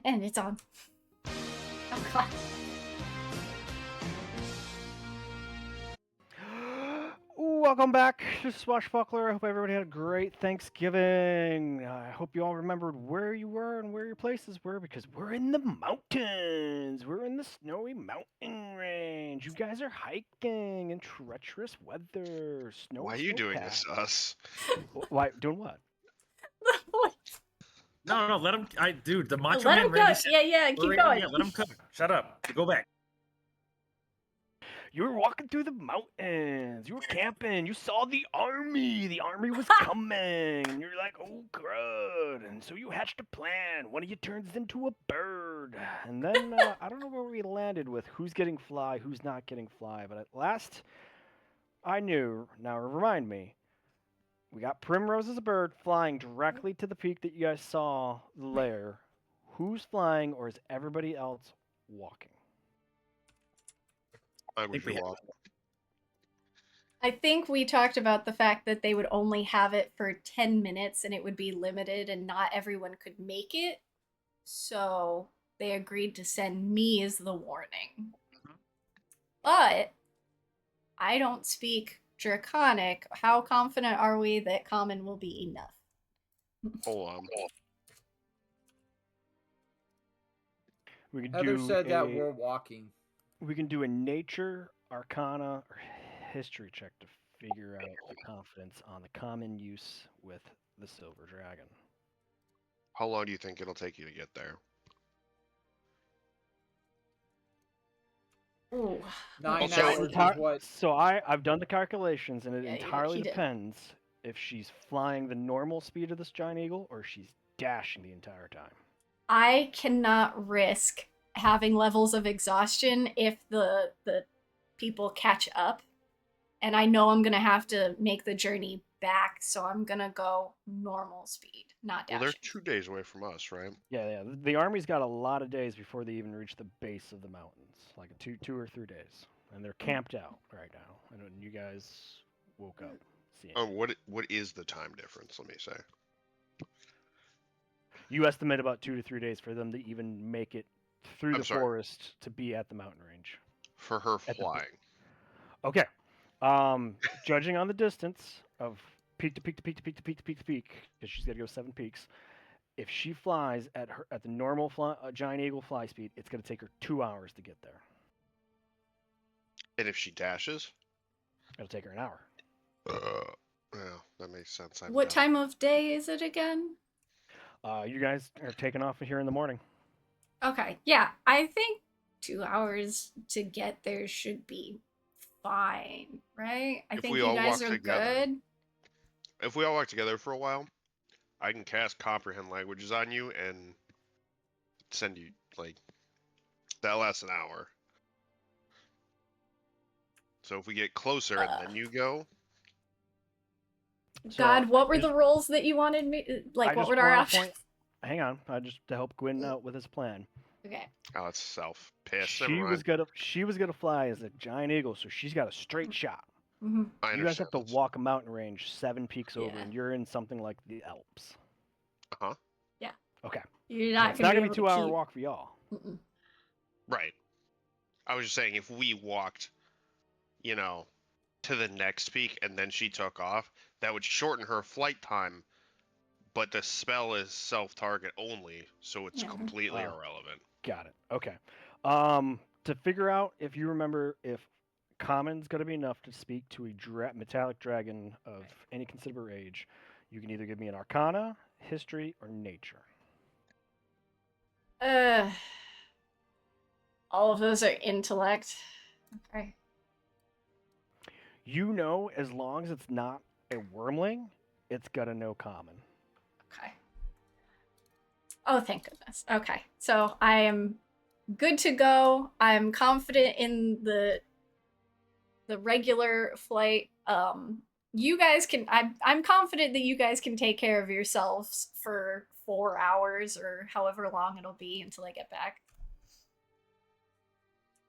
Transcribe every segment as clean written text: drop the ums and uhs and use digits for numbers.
And it's on. Oh god. Welcome back to Swashbuckler. I hope everybody had a great Thanksgiving. I hope you all remembered where you were and where your places were because we're in the mountains. We're in the snowy mountain range. You guys are hiking in treacherous weather. Why are you doing this to us? Why? Doing what? No, let him. Dude, the Macho Let Man him Randy cook. said, Yeah, keep going. Yeah, let him cook. Shut up. Go back. You were walking through the mountains. You were camping. You saw the army. The army was coming. And you're like, oh, crud. And so you hatched a plan. One of you turns into a bird. And then I don't know where we landed with who's getting fly, who's not getting fly. But at last, I knew. Now, remind me. We got Primrose as a bird flying directly to the peak that you guys saw, the lair. Who's flying, or is everybody else walking? I wish you walk. I think we talked about the fact that they would only have it for 10 minutes and it would be limited and not everyone could make it. So they agreed to send me as the warning. But I don't speak Draconic. How confident are we that common will be enough? Hold on. We can Heather do said that we're walking. We can do a nature, arcana, or history check to figure out the confidence on the common use with the silver dragon. How long do you think it'll take you to get there? Ooh. 9 Also, hours is what? So I've done the calculations, and it Yeah, entirely he did. depends if she's flying the normal speed of this giant eagle or she's dashing the entire time. I cannot risk having levels of exhaustion if the people catch up. And I know I'm going to have to make the journey back, so I'm going to go normal speed, not dashing. Well, they're 2 days away from us, right? Yeah. The army's got a lot of days before they even reach the base of the mountains, like 2 or 3 days, and they're camped out right now. And when you guys woke up, seeing What is the time difference? Let me say. you estimate about 2 to 3 days for them to even make it through the forest to be at the mountain range. For her flying. Okay. Judging on the distance of peak to peak to peak to peak to peak to peak to peak, because she's got to go 7 peaks. If she flies at the normal giant eagle fly speed, it's going to take her 2 hours to get there. And if she dashes? It'll take her an hour. Yeah, that makes sense. What time of day is it again? You guys are taking off here in the morning. Okay, yeah, I think 2 hours to get there should be fine, right? I think you guys are good. If we all work together for a while, I can cast comprehend languages on you and send you, like, that lasts an hour. So if we get closer and then you go. God, what were the roles that you wanted me? Like, what were our options? Hang on, just to help Gwyn out with his plan. Okay. Oh, it's self-pissed. She was gonna fly as a giant eagle, so she's got a straight shot. Mm-hmm. I understand. You guys have to walk a mountain range 7 peaks over, and you're in something like the Alps. Uh-huh. Yeah. Okay. You're not it's not gonna be a 2-hour walk for y'all. Mm-mm. Right. I was just saying, if we walked, to the next peak and then she took off, that would shorten her flight time. But the spell is self-target only, so it's completely irrelevant. Got it. Okay. To figure out if you remember if common's going to be enough to speak to a metallic dragon of any considerable age, you can either give me an arcana, history, or nature. All of those are intellect. Okay. You know, as long as it's not a wormling, it's got to know common. Okay. Oh, thank goodness. Okay. So I am good to go. I'm confident in the regular flight. You guys can I'm confident that you guys can take care of yourselves for 4 hours or however long it'll be until I get back.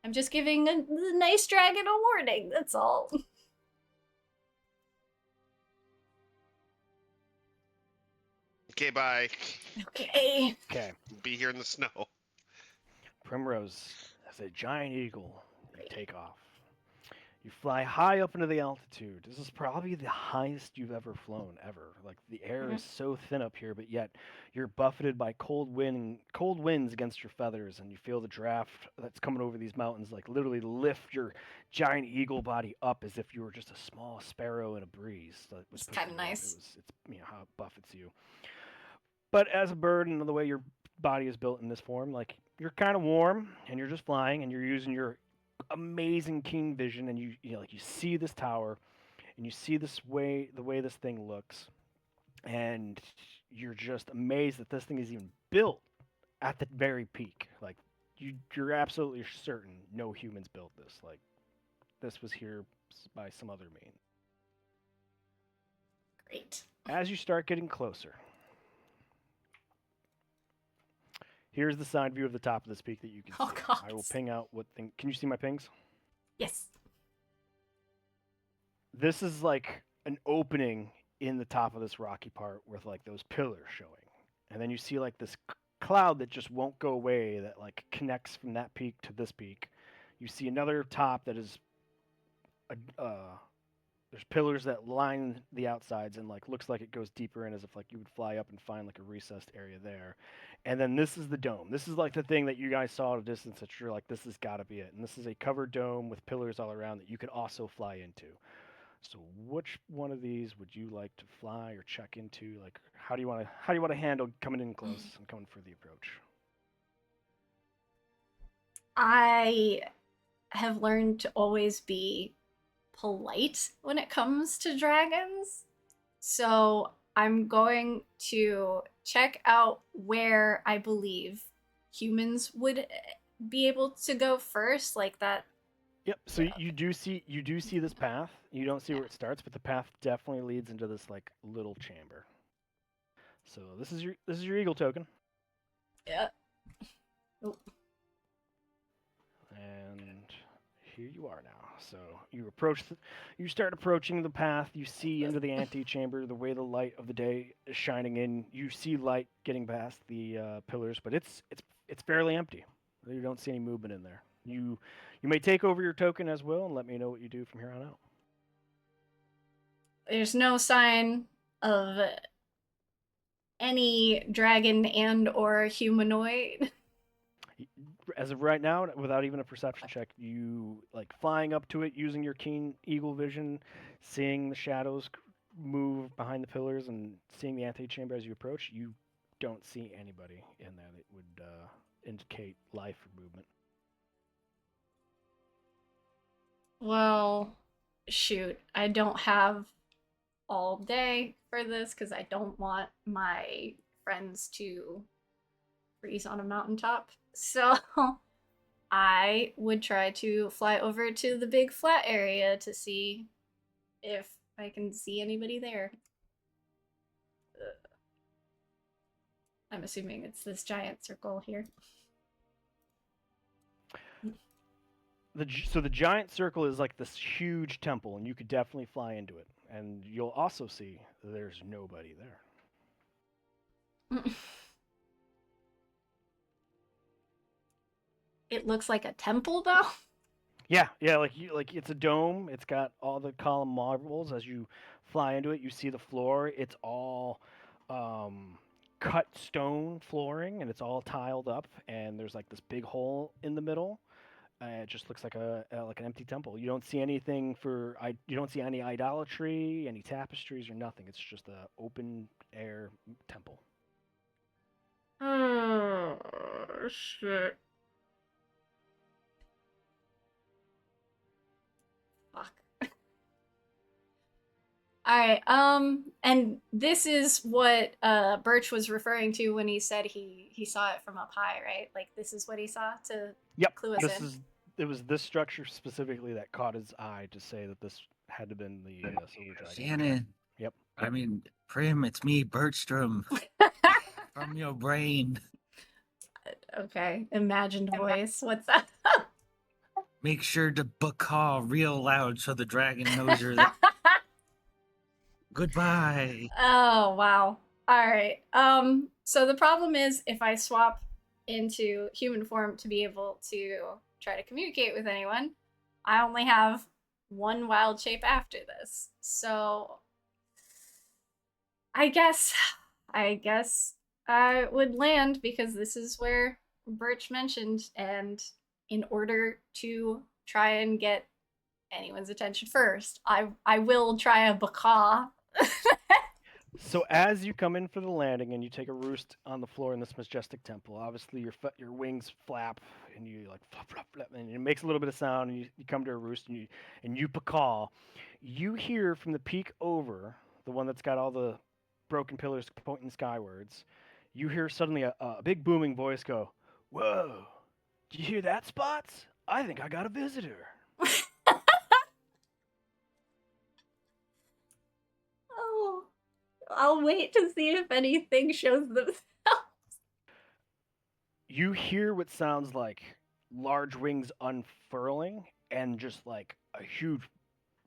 I'm just giving the nice dragon a warning, that's all. Okay, bye. Okay. Okay. Be here in the snow. Primrose, as a giant eagle, you take off. You fly high up into the altitude. This is probably the highest you've ever flown, ever. Like the air is so thin up here, but yet you're buffeted by cold winds against your feathers, and you feel the draft that's coming over these mountains, like literally lift your giant eagle body up as if you were just a small sparrow in a breeze that was It's pushing kind of you up. nice. It's how it buffets you. But as a bird and the way your body is built in this form, like you're kind of warm and you're just flying and you're using your amazing keen vision and you see this tower and you see the way this thing looks and you're just amazed that this thing is even built at the very peak. Like you're absolutely certain no humans built this. Like this was here by some other means. Great. As you start getting closer, here's the side view of the top of this peak that you can Oh, see. God. I will ping out what thing. Can you see my pings? Yes. This is like an opening in the top of this rocky part with like those pillars showing. And then you see like this cloud that just won't go away that like connects from that peak to this peak. You see another top that is there's pillars that line the outsides and like looks like it goes deeper in as if like you would fly up and find like a recessed area there. And then this is the dome. This is like the thing that you guys saw at a distance that you're like, this has got to be it. And this is a covered dome with pillars all around that you could also fly into. So which one of these would you like to fly or check into? Like how do you want to handle coming in close and coming for the approach? I have learned to always be polite when it comes to dragons. So I'm going to check out where I believe humans would be able to go first, like that. Yep. So you do see this path. You don't see where it starts, but the path definitely leads into this like little chamber. So this is your eagle token. Yeah. Oh. And here you are now. So you start approaching the path. You see into the antechamber the way the light of the day is shining in. You see light getting past the pillars, but it's fairly empty. You don't see any movement in there. You may take over your token as well and let me know what you do from here on out. There's no sign of any dragon and or humanoid. As of right now, without even a perception check, you like flying up to it using your keen eagle vision, seeing the shadows move behind the pillars and seeing the antechamber as you approach. You don't see anybody in there that would indicate life or movement. Well, shoot, I don't have all day for this because I don't want my friends to freeze on a mountaintop. So I would try to fly over to the big flat area to see if I can see anybody there. I'm assuming it's this giant circle here. So the giant circle is like this huge temple, and you could definitely fly into it. And you'll also see there's nobody there. It looks like a temple, though. Yeah, like it's a dome. It's got all the column marbles. As you fly into it, you see the floor. It's all cut stone flooring, and it's all tiled up. And there's like this big hole in the middle. It just looks like like an empty temple. You don't see anything you don't see any idolatry, any tapestries, or nothing. It's just a open air temple. Oh shit. Fuck. All right. And this is what Birch was referring to when he said he saw it from up high, right? Like this is what he saw to clue us in. It was this structure specifically that caught his eye to say that this had to have been the silver dragon. Shannon. Yep. I mean, Prim, it's me, Bertstrom, from your brain. Okay, imagined voice. What's that? Make sure to bacaw real loud so the dragon knows you're there. Goodbye. Oh wow. All right. So the problem is if I swap into human form to be able to try to communicate with anyone, I only have one wild shape after this. So I guess I would land because this is where Birch mentioned, and in order to try and get anyone's attention first, I will try a baka. So as you come in for the landing and you take a roost on the floor in this majestic temple, obviously your wings flap and you like flap, flap, flap, and it makes a little bit of sound and you come to a roost and you pacaw. You hear from the peak over, the one that's got all the broken pillars pointing skywards, you hear suddenly a big booming voice go, "Whoa! Did you hear that, Spots? I think I got a visitor." Oh, I'll wait to see if anything shows themselves. You hear what sounds like large wings unfurling and just like a huge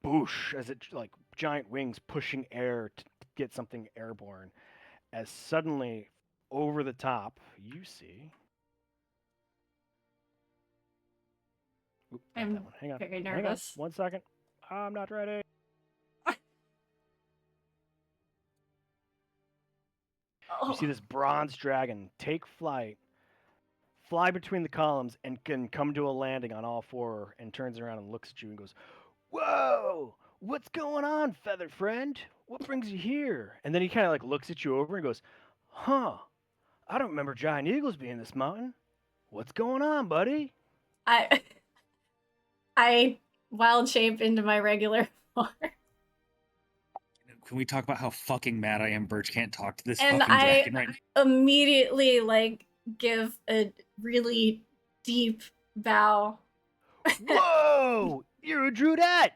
boosh as it like giant wings pushing air to get something airborne as suddenly over the top you see Oop, not I'm that one. Hang on. very Hang on. nervous. 1 second. I'm not ready. You see Oh, this bronze dragon take flight, fly between the columns, and can come to a landing on all four and turns around and looks at you and goes, "Whoa! What's going on, feathered friend? What brings you here?" And then he kind of like looks at you over and goes, "Huh, I don't remember giant eagles being this mountain. What's going on, buddy?" I I wild shape into my regular form. Can we talk about how fucking mad I am Birch can't talk to this And fucking I dragon right now? immediately like give a really deep bow. "Whoa! You're a Drudette!"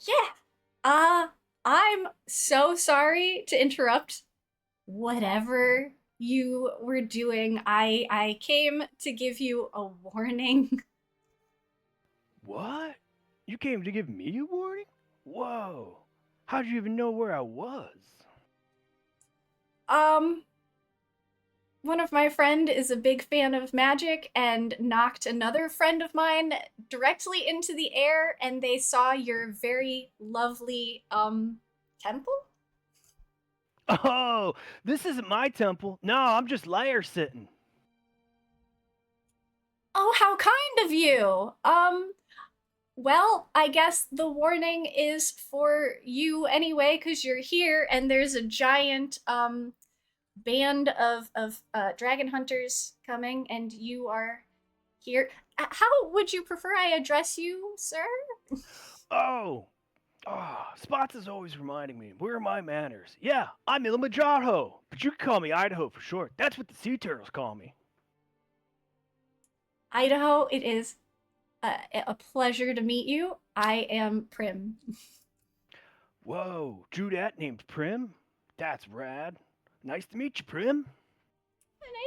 Yeah. I'm so sorry to interrupt whatever you were doing. I came to give you a warning. "What? You came to give me a warning? Whoa! How'd you even know where I was?" Um, one of my friend is a big fan of magic and knocked another friend of mine directly into the air, and they saw your very lovely temple. "Oh, this isn't my temple. No, I'm just lair sitting." Oh, how kind of you. Well, I guess the warning is for you anyway, because you're here and there's a giant band of dragon hunters coming, and you are here. How would you prefer I address you, sir? "Oh, Spots is always reminding me, where are my manners? Yeah, I'm Ilmajarho, but you can call me Idaho for short. That's what the sea turtles call me." Idaho, it is a pleasure to meet you. I am Prim. "Whoa, Drudette named Prim? That's rad. Nice to meet you, Prim."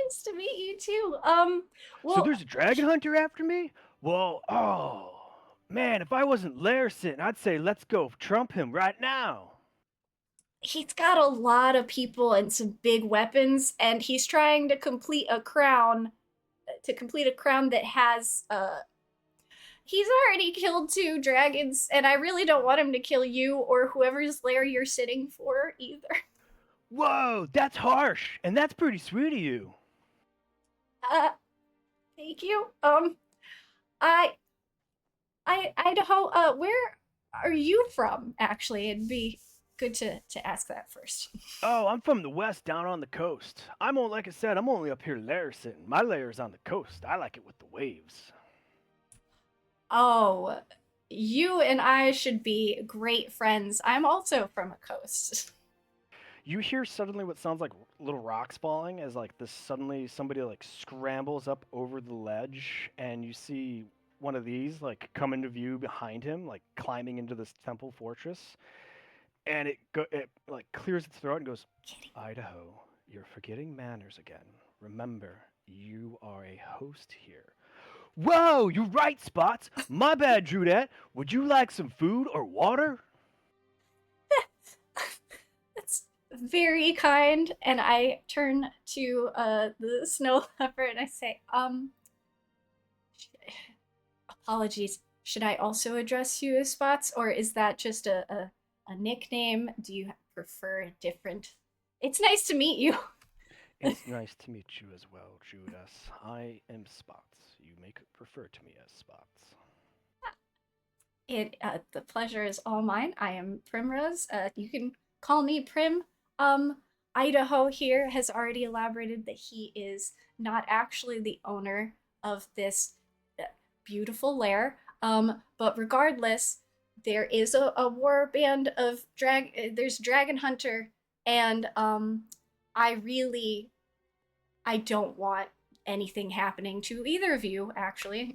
Nice to meet you too. "So Well, there's a dragon hunter after me? Well, man, if I wasn't lair sitting, I'd say let's go trump him right now." he's got a lot of people and some big weapons, and he's trying to complete a crown that has he's already killed two dragons, and I really don't want him to kill you or whoever's lair you're sitting for either. "Whoa, that's harsh, and that's pretty sweet of you." Uh, thank you. I Idaho, where are you from, actually? It'd be good to ask that first. "Oh, I'm from the west down on the coast. Like I said, I'm only up here lair sitting. My lair's on the coast. I like it with the waves." Oh, you and I should be great friends. I'm also from a coast. You hear suddenly what sounds like little rocks falling as like this suddenly somebody like scrambles up over the ledge and you see one of these like come into view behind him like climbing into this temple fortress and it like clears its throat and goes, Kitty. "Idaho, you're forgetting manners again. Remember, you are a host here." "Whoa, you're right, Spots. My bad, Drudette. Would you like some food or water?" very kind, and I turn to the snow leopard and I say, apologies. Should I also address you as Spots, or is that just a nickname? Do you prefer a different? It's nice to meet you. It's nice to meet you as well, Judas. I am Spots. You may refer to me as Spots. The pleasure is all mine. I am Primrose. You can call me Prim. Um, Idaho here has already elaborated that he is not actually the owner of this beautiful lair. But regardless, there is a war band of There's Dragon Hunter, and I really I don't want anything happening to either of you. Actually,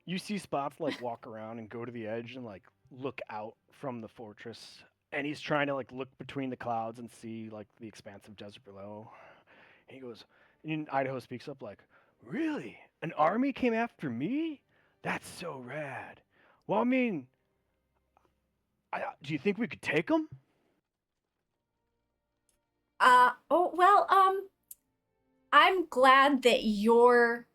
You see Spots like walk around and go to the edge and like look out from the fortress, and he's trying to like look between the clouds and see like the expansive desert below. And he goes, and Idaho speaks up like, "Really? An army came after me? That's so rad. Well, I mean, do you think we could take them?" oh well, I'm glad that you're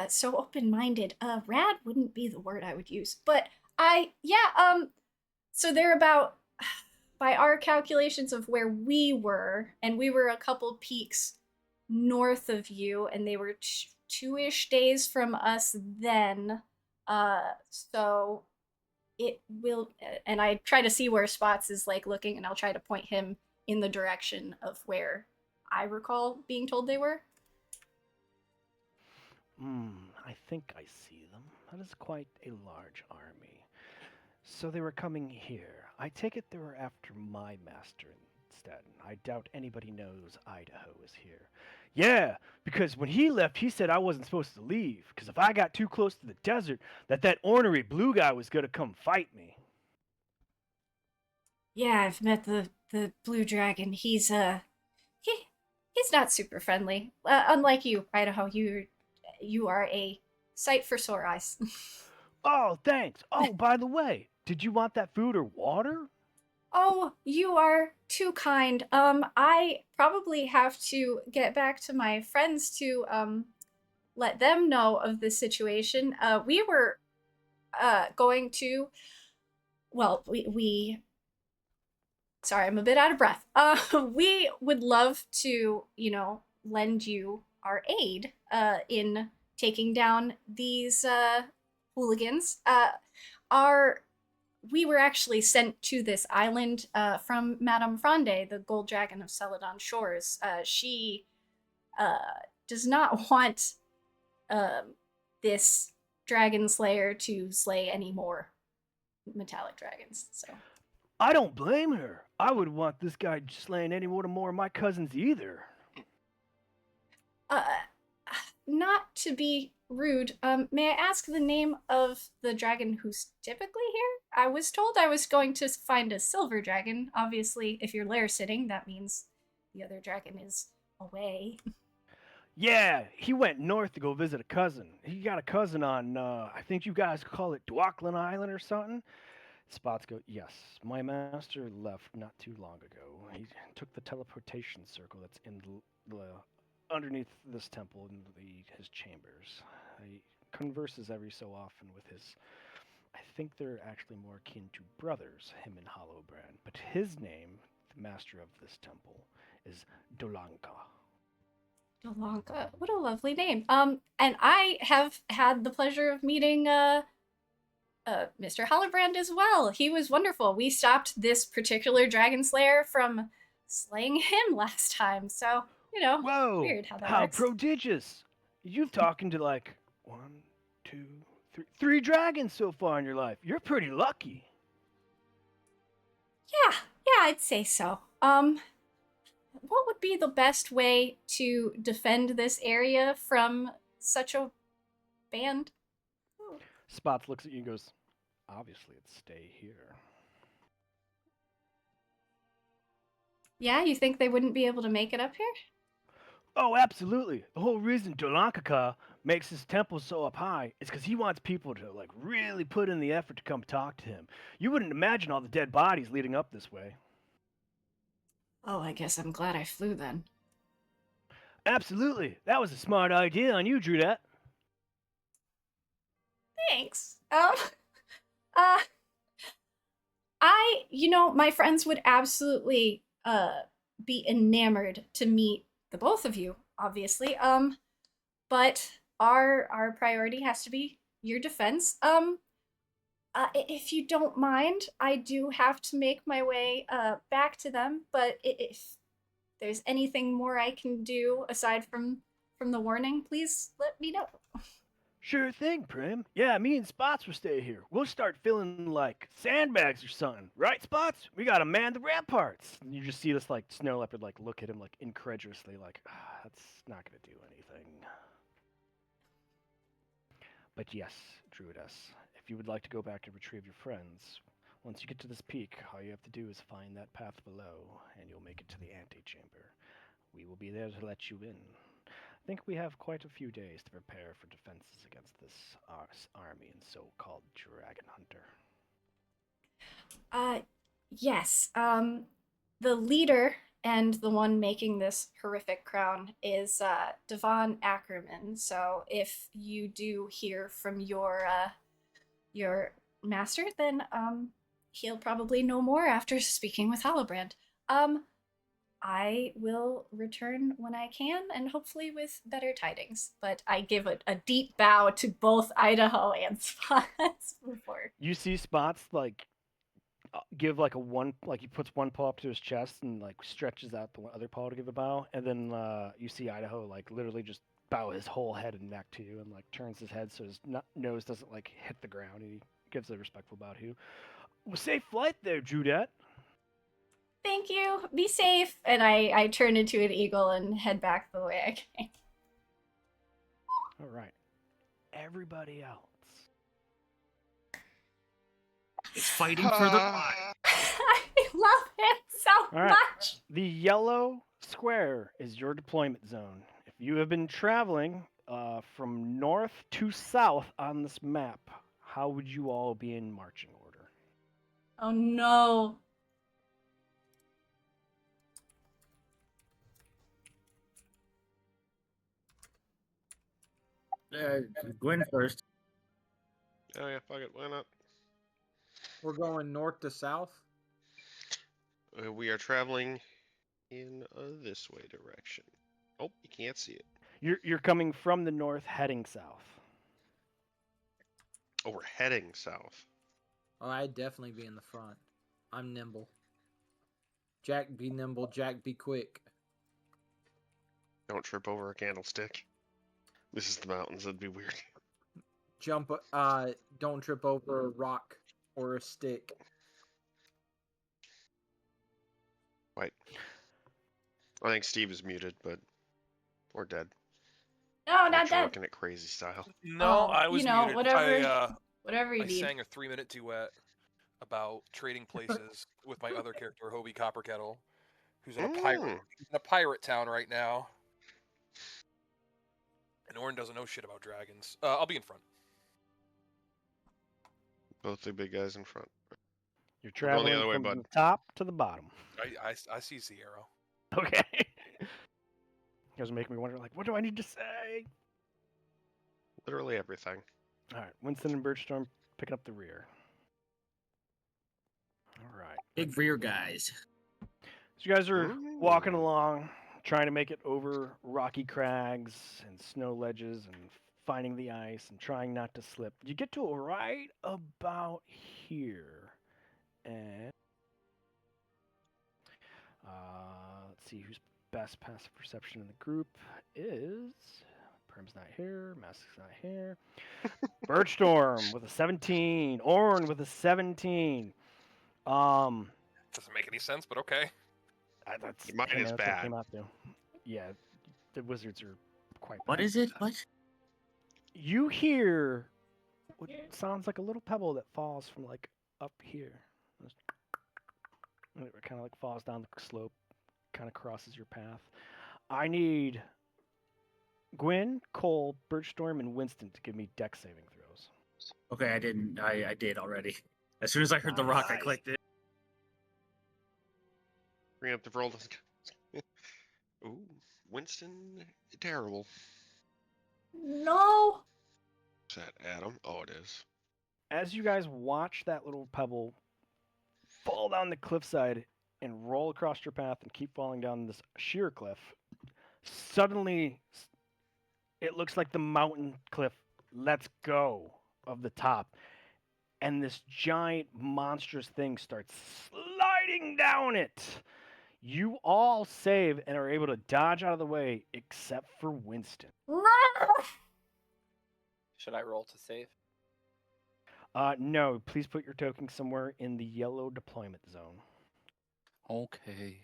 so open-minded. Rad wouldn't be the word I would use, but yeah, so they're about, by our calculations of where we were, and we were a couple peaks north of you, and they were two-ish days from us then. So it will, and I try to see where Spots is like looking, and I'll try to point him in the direction of where I recall being told they were. I think I see them. That is quite a large army. So they were coming here. I take it they were after my master instead. I doubt anybody knows Idaho is here. Yeah, because when he left, he said I wasn't supposed to leave. Because if I got too close to the desert, that ornery blue guy was gonna come fight me. Yeah, I've met the blue dragon. He he's not super friendly. Unlike you, Idaho, you are a sight for sore eyes. Oh, thanks. Oh, by the way, did you want that food or water? Oh, you are too kind. I probably have to get back to my friends to let them know of this situation. We were going to, well, we sorry, I'm a bit out of breath. We would love to, lend you our aid in taking down these hooligans. Our We were actually sent to this island from Madame Fronde, the gold dragon of Celadon Shores. She uh, does not want this dragon slayer to slay any more metallic dragons. So, I don't blame her. I would want this guy slaying any one more of my cousins either. uh, not to be rude, may I ask the name of the dragon who's typically here? I was told I was going to find a silver dragon. Obviously, if you're lair sitting, that means the other dragon is away. Yeah, he went north to go visit a cousin. He got a cousin on, I think you guys call it Dwakland Island or something. Spots go, yes, my master left not too long ago. He took the teleportation circle that's in underneath this temple in his chambers. He converses every so often with his. I think they're actually more akin to brothers, him and Hollowbrand. But his name, the master of this temple, is Dolanka. Delanka, what a lovely name. And I have had the pleasure of meeting Mr. Hallebrand as well. He was wonderful. We stopped this particular dragon slayer from slaying him last time. So, Whoa! weird how that How works. prodigious! You've talking to like one, two, three dragons so far in your life. You're pretty lucky. Yeah, I'd say so. What would be the best way to defend this area from such a band? Spots looks at you and goes, obviously, it's stay here. Yeah, you think they wouldn't be able to make it up here? Oh, absolutely. The whole reason Dolankaka makes his temple so up high is because he wants people to like really put in the effort to come talk to him. You wouldn't imagine all the dead bodies leading up this way. Oh, I guess I'm glad I flew then. Absolutely. That was a smart idea on you, Drudette. Thanks. Uh, my friends would absolutely be enamored to meet the both of you, obviously. But our priority has to be your defense. If you don't mind, I do have to make my way back to them. But if there's anything more I can do aside from the warning, please let me know. Sure thing, Prim. Yeah, me and Spots will stay here. We'll start feeling like sandbags or something. Right, Spots? We gotta man the ramparts. And you just see this like snow leopard like look at him like incredulously, like, that's not gonna do anything. But yes, Druidess, if you would like to go back to retrieve your friends, once you get to this peak, all you have to do is find that path below, and you'll make it to the antechamber. We will be there to let you in. I think we have quite a few days to prepare for defenses against this army and so-called dragon hunter. Uh, yes. The leader and the one making this horrific crown is Devon Akerman. So if you do hear from your master, then he'll probably know more after speaking with Holobrand. Um, I will return when I can, and hopefully with better tidings. But I give a deep bow to both Idaho and Spots before. You see Spots like give like a one, like he puts one paw up to his chest and like stretches out the other paw to give a bow, and then you see Idaho like literally just bow his whole head and neck to you and like turns his head so his nose doesn't like hit the ground. He gives a respectful bow to you. Well, safe flight there, Judette. Thank you. Be safe. And I turn into an eagle and head back the way I came. All right, everybody else. It's fighting for the life. I love it so All right. much. The yellow square is your deployment zone. If you have been traveling from north to south on this map, how would you all be in marching order? Oh no. Gwen first. Oh yeah, fuck it. Why not? We're going north to south. We are traveling in this way direction. Oh, you can't see it. You're coming from the north, heading south. Oh, we're heading south. Oh, I'd definitely be in the front. I'm nimble. Jack, be nimble. Jack, be quick. Don't trip over a candlestick. This is the mountains. That'd be weird. Jump. Don't trip over a rock or a stick. Wait. I think Steve is muted, but or dead. No, not You're dead. looking at crazy style. No, Oh, I was you know, muted. whatever you I need. sang a 3-minute duet about trading places with my other character, Hobie Copperkettle, who's in a pirate town right now. And Orin doesn't know shit about dragons. I'll be in front. Both the big guys in front. You're We're going traveling the other way, from bud. the top to the bottom. I see Sierra. Okay. You guys are making me wonder, like, what do I need to say? Literally everything. All right, Winston and Birchstorm picking up the rear. All right. Big rear guys. So you guys are walking along, trying to make it over rocky crags and snow ledges and finding the ice and trying not to slip. You get to right about here. And let's see who's best passive perception in the group is. Perm's not here. Mask's not here. Birchstorm with a 17. Orn with a 17. Doesn't make any sense, but okay. That's Mine is that's what it bad. came out to. Yeah, the wizards are quite bad. What is it? What? You hear what sounds like a little pebble that falls from like up here. It kind of like falls down the slope, kind of crosses your path. I need Gwyn, Cole, Birchstorm, and Winston to give me deck saving throws. Okay, I didn't. I did already. As soon as I heard the rock, I clicked it. Preemptive roll. Ooh, Winston, terrible. No. Is that Adam? Oh, it is. As you guys watch that little pebble fall down the cliffside and roll across your path and keep falling down this sheer cliff, suddenly it looks like the mountain cliff lets go of the top, and this giant monstrous thing starts sliding down it. You all save and are able to dodge out of the way, except for Winston. Should I roll to save? No, please put your token somewhere in the yellow deployment zone. Okay.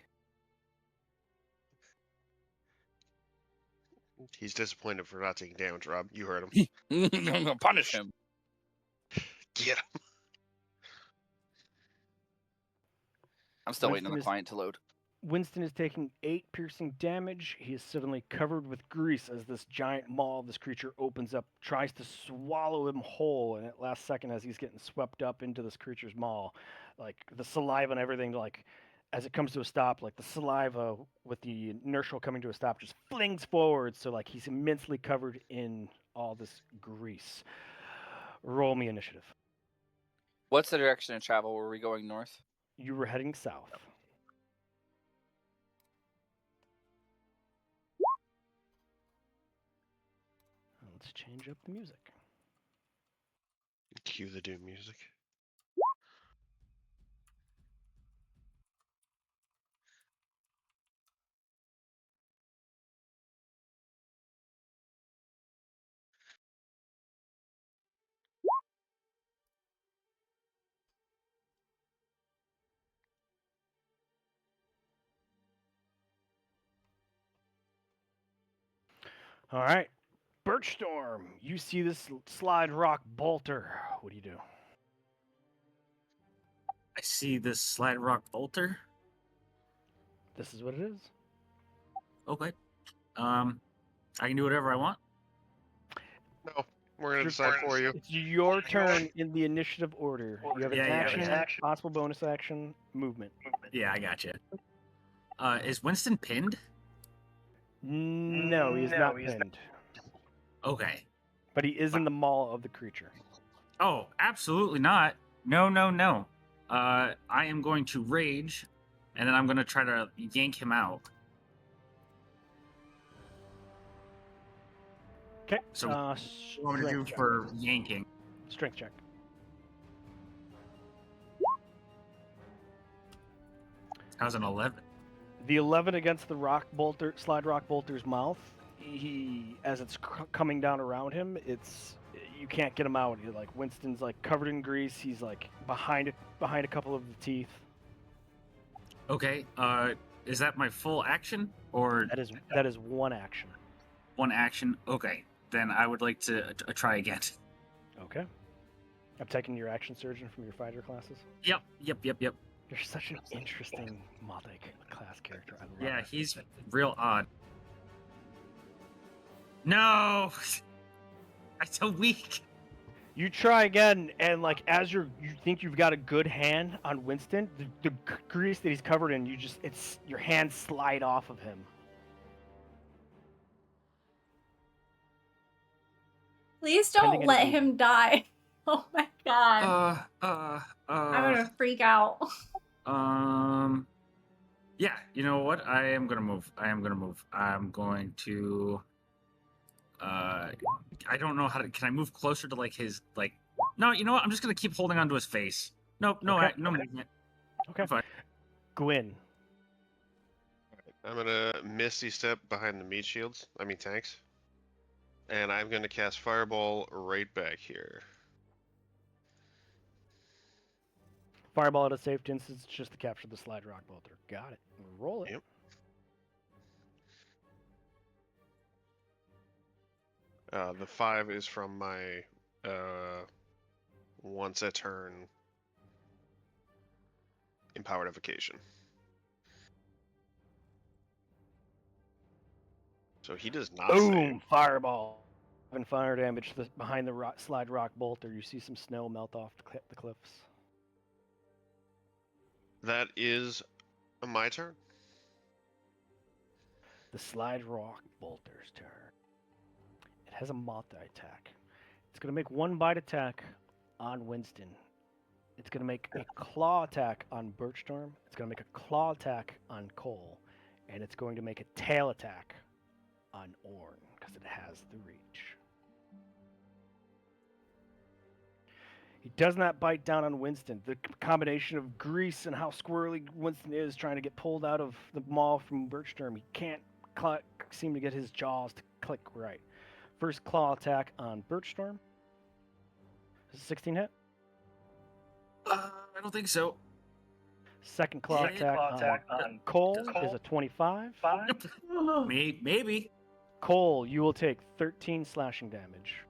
He's disappointed for not taking damage, Rob. You heard him. I'm gonna punish him. Get him. I'm still waiting on Winston the is- client to load. Winston is taking 8 piercing damage. He is suddenly covered with grease as this giant maw of this creature opens up, tries to swallow him whole, and at last second, as he's getting swept up into this creature's maw, like the saliva and everything, like as it comes to a stop, like the saliva with the inertial coming to a stop just flings forward, so like he's immensely covered in all this grease. Roll me initiative. What's the direction of travel? Were we going north? You were heading south. Let's change up the music. Cue the doom music. All right. Birchstorm, you see this slide rock bolter. What do you do? I see this slide rock bolter. This is what it is. Okay. I can do whatever I want. No, we're gonna Your decide for you. It's your turn in the initiative order. You have an Yeah, yeah, action, possible bonus action, movement. Yeah, I got you. Is Winston pinned? No, he's not pinned. Okay. But he is in the maw of the creature. Oh, absolutely not. No, no, no. I am going to rage, and then I'm going to try to yank him out. Okay. So, what do you want me to do for yanking? Strength check. How's an 11? The 11 against the slide rock bolter's mouth. As it's coming down around him, you can't get him out. Like Winston's like covered in grease. He's like behind a couple of the teeth. Okay. Is that my full action or That is one action. one action? Okay. Then I would like to try again. Okay. I'm taking your action surgeon from your fighter classes. Yep. You're such an interesting Mothic class character. I love Yeah, it. he's real odd. No! I'm so weak. You try again, and like as you think you've got a good hand on Winston, the grease that he's covered in, your hands slide off of him. Please Pending don't any let movement. him die. Oh my god. I'm gonna freak out. Yeah, you know what? I am gonna move. I'm going to. I don't know how to. Can I move closer to like his like? No, you know what? I'm just gonna keep holding onto his face. No, Okay. no movement. Okay. I'm fine. Gwyn. I'm gonna Misty step behind the meat shields. I mean tanks. And I'm gonna cast Fireball right back here. Fireball at a safe distance just to capture the slide rock bolter. Got it. Roll it. Yep. The 5 is from my once a turn empowered evocation. So he does not save. Boom! Fireball. 7 fire damage behind the slide rock bolter. You see some snow melt off the cliffs. That is my turn. The slide rock bolter's turn. It has a multi attack. It's going to make 1 bite attack on Winston. It's going to make a claw attack on Birchstorm. It's going to make a claw attack on Cole. And it's going to make a tail attack on Orn because it has the reach. He does not bite down on Winston. The combination of grease and how squirrely Winston is trying to get pulled out of the maw from Birchstorm, he can't seem to get his jaws to click right. First claw attack on Birchstorm. Does a 16 hit? I don't think so. Second claw attack on Cole is a 25. Maybe. Cole, you will take 13 slashing damage.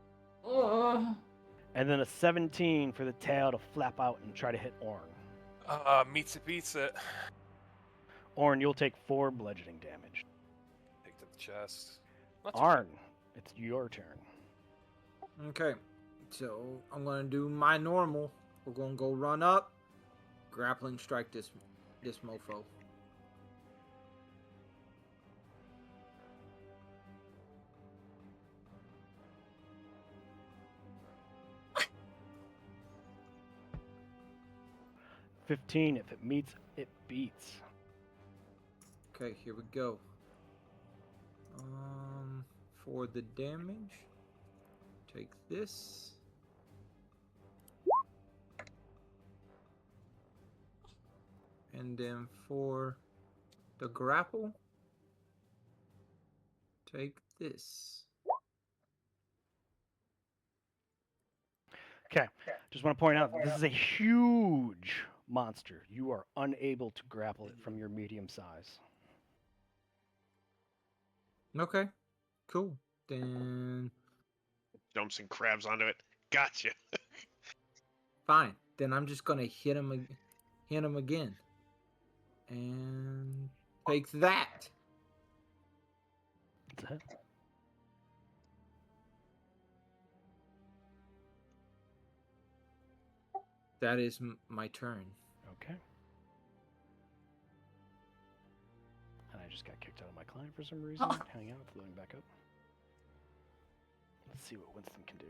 Ugh. And then a 17 for the tail to flap out and try to hit Orn. Meets it beats it. Orn, you'll take 4 bludgeoning damage. Take to the chest. Not too Arn, it's your turn. Okay, so I'm gonna do my normal. We're gonna go run up, grappling strike this mofo. $15. If it meets, it beats. Okay, here we go. For the damage, take this. And then for the grapple, take this. Okay, just want to point out that this is a huge monster. You are unable to grapple it from your medium size. Okay, cool. Then Jumps and crabs onto it. Gotcha. fine. Then I'm just gonna hit him again, and take that. That's a hit. That is my turn. Okay. And I just got kicked out of my client for some reason. Hang out, it's loading back up. Let's see what Winston can do.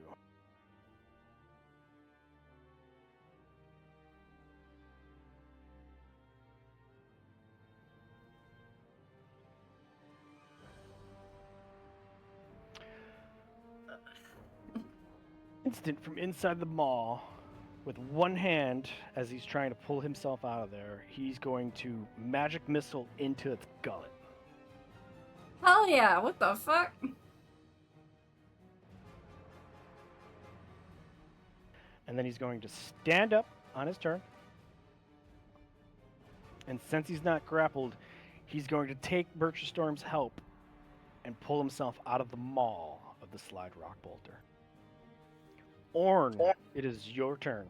Instant from inside the maw, with one hand, as he's trying to pull himself out of there, he's going to magic missile into its gullet. Hell yeah, what the fuck? And then he's going to stand up on his turn. And since he's not grappled, he's going to take Birchstorm's help and pull himself out of the maw of the slide rock bolter. Orn, it is your turn.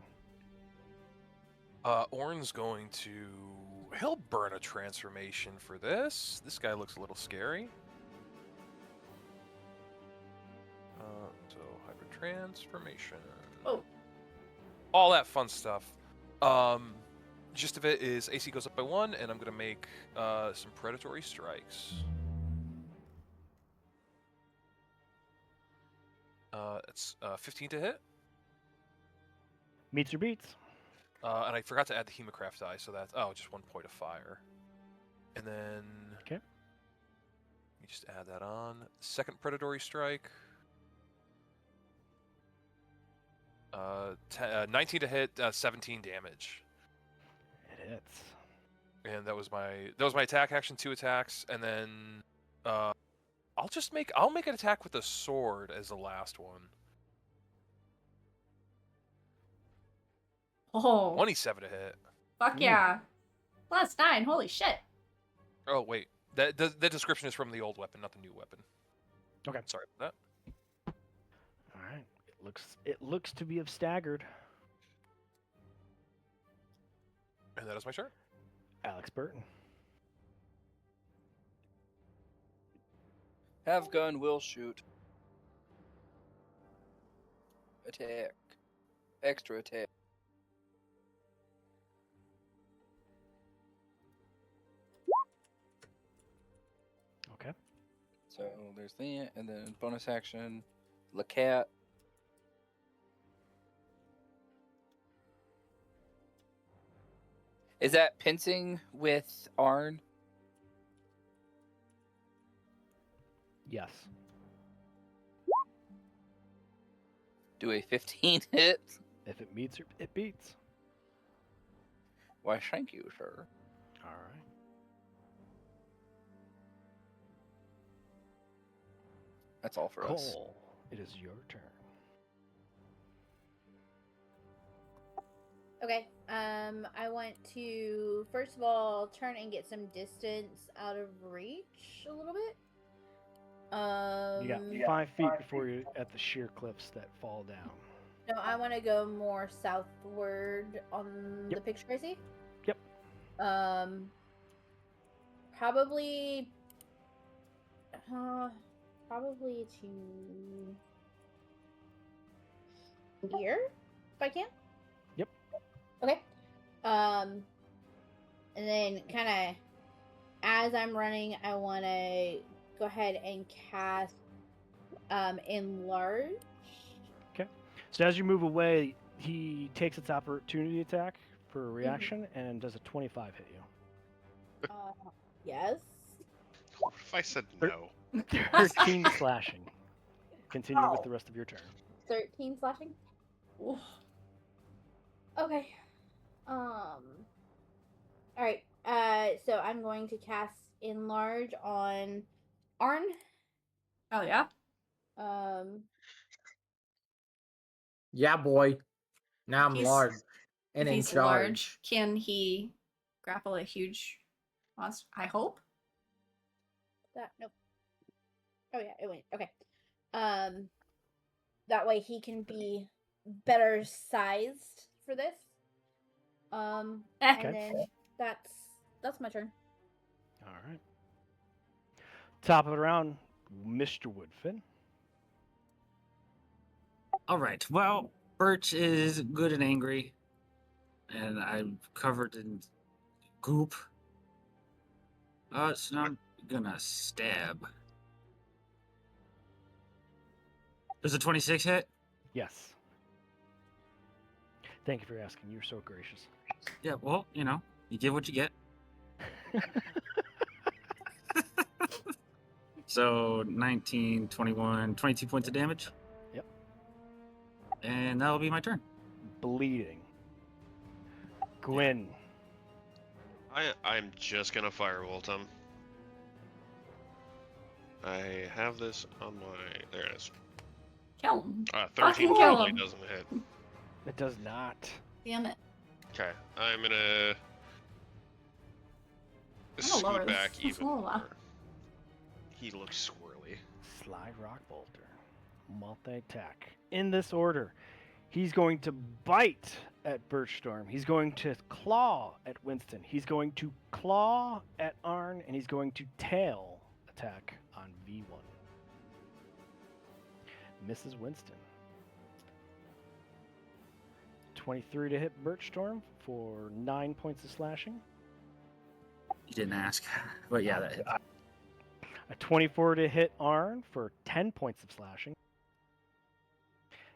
Orn's going to... He'll burn a transformation for this. This guy looks a little scary. So, hybrid transformation. Oh. All that fun stuff. Gist of it is AC goes up by 1, and I'm going to make some predatory strikes. It's 15 to hit. Meets or beats. And I forgot to add the Hemocraft die, so that's... Oh, just 1 point of fire. And then... Okay. Let me just add that on. Second predatory strike. 19 to hit, 17 damage. It hits. And that was my attack action, 2 attacks, and then I'll make an attack with the sword as the last one. Oh, 27 to hit. fuck yeah. Plus 9, holy shit. Oh wait, the description is from the old weapon, not the new weapon. Okay. Sorry about that. All right. It looks to be of staggered. And that is my turn. Alex Burton. Have gun, will shoot. Attack. Extra attack. Okay. So there's that, and then bonus action, the cat. Is that pincing with Arn? Yes. Do a 15 hit? If it meets, it beats. Why, thank you, sir. All right. That's all for us. Cole, it is your turn. Okay. I want to first of all turn and get some distance out of reach a little bit. You got 5 feet before you're at the sheer cliffs that fall down. No, I want to go more southward on Yep. the picture I see. Yep. Probably to here, if I can. Yep. Okay. And then kind of as I'm running, I want to go ahead and cast enlarge. Okay. So as you move away, he takes its opportunity attack for a reaction and does a 25 hit you. Yes. What if I said no? 13 slashing. Continue with the rest of your turn. 13 slashing. Oof. Okay. All right. So I'm going to cast enlarge on Arn. Oh yeah. Yeah, boy. Now I'm He's- large and if in he's charge. large, can he grapple a huge monster? I hope. Nope. Oh yeah, it went. Okay. That way he can be better sized for this. And then that's my turn. All right. Top of the round, Mr. Woodfin. All right. Well, Birch is good and angry, and I'm covered in goop. So now I'm gonna stab. Does a 26 hit? Yes. Thank you for asking. You're so gracious. Yeah. Well, you get what you get. So 19, 21, 22 points of damage. Yep. And that'll be my turn. Bleeding. Gwyn. I'm just gonna firebolt him. I have this on my. There it is. Kill him. 13 kill probably him. doesn't hit. It does not. Damn it. Okay, I'm gonna I'm gonna lower scoot back this even roll more. up. He looks swirly. Slide Rock Bolter. Multi-attack. In this order. He's going to bite at Birchstorm. He's going to claw at Winston. He's going to claw at Arn. And he's going to tail attack on V1. Mrs. Winston. 23 to hit Birchstorm for 9 points of slashing. You didn't ask, but yeah, that hit. A 24 to hit Arn for 10 points of slashing.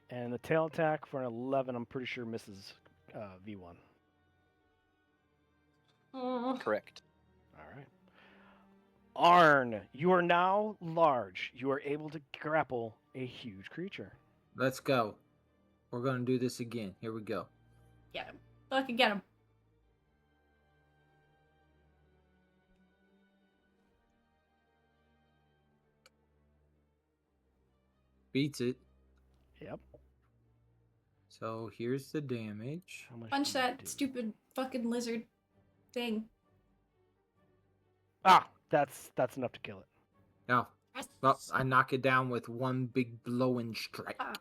And the tail attack for an 11, I'm pretty sure misses V1. Correct. All right. Arn, you are now large. You are able to grapple a huge creature. Let's go. We're gonna do this again. Here we go. Get him. Fucking get him. Beats it. Yep. So here's the damage. How much Punch do you that do? stupid fucking lizard thing. Ah, that's enough to kill it. Now, well, I knock it down with one big blowing strike. Ah.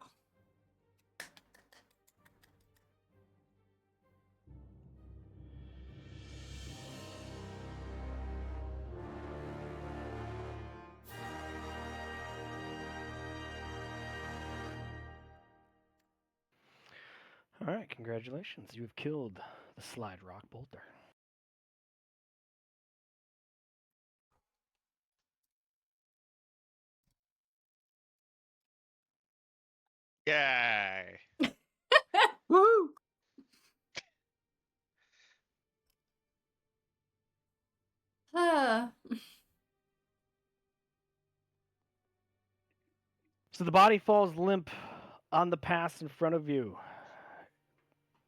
All right, congratulations. You have killed the slide rock boulder. Yay! Woo! Ah. So the body falls limp on the pass in front of you.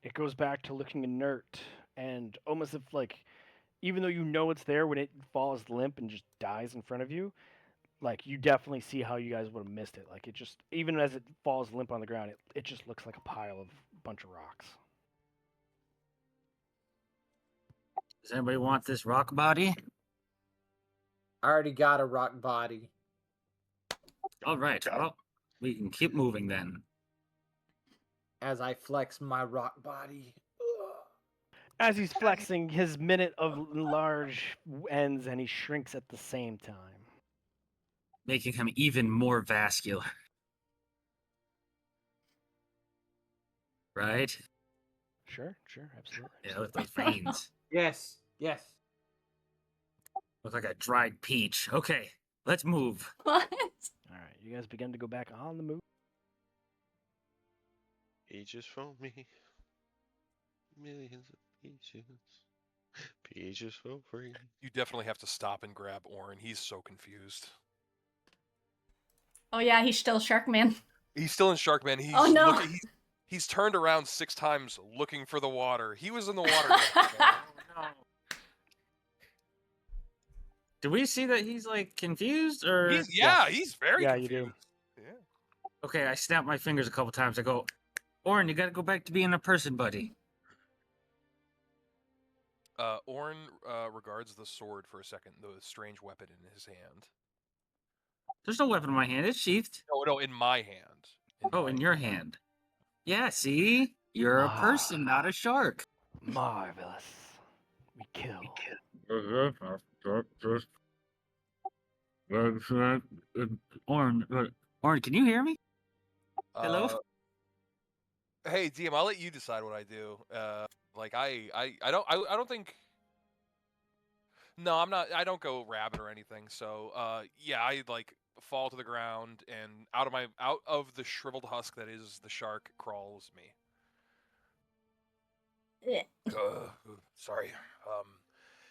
It goes back to looking inert and almost if like even though you know it's there when it falls limp and just dies in front of you, like you definitely see how you guys would have missed it. Like it just even as it falls limp on the ground, it just looks like a pile of bunch of rocks. Does anybody want this rock body? I already got a rock body. All right. Well, we can keep moving then. As I flex my rock body. Ugh. As he's flexing, his minute of large ends and he shrinks at the same time. Making him even more vascular. Right? Sure, absolutely. Yeah, with those veins. Yes, yes. Look like a dried peach. Okay, let's move. What? All right, you guys begin to go back on the move. Peaches for me. Millions of peaches. Peaches for free. You definitely have to stop and grab Orin. He's so confused. Oh yeah, he's still Sharkman. He's still in Sharkman. He's Oh, no. he's turned around 6 times looking for the water. He was in the water. yesterday. No. Do we see that he's like confused or? He's very Yeah, confused. you do. Yeah. Okay, I snap my fingers a couple times. I go, Orin, you gotta go back to being a person, buddy. Orin regards the sword for a second, the strange weapon in his hand. There's no weapon in my hand. It's sheathed. No, in my hand. Oh, in your hand. Yeah, see? You're a person, not a shark. Marvelous. We kill. Orin, can you hear me? Hello? Hey, DM, I'll let you decide what I do. I don't think. No, I'm not. I don't go rabbit or anything. So, yeah, I like fall to the ground and out of the shriveled husk that is the shark crawls me. Sorry.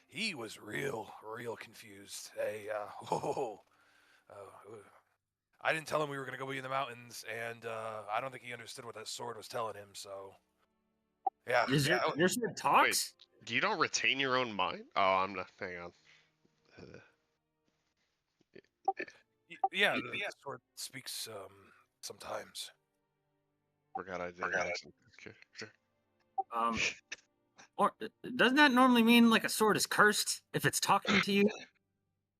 He was real confused. Hey, I didn't tell him we were gonna go be in the mountains, and I don't think he understood what that sword was telling him. So, yeah. Your sword talks? You don't retain your own mind? Oh, I'm not. Hang on. Yeah, the sword speaks sometimes. Forgot I did. Okay, sure. Or doesn't that normally mean like a sword is cursed if it's talking to you?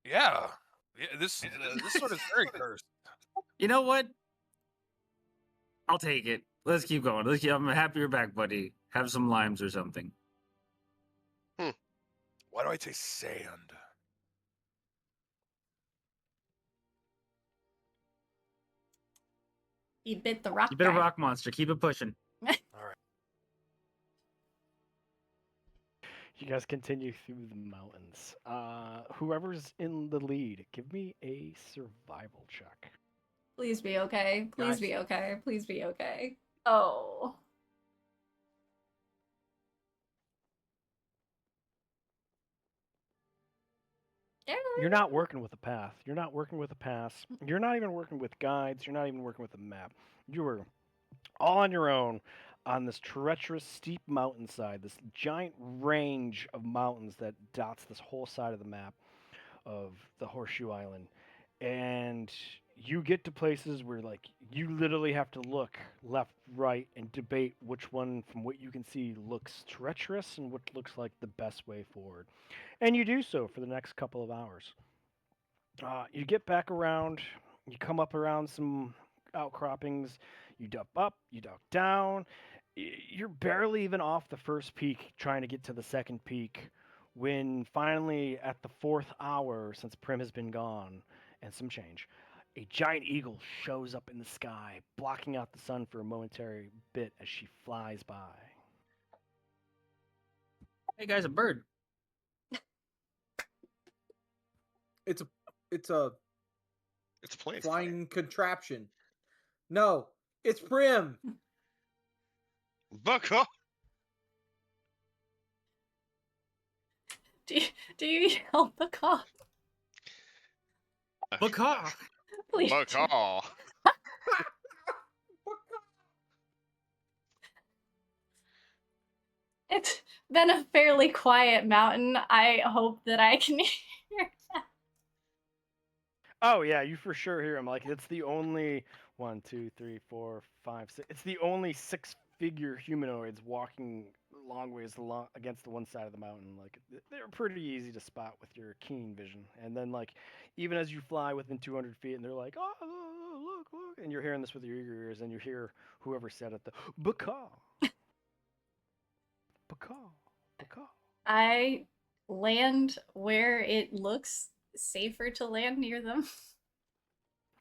Yeah. This sword is very cursed. You know what? I'll take it. Let's keep going. I'm happy you're back, buddy. Have some limes or something. Why do I taste sand? He bit the rock. You bit a guy. rock monster. Keep it pushing. All right. You guys continue through the mountains. Whoever's in the lead, give me a survival check. Please be okay. Please Gosh. be okay. Please be okay. Oh. You're not working with a path. You're not working with a pass. You're not even working with guides. You're not even working with a map. You are all on your own on this treacherous, steep mountainside, this giant range of mountains that dots this whole side of the map of the Horseshoe Island. And you get to places where, like, you literally have to look left, right, and debate which one, from what you can see, looks treacherous and what looks like the best way forward. And you do so for the next couple of hours. You get back around, you come up around some outcroppings, you duck up, you duck down. You're barely even off the first peak trying to get to the second peak when finally, at the 4th hour, since Prim has been gone and some change, A giant eagle shows up in the sky, blocking out the sun for a momentary bit as she flies by. Hey guys, a bird. It's a It's a plane. flying contraption. No, it's Prim. Buck off! Do you yell macaw? Macaw. Please. Buck off! It's been a fairly quiet mountain. I hope that I can hear that. Oh yeah, you for sure hear him. Like it's the only 1, 2, 3, 4, 5, 6. It's the only six-figure humanoids walking long ways against the one side of the mountain. Like they're pretty easy to spot with your keen vision. And then like even as you fly within 200 feet, and they're like, oh look, and you're hearing this with your ears, and you hear whoever said it, the Baka, Baka, Baka. I land where it looks safer to land near them.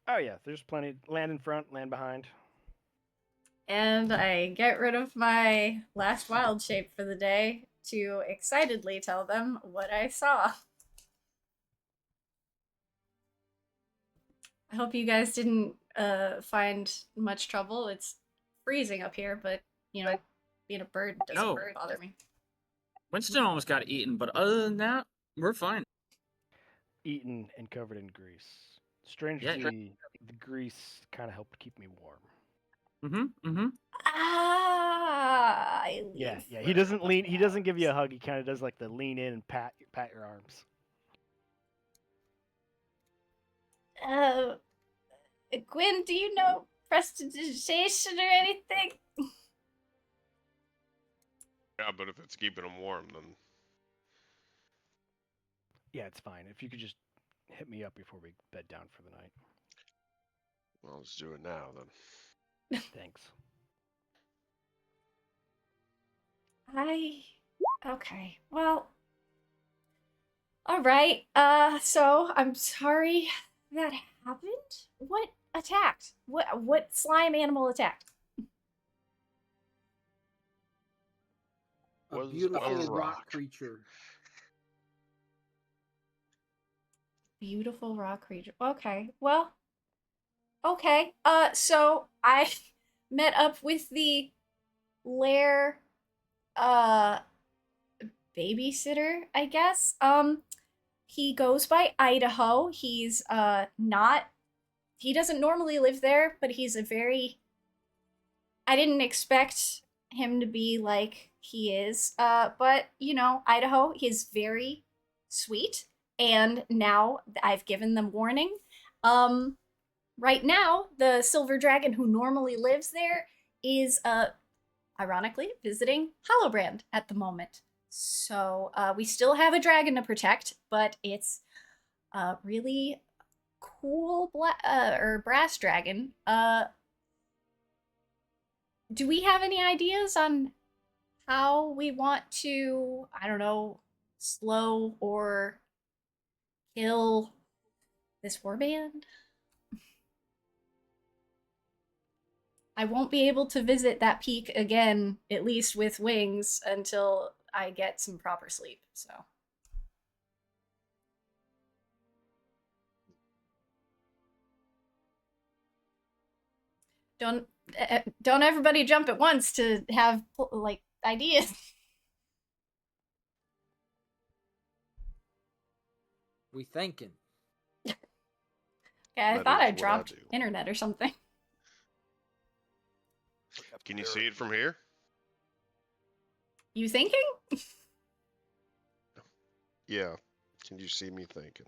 Oh yeah, there's plenty. Land in front, land behind. And I get rid of my last wild shape for the day to excitedly tell them what I saw. I hope you guys didn't find much trouble. It's freezing up here, but being a bird doesn't bother me. Winston almost got eaten, but other than that, we're fine. Eaten and covered in grease. Strangely, the grease kind of helped keep me warm. I leave. Yeah. He doesn't lean. He doesn't give you a hug. He kind of does like the lean in and pat your arms. Gwen, do you know prestidigitation or anything? Yeah, but if it's keeping them warm, then Yeah, it's fine. If you could just hit me up before we bed down for the night. well, let's do it now then. Thanks. Okay. Well. All right. So I'm sorry that happened. What attacked? What slime animal attacked? A Was beautiful a rock rock. creature. Beautiful rock creature. Okay. Well. Okay. So I met up with the lair babysitter, I guess. He goes by Idaho. He's not he doesn't normally live there, but he's a very I didn't expect him to be like he is. But Idaho, he's very sweet, and now I've given them warning. Right now, the silver dragon who normally lives there is ironically visiting Hollowbrand at the moment. So we still have a dragon to protect, but it's a really cool brass dragon. Do we have any ideas on how we want to, I don't know, slow or kill this warband? I won't be able to visit that peak again, at least with wings, until I get some proper sleep, so. Don't everybody jump at once to have, like, ideas. We thinking. Okay, I That thought is I what I dropped do. internet or something. Can you see it from here? You thinking? Yeah. Can you see me thinking?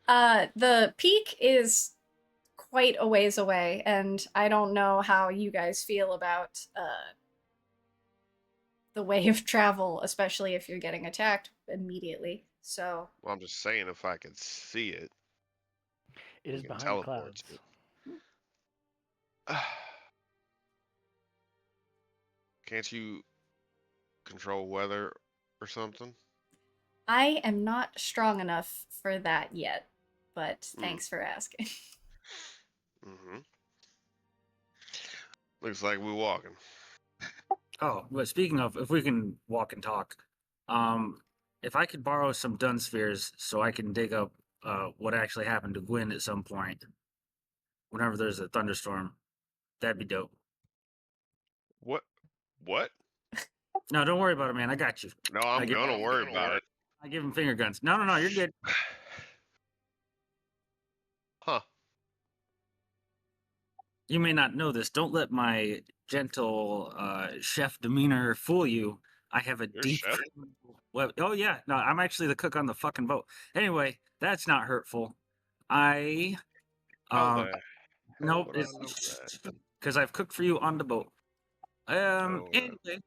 The peak is quite a ways away, and I don't know how you guys feel about the way of travel, especially if you're getting attacked immediately. So Well, I'm just saying if I could see it. It We is can behind teleport clouds. to it. Can't you control weather or something? I am not strong enough for that yet, but thanks for asking. Mm-hmm. Looks like we're walking. Oh, but speaking of, if we can walk and talk, if I could borrow some dun spheres so I can dig up what actually happened to Gwyn at some point, whenever there's a thunderstorm, that'd be dope. What? What? No, don't worry about it, man. I got you. No, I'm gonna worry about it. I give him finger guns. No, you're good. Huh. You may not know this. Don't let my gentle chef demeanor fool you. I have a You're a deep. chef? Well, oh yeah, no, I'm actually the cook on the fucking boat. Anyway, that's not hurtful. I How the hell nope, would I know that? because I've cooked for you on the boat. Oh, Anyway,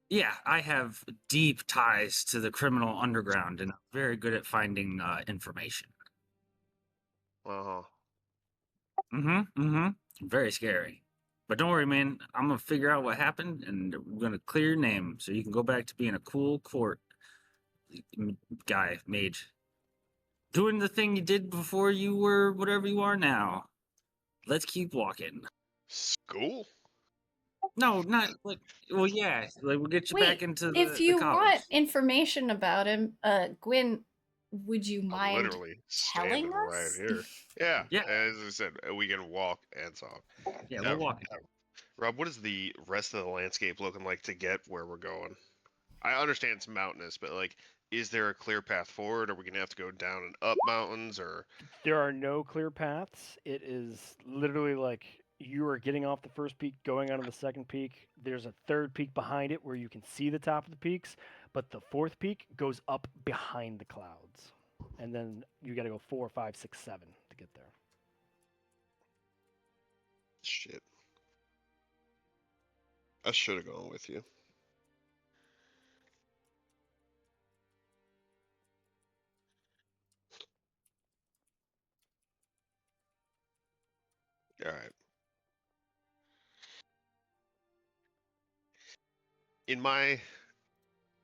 yeah, I have deep ties to the criminal underground, and I'm very good at finding information. uh-huh. Very scary. But don't worry, man. I'm gonna figure out what happened, and we're gonna clear your name so you can go back to being a cool court guy, mage, doing the thing you did before you were whatever you are now. Let's keep walking. School? No, not like. Well, yeah, like we'll get you back Wait, into if the you college. want information about him, Gwyn, would you I'm mind literally telling standing right us? here. Yeah. Yeah. As I said, we can walk and talk. Yeah, Yeah, we're walking. Rob, what is the rest of the landscape looking like to get where we're going? I understand it's mountainous, but like, is there a clear path forward? Are we gonna have to go down and up mountains, or? There are no clear paths. It is literally like you are getting off the first peak, going onto the second peak. There's a third peak behind it where you can see the top of the peaks, but the fourth peak goes up behind the clouds. And then you got to go 4, 5, 6, 7 to get there. Shit. I should have gone with you. All right. In my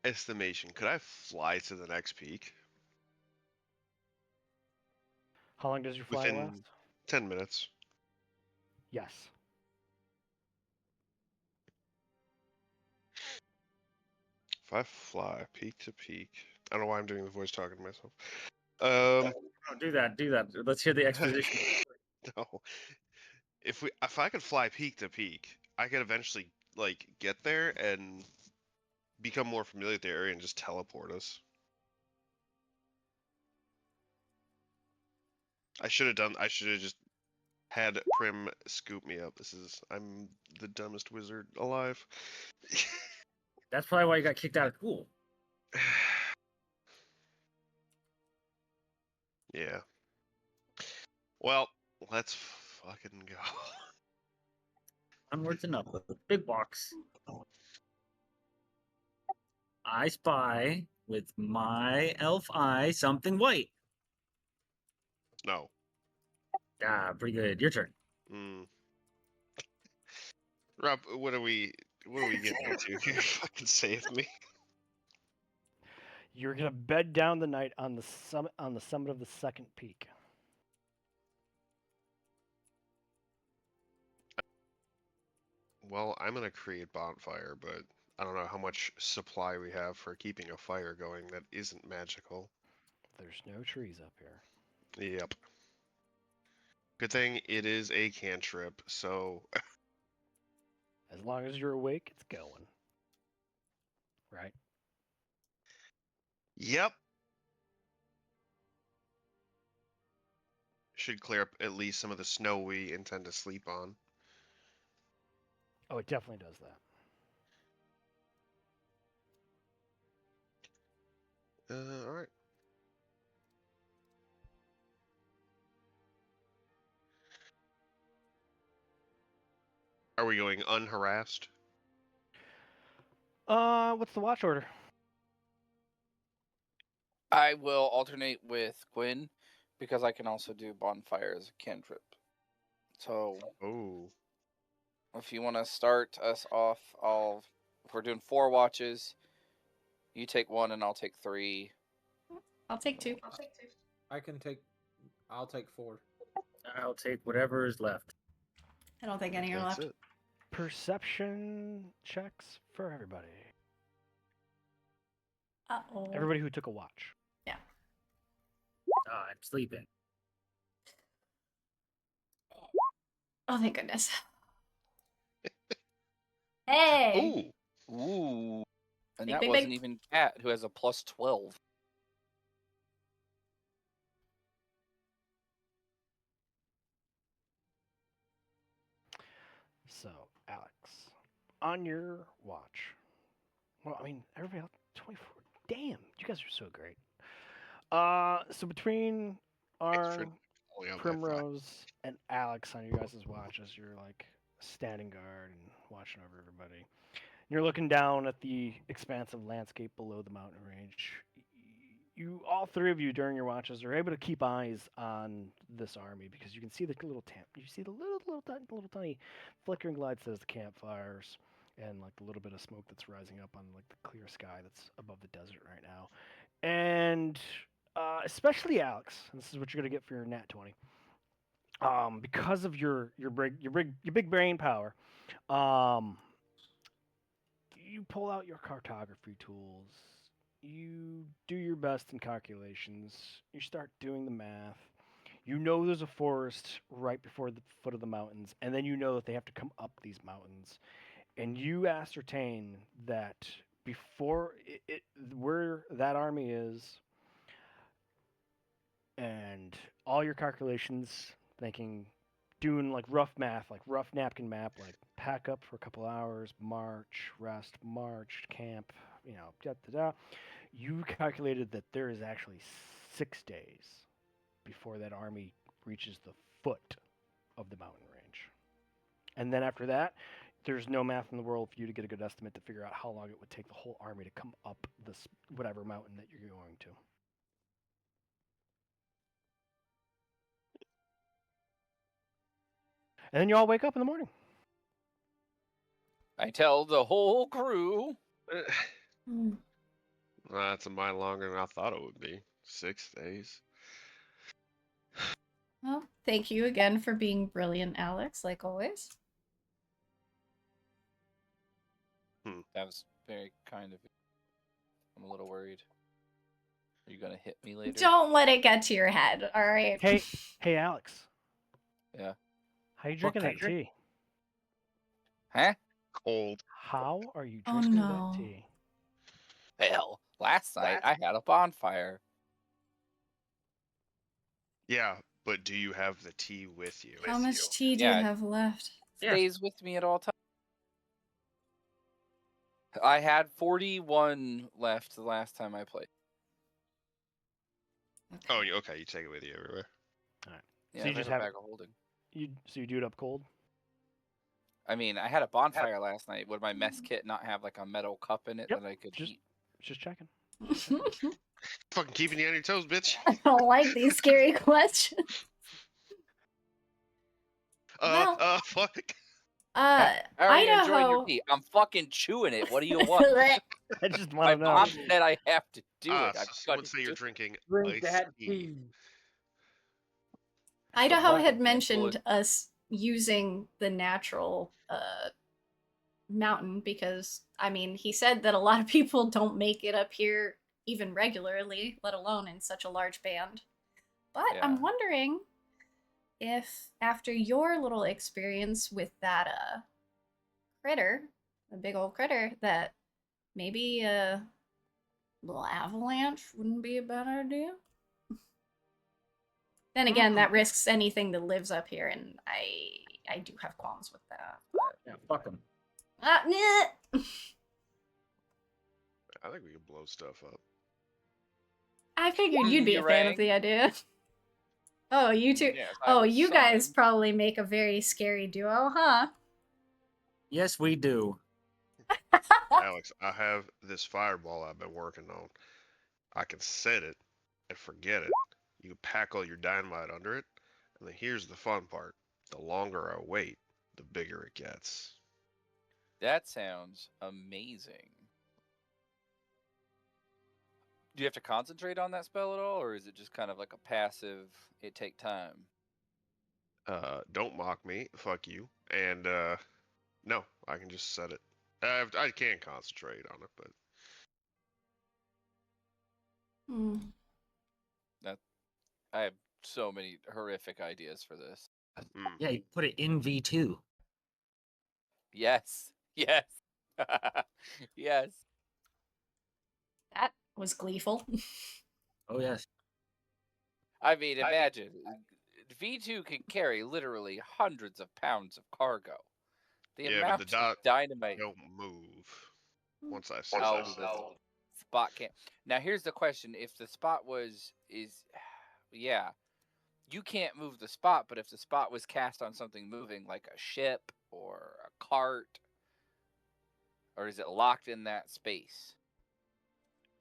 estimation, could I fly to the next peak How long does your fly within last? 10 minutes? Yes. If I fly peak to peak, I don't know why I'm doing the voice talking to myself. Um, Oh, do that. Let's hear the exposition. no. If I could fly peak to peak, I could eventually like get there and become more familiar with the area and just teleport us. I should have just had Prim scoop me up. I'm the dumbest wizard alive. That's probably why you got kicked out of school. Yeah. Well, let's fucking go. Onwards and upwards. Big box. I spy with my elf eye something white. No. Ah, pretty good. Your turn. Mm. Rob, what are we getting into here? Fucking save me. You're gonna bed down the night on the summit of the second peak. Well, I'm gonna create bonfire, but I don't know how much supply we have for keeping a fire going that isn't magical. There's no trees up here. Yep. Good thing it is a cantrip, so As long as you're awake, it's going. Right? yep. Should clear up at least some of the snow we intend to sleep on. Oh, it definitely does that. All right. Are we going unharassed? What's the watch order? I will alternate with Gwyn because I can also do bonfire as a cantrip. So Oh. if you want to start us off, if we're doing 4 watches, you take 1 and I'll take 3. I'll take 2. I'll take 4. I'll take whatever is left. I don't think any are That's left. it. Perception checks for everybody. Uh-oh. Everybody who took a watch. Yeah. I'm sleeping. Oh, thank goodness. Hey! Ooh. Ooh. And Big, that big, wasn't big. even Cat, who has a plus 12. So, Alex, on your watch. Well, I mean, everybody else, 24. Damn, you guys are so great. So between Thanks for Arn, calling out my fire. Primrose, and Alex on your guys' watches, you're like standing guard and watching over everybody. You're looking down at the expansive landscape below the mountain range. You, all three of you, during your watches, are able to keep eyes on this army because you can see the little you see the little tiny flickering lights as the campfires and like the little bit of smoke that's rising up on like the clear sky that's above the desert right now. And especially Alex, and this is what you're gonna get for your nat 20. Because of your big brain power, um, you pull out your cartography tools. You do your best in calculations. You start doing the math. You know there's a forest right before the foot of the mountains, and then you know that they have to come up these mountains. And you ascertain that before where that army is, and all your calculations, thinking, doing like rough math, like rough napkin map, like pack up for a couple hours, march, rest, march, camp, da da da. You calculated that there is actually 6 days before that army reaches the foot of the mountain range. And then after that, there's no math in the world for you to get a good estimate to figure out how long it would take the whole army to come up this whatever mountain that you're going to. And then you all wake up in the morning. I tell the whole crew. Hmm. That's a mile longer than I thought it would be. 6 days. Well, thank you again for being brilliant, Alex, like always. That was very kind of you. I'm a little worried. Are you going to hit me later? Don't let it get to your head, all right? Hey, Alex. Yeah. How you drinking that tea? Huh? Cold. How are you Oh, drinking no. that tea? Hell, last night I had a bonfire. Yeah, but do you have the tea with you? How much tea do you have left? Stays with me at all times. I had 41 left the last time I played. Oh, okay. You take it with you everywhere. All right. Yeah, So you there's just a have bag of holding. So you do it up cold? I mean, I had a bonfire last night. Would my mess kit not have like a metal cup in it Yep, that I could eat? Just checking. Fucking keeping you on your toes, bitch. I don't like these scary questions. Well, Fuck. I already enjoyed your Idaho. tea. I'm fucking chewing it. What do you want? I just My want to know. mom said I have to do it. I've Someone got say to you're do drinking Drink iced that tea. tea. Idaho What? had Can't mentioned us using the natural mountain because, I mean, he said that a lot of people don't make it up here even regularly, let alone in such a large band. But Yeah. I'm wondering if after your little experience with that critter, a big old critter, that maybe a little avalanche wouldn't be a bad idea. Then again, that risks anything that lives up here, and I do have qualms with that. But Yeah, fuck them. nah. I think we can blow stuff up. I figured you'd be a fan of the idea. Oh, you two. Yes, I Oh, was you guys summoned. probably make a very scary duo, huh? Yes, we do. Alex, I have this fireball I've been working on. I can set it and forget it. You can pack all your dynamite under it. And then here's the fun part. The longer I wait, the bigger it gets. That sounds amazing. Do you have to concentrate on that spell at all, or is it just kind of like a passive, it take time? Don't mock me. Fuck you. And no, I can just set it. I can concentrate on it, but Hmm. I have so many horrific ideas for this. Yeah, you put it in V2. Yes. Yes. Yes. That was gleeful. Oh yes. I mean, imagine V2 can carry literally hundreds of pounds of cargo. The yeah, but the amount of dot dynamite. don't move once I set Oh, that. the spot can't. Now here's the question: if the spot yeah, you can't move the spot, but if the spot was cast on something moving, like a ship or a cart, or is it locked in that space?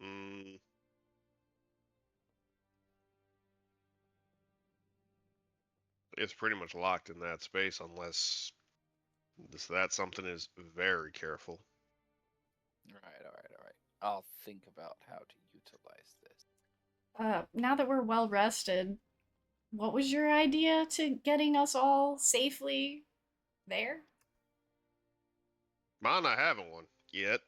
Mm, it's pretty much locked in that space unless that something is very careful. All right. I'll think about how to utilize this. Now that we're well rested, what was your idea to getting us all safely there? Mine, I haven't one yet.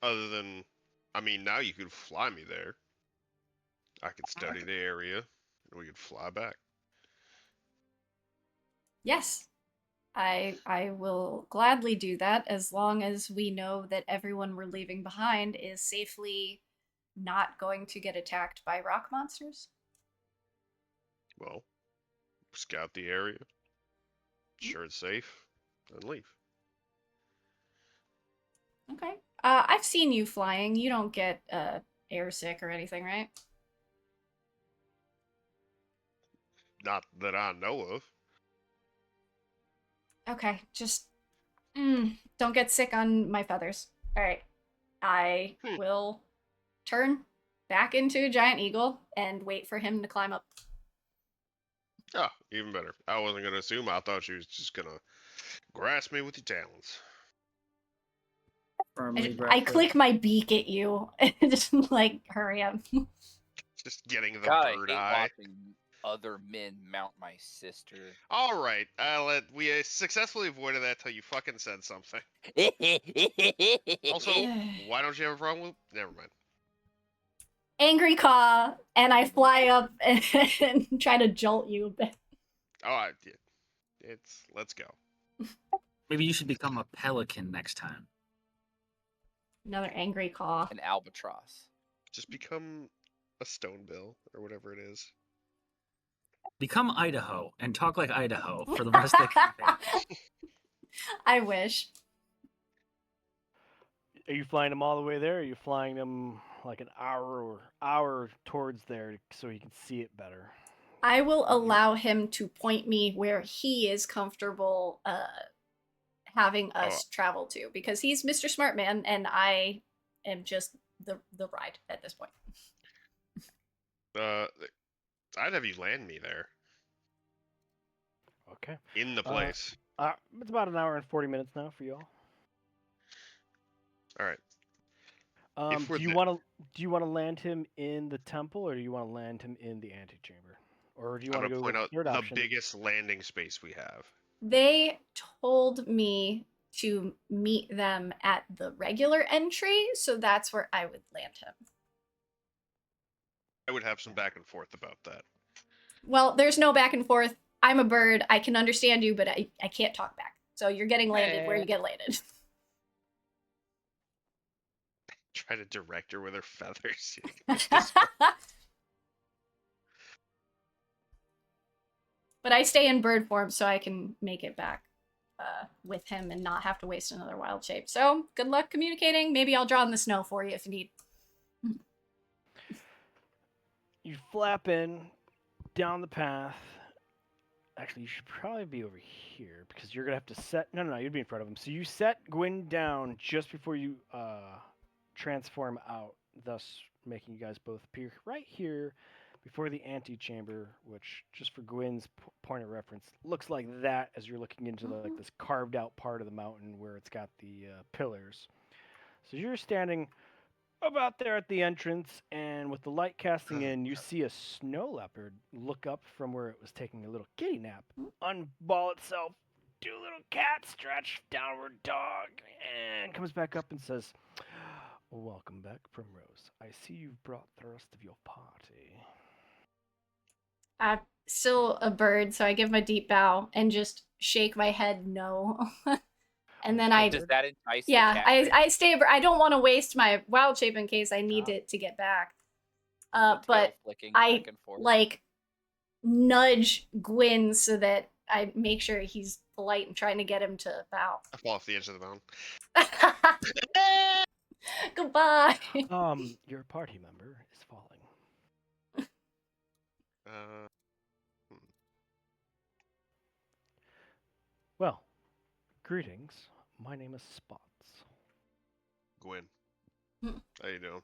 Other than, I mean, now you could fly me there. I could study the area, and we could fly back. Yes, I will gladly do that as long as we know that everyone we're leaving behind is safely not going to get attacked by rock monsters. Well, scout the area, sure it's safe, and leave. Okay. I've seen you flying. You don't get airsick or anything, right? Not that I know of. Okay, just don't get sick on my feathers. All right. I will turn back into a giant eagle and wait for him to climb up. Ah, even better. I wasn't gonna assume. I thought you was just gonna grasp me with your talons. Firmly I grasp click my beak at you and just like hurry up. Just getting the God, I bird hate eye. watching other men mount my sister. All right, we successfully avoided that till you fucking said something. Also, why don't you have a problem with? Never mind. Angry caw, and I fly up and try to jolt you a bit. Oh, let's go. Maybe you should become a pelican next time. Another angry caw. An albatross. Just become a stone bill or whatever it is. Become Idaho and talk like Idaho for the rest of the campaign. I wish. Are you flying them all the way there? Or are you flying them like an hour towards there so you can see it better? I will allow him to point me where he is comfortable having us travel to because he's Mr. Smartman and I am just the ride at this point. I'd have you land me there Okay. in the place. It's about an hour and 40 minutes now for you all. All right. Do you want to land him in the temple, or do you want to land him in the antechamber, or do you want to go point with out the third the option? biggest landing space we have. They told me to meet them at the regular entry, so that's where I would land him. I would have some back and forth about that. Well, there's no back and forth. I'm a bird. I can understand you, but I can't talk back. So you're getting landed where you get landed. Try to direct her with her feathers. But I stay in bird form so I can make it back with him and not have to waste another wild shape. So good luck communicating. Maybe I'll draw in the snow for you if you need. You flap in down the path. Actually, you should probably be over here because you're gonna have to set. No, you'd be in front of him. So you set Gwyn down just before you transform out, thus making you guys both appear right here before the antechamber, which, just for Gwyn's point of reference, looks like that as you're looking into like this carved out part of the mountain where it's got the pillars. So you're standing about there at the entrance, and with the light casting in, you see a snow leopard look up from where it was taking a little kitty nap, unball itself, do a little cat stretch, downward dog, and comes back up and says, "Welcome back, Primrose. I see you've brought the rest of your party." I'm still a bird, so I give him a deep bow and just shake my head no. And then And I, does that entice the yeah, cat? I stay. I don't want to waste my wild shape in case I need Ah. it to get back. The tail But flicking I back and forth. like nudge Gwyn so that I make sure he's polite and trying to get him to bow. I fall off the edge of the mountain. Goodbye. Your party member is falling. Uh, Well, greetings. My name is Spots. Gwen. Hmm. How you doing?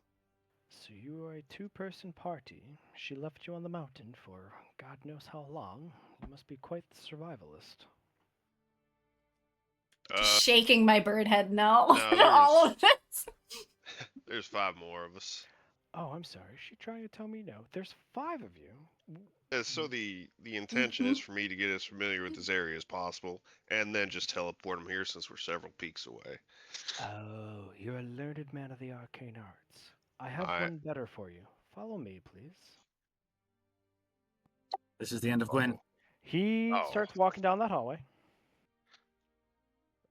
So you are a two-person party. She left you on the mountain for God knows how long. You must be quite the survivalist. Just shaking my bird head no. No, All of this. There's 5 more of us. Oh, I'm sorry. Is she trying to tell me no? There's 5 of you. So the intention is for me to get as familiar with this area as possible, and then just teleport him here since we're several peaks away. Oh, you're a learned man of the arcane arts. I have I- one better for you. Follow me, please. This is the end of Gwen. Oh, He Oh. starts walking down that hallway.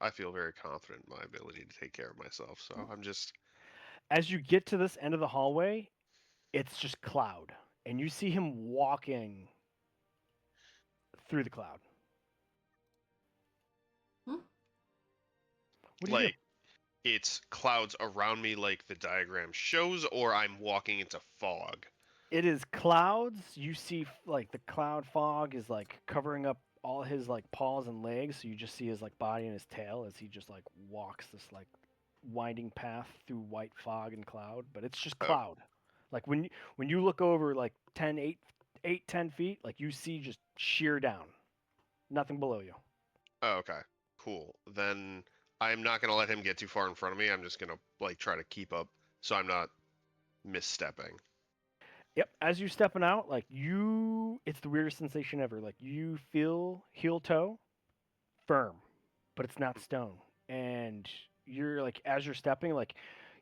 I feel very confident in my ability to take care of myself, so I'm just. As you get to this end of the hallway, it's just cloud, and you see him walking through the cloud. Hmm? What do you do? Like, it's clouds around me like the diagram shows, or I'm walking into fog. It is clouds. You see like the cloud fog is like covering up all his like paws and legs, so you just see his like body and his tail as he just like walks this like winding path through white fog and cloud, but it's just Oh. cloud. Like when you look over like 10 feet, like you see just sheer down. Nothing below you. Oh, okay. Cool. Then I'm not gonna let him get too far in front of me. I'm just gonna like try to keep up so I'm not misstepping. Yep, as you're stepping out, like it's the weirdest sensation ever. Like you feel heel toe firm, but it's not stone. And you're like, as you're stepping, like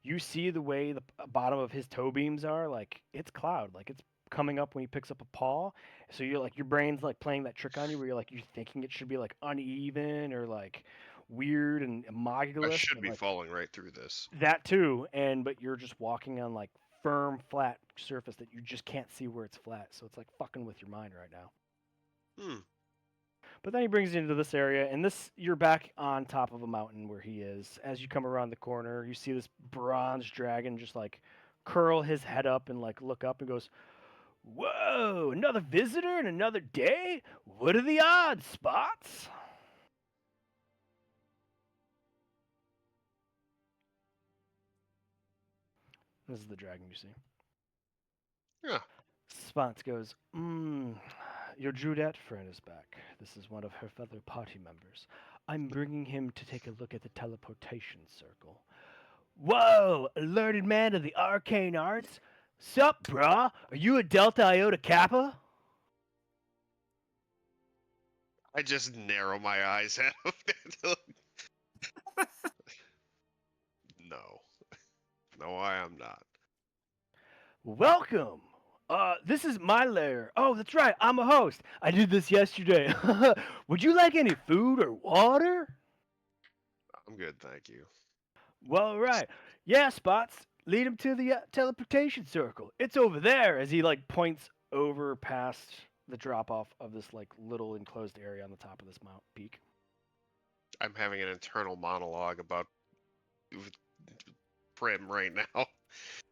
you see the way the bottom of his toe beams are, like it's cloud, like it's coming up when he picks up a paw. So you're like, your brain's like playing that trick on you where you're thinking it should be like uneven or like weird and I homogeneous. should but, be like, falling right through this. that too, but you're just walking on like firm, flat surface that you just can't see where it's flat. So it's like fucking with your mind right now. Hmm. But then he brings you into this area, and you're back on top of a mountain where he is. As you come around the corner, you see this bronze dragon just like curl his head up and like look up and goes, "Whoa, another visitor and another day? What are the odds, Spots?" This is the dragon you see. Yeah. Spots goes, your Judette friend is back. This is one of her fellow party members. I'm bringing him to take a look at the teleportation circle. Whoa, a learned man of the arcane arts? Sup, brah? Are you a Delta Iota Kappa? I just narrow my eyes at him. No. No, I am not. Welcome. This is my lair. Oh, that's right. I'm a host. I did this yesterday. Would you like any food or water? I'm good, thank you. Well, all right. Yeah, Spots. Lead him to the teleportation circle. It's over there. As he like points over past the drop off of this like little enclosed area on the top of this mount peak. I'm having an internal monologue about Prim right now.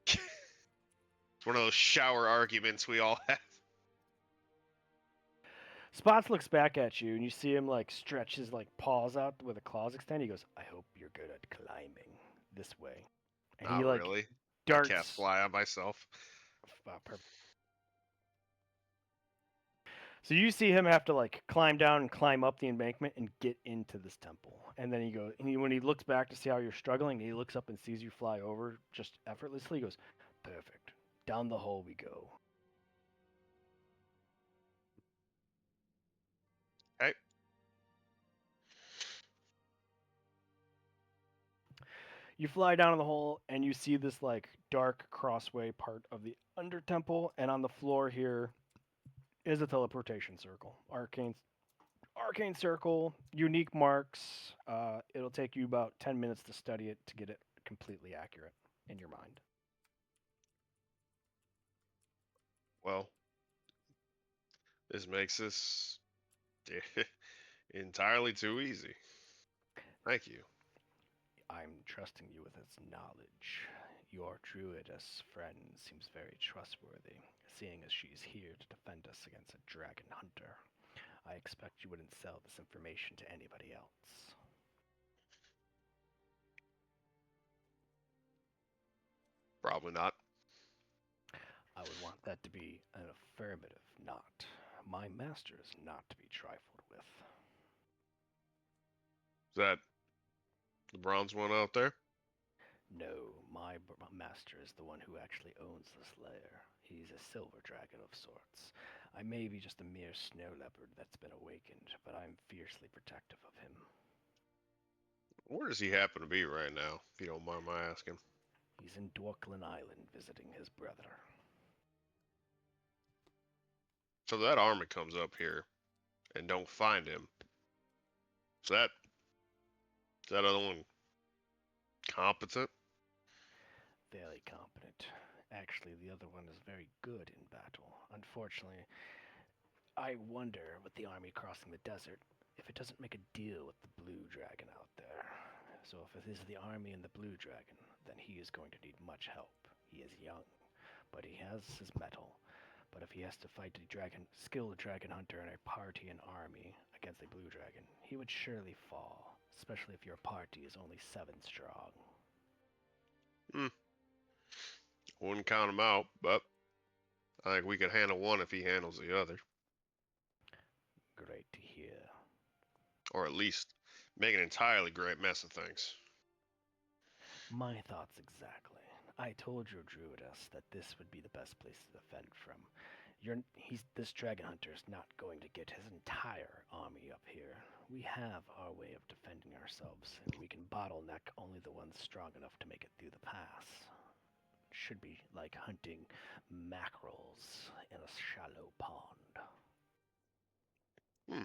It's one of those shower arguments we all have. Spots looks back at you, and you see him like stretch his like paws out with a claws extend. He goes, "I hope you're good at climbing this way." And Not he like really. darts. I cast fly on myself. Perfect. So you see him have to like climb down and climb up the embankment and get into this temple. And then he goes, when he looks back to see how you're struggling, he looks up and sees you fly over just effortlessly. He goes, "Perfect. Down the hole we go." Hey, You fly down in the hole and you see this like dark crossway part of the under temple, and on the floor here is a teleportation circle. Arcane circle, unique marks. It'll take you about 10 minutes to study it to get it completely accurate in your mind. well, this makes this entirely too easy. Thank you. I'm trusting you with its knowledge. Your druidess friend seems very trustworthy, seeing as she's here to defend us against a dragon hunter. I expect you wouldn't sell this information to anybody else. Probably not. I would want that to be an affirmative not. My master is not to be trifled with. Is that the bronze one out there? No, my master is the one who actually owns this lair. He's a silver dragon of sorts. I may be just a mere snow leopard that's been awakened, but I'm fiercely protective of him. Where does he happen to be right now, if you don't mind my asking? He's in Dwarklin Island visiting his brother. So that army comes up here and don't find him. Is that other one competent? Very competent. Actually, the other one is very good in battle. Unfortunately, I wonder, with the army crossing the desert, if it doesn't make a deal with the blue dragon out there. So if it is the army and the blue dragon, then he is going to need much help. He is young, but he has his mettle. But if he has to fight a skilled dragon hunter in a party and army against a blue dragon, he would surely fall, especially if your party is only 7 strong. Wouldn't count him out, but I think we could handle one if he handles the other. Great to hear. Or at least make an entirely great mess of things. My thoughts exactly. I told your druidess that this would be the best place to defend from. This dragon hunter is not going to get his entire army up here. We have our way of defending ourselves, and we can bottleneck only the ones strong enough to make it through the pass. It should be like hunting mackerels in a shallow pond. Hmm.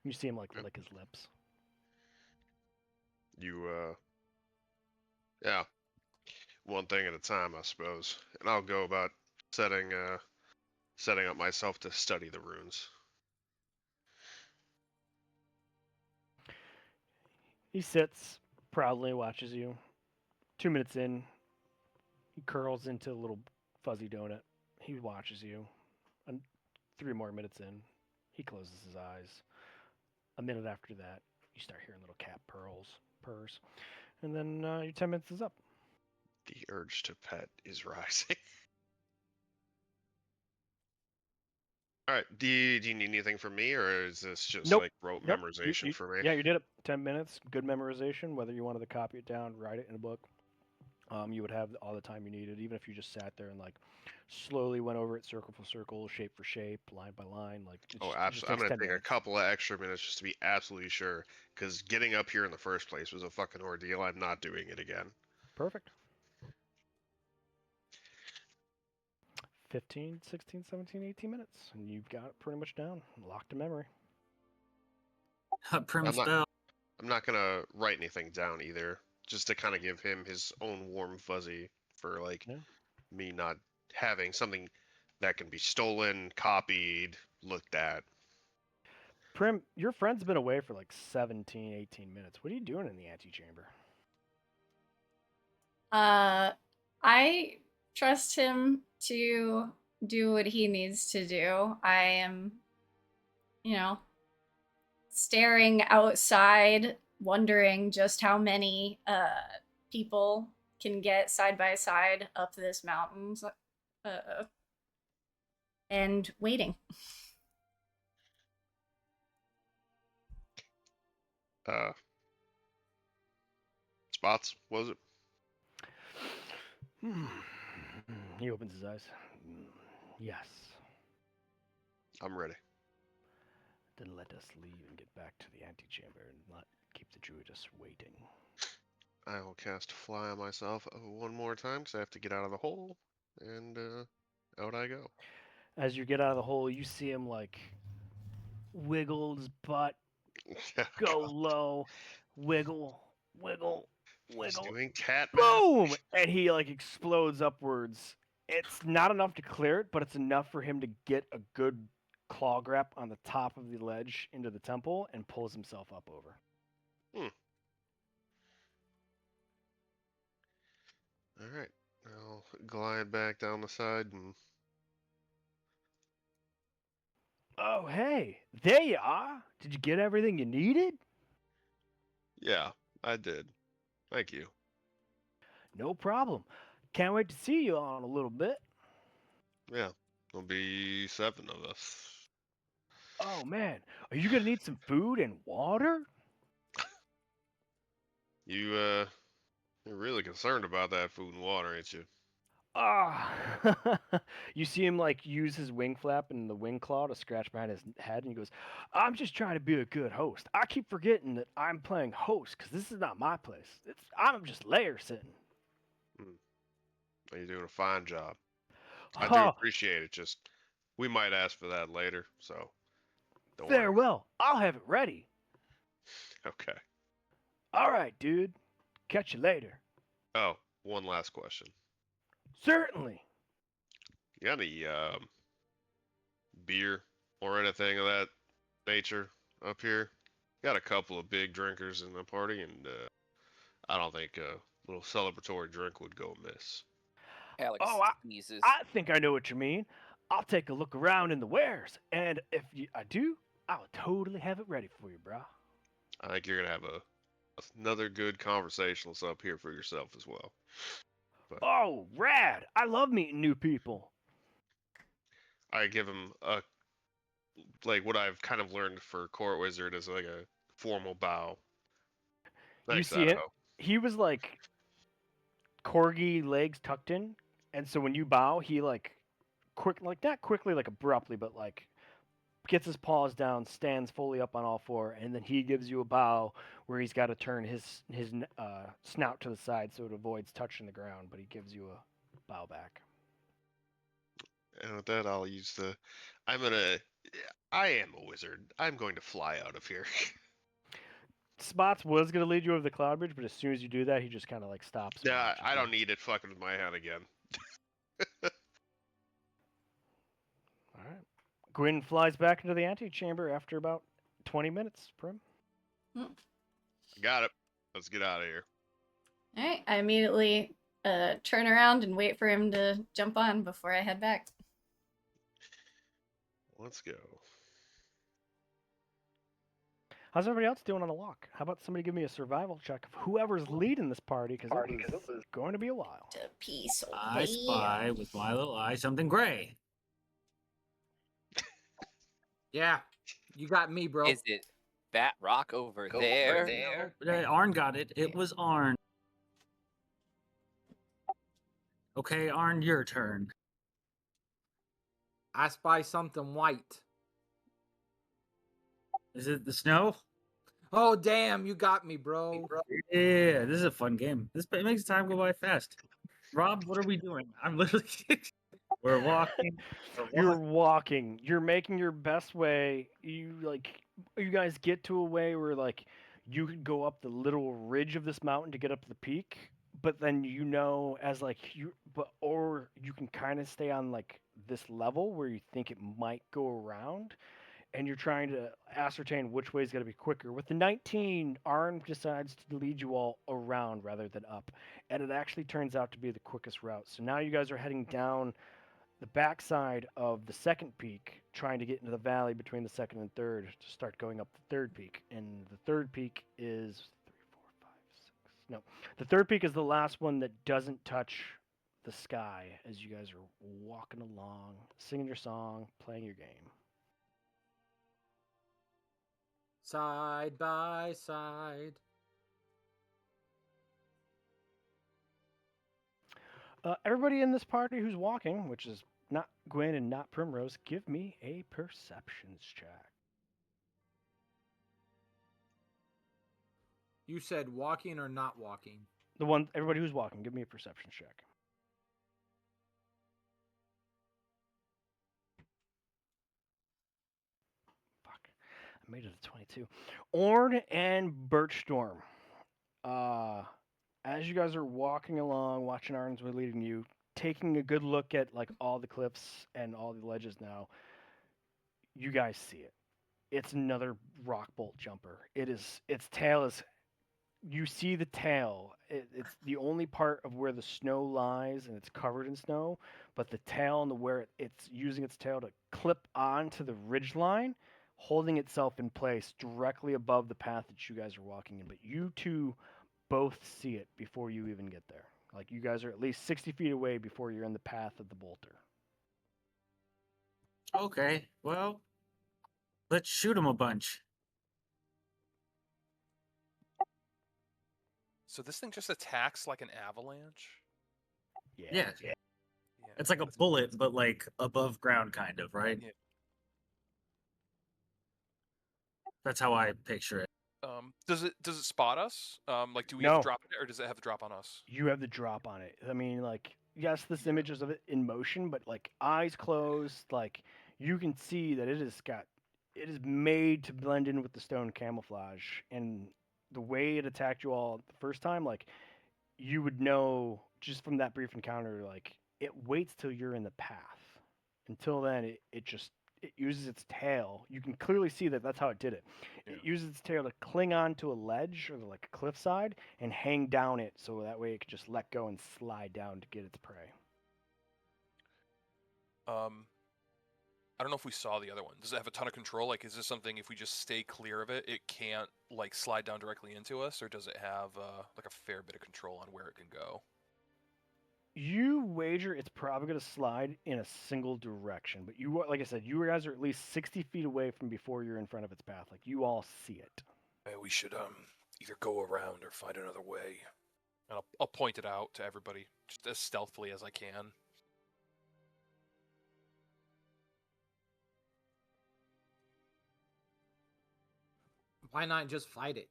You see him like Yeah. lick his lips. Yeah, one thing at a time, I suppose. And I'll go about setting up myself to study the runes. He sits, proudly watches you. 2 minutes in, he curls into a little fuzzy donut. He watches you. And 3 more minutes in, he closes his eyes. A minute after that, you start hearing little cat purrs. And then your 10 minutes is up. The urge to pet is rising. All right. Do you need anything from me, or is this just Nope. like rote Nope. memorization for me? Yeah, you did it. 10 minutes, good memorization. Whether you wanted to copy it down, write it in a book, you would have all the time you needed. Even if you just sat there and like slowly went over it circle for circle, shape for shape, line by line. Like Oh, it just absolutely. I'm takes gonna 10 take a minutes. couple of extra minutes just to be absolutely sure, because getting up here in the first place was a fucking ordeal. I'm not doing it again. Perfect. 15, 16, 17, 18 minutes. And you've got it pretty much down. Locked to memory. Prim I'm not- spell. I'm not gonna write anything down either, just to kind of give him his own warm fuzzy for like Yeah. me not having something that can be stolen, copied, looked at. Prim, your friend's been away for like 17, 18 minutes. What are you doing in the antechamber? I trust him to do what he needs to do. I am, staring outside, wondering just how many people can get side by side up this mountain, and waiting. Spots, was it? He opens his eyes. Yes. I'm ready. Then let us leave and get back to the antechamber and not keep the druidess waiting. I will cast Fly on myself one more time because I have to get out of the hole, and out I go. As you get out of the hole, you see him like wiggle his butt, go low, wiggle, wiggle, He's wiggle, doing cat boom, and he like explodes upwards. It's not enough to clear it, but it's enough for him to get a good claw grip on the top of the ledge into the temple and pulls himself up over. All right, I'll glide back down the side and. Oh, hey, there you are. Did you get everything you needed? Yeah, I did. Thank you. No problem. Can't wait to see you on a little bit. Yeah, there'll be 7 of us. Oh, man, are you going to need some food and water? You're really concerned about that food and water, ain't you? Ah, you see him like use his wing flap and the wing claw to scratch behind his head, and he goes, "I'm just trying to be a good host. I keep forgetting that I'm playing host because this is not my place. I'm just lair sitting." You're doing a fine job. I do Oh, appreciate it. Just we might ask for that later, so don't worry. farewell. I'll have it ready. Okay. All right, dude. Catch you later. Oh, one last question. Certainly. You got any beer or anything of that nature up here? Got a couple of big drinkers in the party, and I don't think a little celebratory drink would go amiss. Alex Oh, sneezes. I think I know what you mean. I'll take a look around in the wares, and if I do, I'll totally have it ready for you, bro. I think you're gonna have another good conversationalist up here for yourself as well. But Oh, rad! I love meeting new people. I give him a like what I've kind of learned for court wizard is like a formal bow. You Thanks, see it? Idaho. He was like corgi legs tucked in, and so when you bow, he like like not quickly, like abruptly, but like gets his paws down, stands fully up on all four, and then he gives you a bow where he's got to turn his snout to the side so it avoids touching the ground, but he gives you a bow back. And with that, I'll use the. I'm gonna. I am a wizard. I'm going to fly out of here. Spots was gonna lead you over the cloud bridge, but as soon as you do that, he just kind of like stops. and Yeah, watches I you. don't need it fucking with my hand again. All right. Gwyn flies back into the antechamber after about 20 minutes, Prim. Got it. Let's get out of here. All right, I immediately turn around and wait for him to jump on before I head back. Let's go. How's everybody else doing on the walk? How about somebody give me a survival check of whoever's leading this party, because it was going to be a while. To peace. I spy with my little eye something gray. Yeah, you got me, bro. Is it that rock over there? Arn got it. It was Arn. Okay, Arn, your turn. I spy something white. Is it the snow? Oh, damn, you got me, bro. Yeah, this is a fun game. It makes time go by fast. Rob, what are we doing? I'm literally. We're walking. You're walking. You're making your best way. You guys get to a way where like you could go up the little ridge of this mountain to get up to the peak, but then or you can kind of stay on like this level where you think it might go around, and you're trying to ascertain which way is going to be quicker. With the 19, Arn decides to lead you all around rather than up, and it actually turns out to be the quickest route. So now you guys are heading down the backside of the second peak, trying to get into the valley between the second and third to start going up the third peak. And the third peak is 3, 4, 5, 6. No, the third peak is the last one that doesn't touch the sky as you guys are walking along, singing your song, playing your game. Side by side. Everybody in this party who's walking, which is not Gwen and not Primrose, give me a perceptions check. You said walking or not walking? Everybody who's walking, give me a perception check. Fuck, I made it a 22. Orn and Birchstorm. As you guys are walking along, watching Arn's way leading you, taking a good look at like all the cliffs and all the ledges now, you guys see it. It's another rock bolt jumper. Its tail is. You see the tail. It's the only part of where the snow lies, and it's covered in snow. But the tail and where it's using its tail to clip onto the ridge line, holding itself in place directly above the path that you guys are walking in. But you two both see it before you even get there. Like you guys are at least 60 feet away before you're in the path of the bolter. Okay, well, let's shoot him a bunch. So this thing just attacks like an avalanche? Yeah. Yeah. It's like a bullet, but like above ground, kind of, right? Yeah. That's how I picture it. Does it spot us? Like, do we No. have to drop it, or does it have to drop on us? You have the drop on it. I mean, like, yes, this image is of it in motion, but like eyes closed, like you can see that it is made to blend in with the stone camouflage. And the way it attacked you all the first time, like you would know just from that brief encounter, like it waits till you're in the path. Until then, it uses its tail. You can clearly see that that's how it did it. Yeah. It uses its tail to cling onto a ledge or like a cliffside and hang down it, so that way it could just let go and slide down to get its prey. I don't know if we saw the other one. Does it have a ton of control? Like, is this something if we just stay clear of it, it can't like slide down directly into us, or does it have like a fair bit of control on where it can go? You wager it's probably going to slide in a single direction, but like I said, you guys are at least 60 feet away from before you're in front of its path. Like you all see it. We should either go around or find another way. And I'll point it out to everybody just as stealthily as I can. Why not just fight it?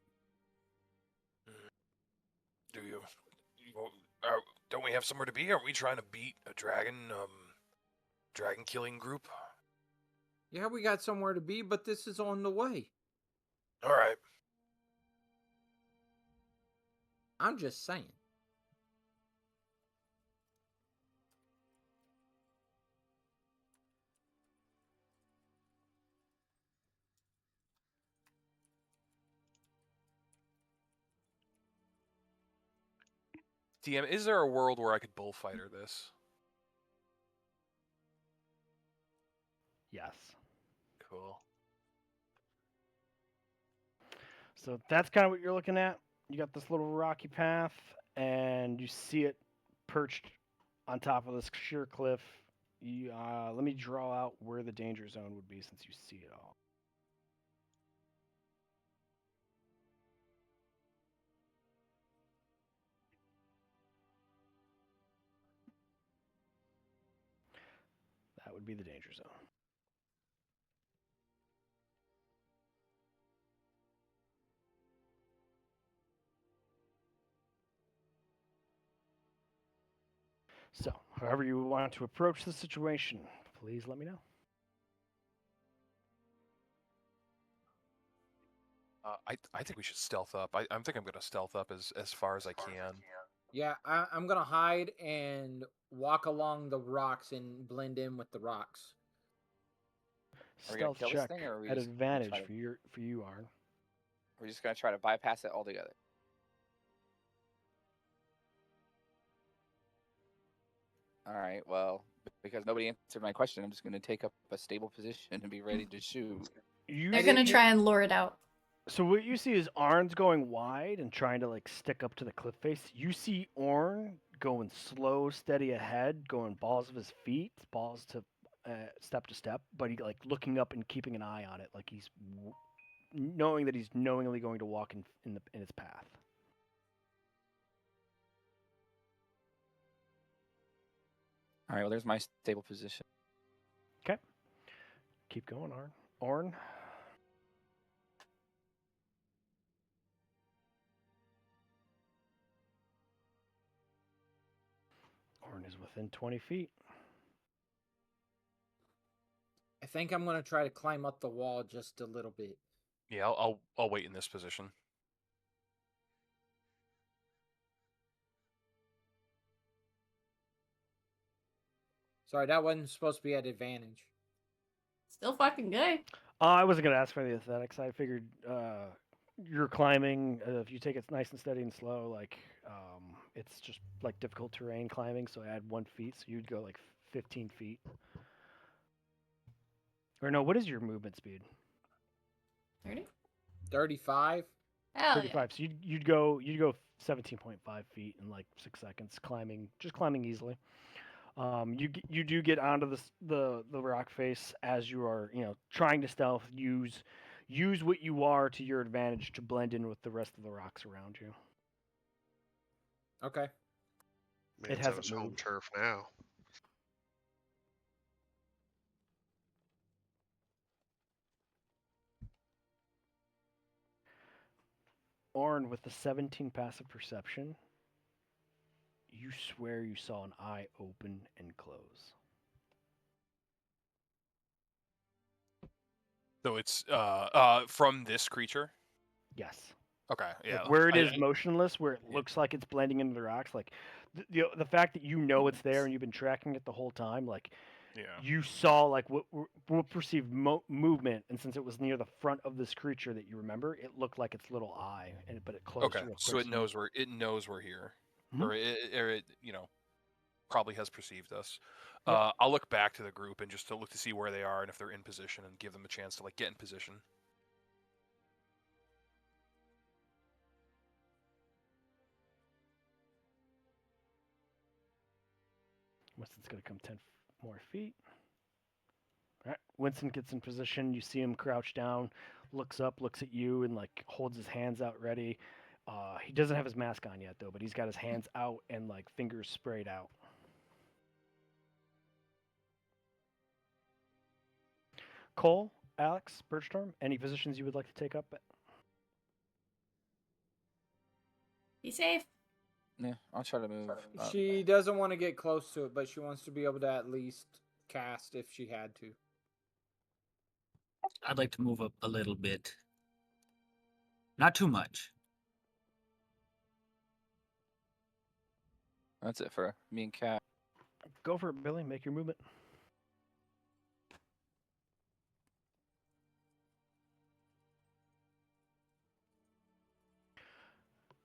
Do you? Don't we have somewhere to be? Aren't we trying to beat a dragon killing group? Yeah, we got somewhere to be, but this is on the way. All right. I'm just saying. DM, is there a world where I could bullfighter this? Yes. Cool. So that's kind of what you're looking at. You got this little rocky path, and you see it perched on top of this sheer cliff. Let me draw out where the danger zone would be since you see it all. That would be the danger zone. So, however you want to approach the situation, please let me know. I think we should stealth up. I think I'm gonna stealth up as far as I can. Yeah, I'm gonna hide and walk along the rocks and blend in with the rocks. Are we gonna Stealth kill this check thing, or are we at just gonna advantage try to- for you, Arn. We're just gonna try to bypass it altogether. All right. Well, because nobody answered my question, I'm just gonna take up a stable position and be ready to shoot. They're gonna try and lure it out. So what you see is Arn's going wide and trying to like stick up to the cliff face. You see Orn going slow, steady ahead, going balls of his feet, balls to step, but he like looking up and keeping an eye on it, like he's knowing that he's knowingly going to walk in its path. All right. Well, there's my stable position. Okay. Keep going, Orn. Orn is within 20 feet. I think I'm gonna try to climb up the wall just a little bit. Yeah, I'll wait in this position. Sorry, that wasn't supposed to be at advantage. Still fucking good. I wasn't going to ask for the aesthetics. I figured you're climbing. If you take it nice and steady and slow, like it's just like difficult terrain climbing. So I add 1 feet, so you'd go like 15 feet. Or no, what is your movement speed? 30? 35. Hell 35. So you'd go 17.5 feet in like 6 seconds, just climbing easily. You do get onto the rock face as you are, trying to stealth. Use what you are to your advantage to blend in with the rest of the rocks around you. Okay. Man's on hasn't his home moved. turf now. Orn, with the 17 passive perception, you swear you saw an eye open and close. So it's from this creature. Yes. Okay, yeah. Like where it is motionless, where it looks like it's blending into the rocks, like the fact that you know it's there and you've been tracking it the whole time, like Yeah. you saw like what perceived movement, and since it was near the front of this creature that you remember, it looked like its little eye, but it closed. Okay, real so quick, it knows we're here, Mhm. or it probably has perceived us. Yep. I'll look back to the group and just to look to see where they are and if they're in position and give them a chance to like get in position. Winston's gonna come 10 more feet. All right. Winston gets in position. You see him crouch down, looks up, looks at you, and like holds his hands out ready. He doesn't have his mask on yet though, but he's got his hands out and like fingers sprayed out. Cole, Alex, Birdstorm, any positions you would like to take up? Be safe. Yeah, I'll try to move. She doesn't want to get close to it, but she wants to be able to at least cast if she had to. I'd like to move up a little bit. Not too much. That's it for me and Cat. Go for it, Billy. Make your movement.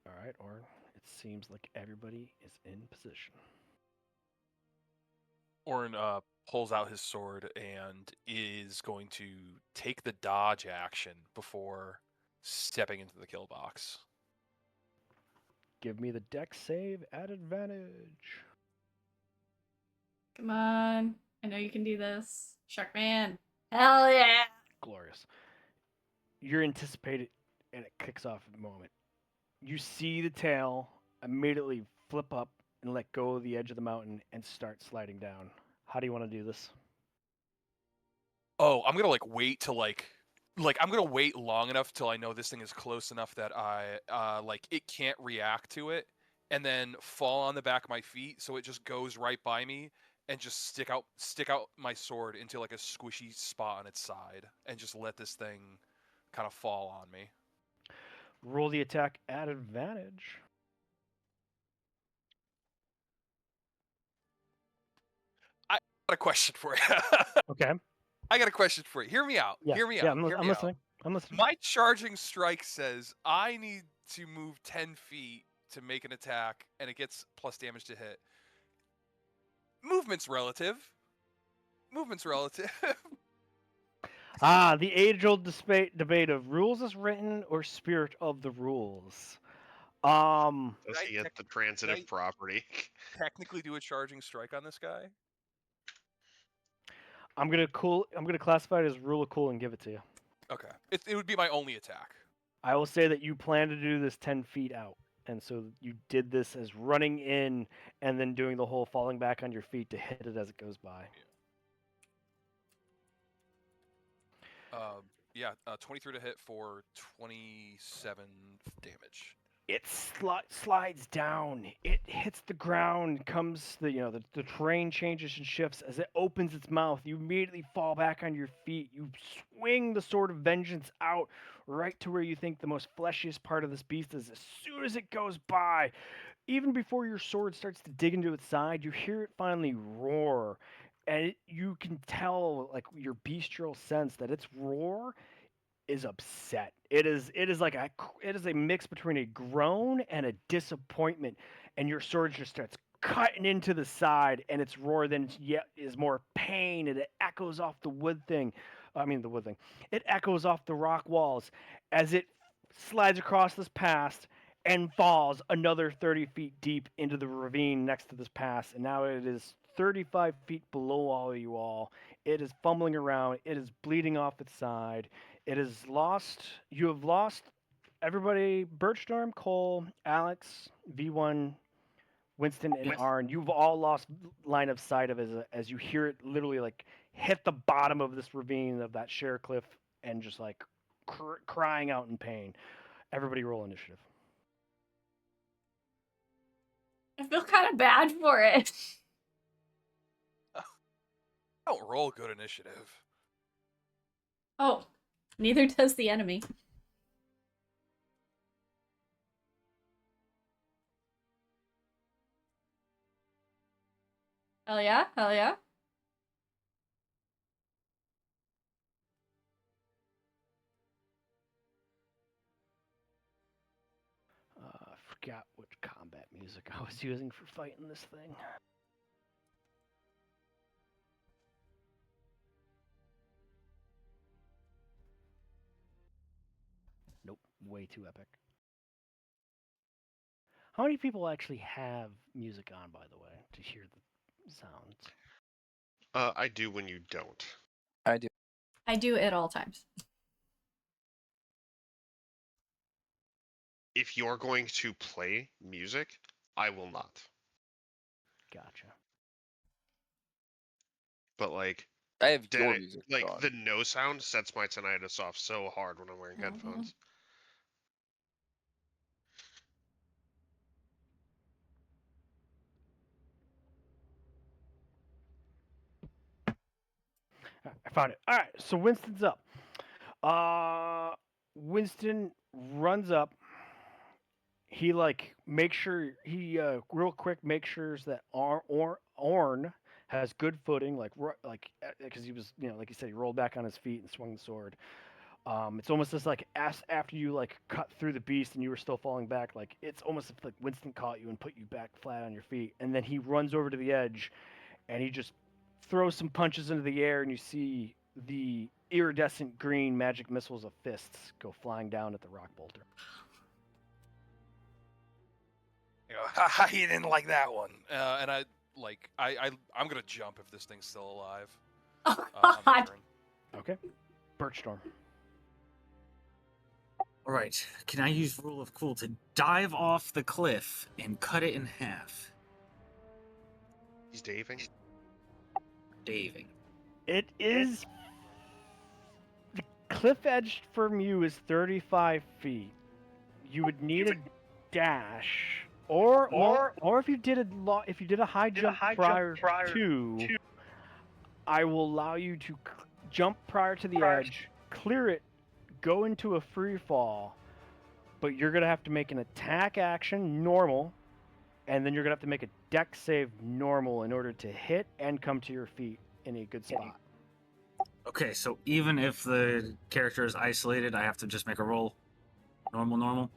All right, Orn. It seems like everybody is in position. Orin pulls out his sword and is going to take the dodge action before stepping into the kill box. Give me the dex save at advantage. Come on. I know you can do this. Sharkman. Hell yeah. Glorious. You're anticipated, and it kicks off at the moment. You see the tail immediately flip up and let go of the edge of the mountain and start sliding down. How do you want to do this? Oh, I'm gonna like wait till like I'm gonna wait long enough till I know this thing is close enough that I like it can't react to it, and then fall on the back of my feet so it just goes right by me and just stick out my sword into like a squishy spot on its side and just let this thing kind of fall on me. Roll the attack at advantage. I got a question for you. Okay. I got a question for you. Hear me out. Yeah. Hear me Yeah, out. I'm Hear me listening. out. I'm listening. My charging strike says I need to move 10 feet to make an attack, and it gets plus damage to hit. Movement's relative. Movement's relative. The age-old debate of rules as written or spirit of the rules. Does Right, he get the transitive right. property? Technically do a charging strike on this guy. I'm gonna classify it as rule of cool and give it to you. Okay. It would be my only attack. I will say that you plan to do this 10 feet out. And so you did this as running in and then doing the whole falling back on your feet to hit it as it goes by. Yeah, 23 to hit for 27 damage. It slides down. It hits the ground. Comes the terrain changes and shifts as it opens its mouth. You immediately fall back on your feet. You swing the sword of vengeance out right to where you think the most fleshiest part of this beast is. As soon as it goes by, even before your sword starts to dig into its side, you hear it finally roar, and you can tell, like your bestial sense, that its roar is upset. It is a mix between a groan and a disappointment, and your sword just starts cutting into the side, and its roar then yet is more pain, and it echoes off the wood thing. I mean the wood thing. It echoes off the rock walls as it slides across this pass and falls another 30 feet deep into the ravine next to this pass, and now it is 35 feet below all of you all. It is fumbling around. It is bleeding off its side. It is lost. You have lost everybody. Birchstorm, Cole, Alex, V1, Winston, and Yes. Arn. You've all lost line of sight of as you hear it literally like hit the bottom of this ravine of that sheer cliff and just like crying out in pain. Everybody roll initiative. I feel kind of bad for it. I don't roll good initiative. Oh, neither does the enemy. Hell yeah, hell yeah. I forgot what combat music I was using for fighting this thing. Nope, way too epic. How many people actually have music on, by the way, to hear the sounds? I do when you don't. I do. I do at all times. If you're going to play music, I will not. Gotcha. But like, I have dead your it, music like on. the no sound sets my tinnitus off so hard when I'm wearing headphones. I found it. All right, so Winston's up. Winston runs up. He makes sure he real quick makes sure that Orn has good footing, because he was like you said, he rolled back on his feet and swung the sword. It's almost just like after you like cut through the beast and you were still falling back, like it's almost like Winston caught you and put you back flat on your feet, and then he runs over to the edge, and he just throws some punches into the air, and you see the iridescent green magic missiles of fists go flying down at the rock bolter. You know, haha, you didn't like that one. And I'm gonna jump if this thing's still alive. Oh On my god. turn. Okay, Birchstorm. All right. Can I use Rule of Cool to dive off the cliff and cut it in half? He's daving. Daving. It is the cliff edge from you is 35 feet. You would need a dash, or if you did a high jump prior to, I will allow you to jump prior to the edge, clear it, go into a free fall, but you're gonna have to make an attack action normal, and then you're gonna have to make a dex save normal in order to hit and come to your feet in a good spot. Okay, so even if the character is isolated, I have to just make a roll. Normal.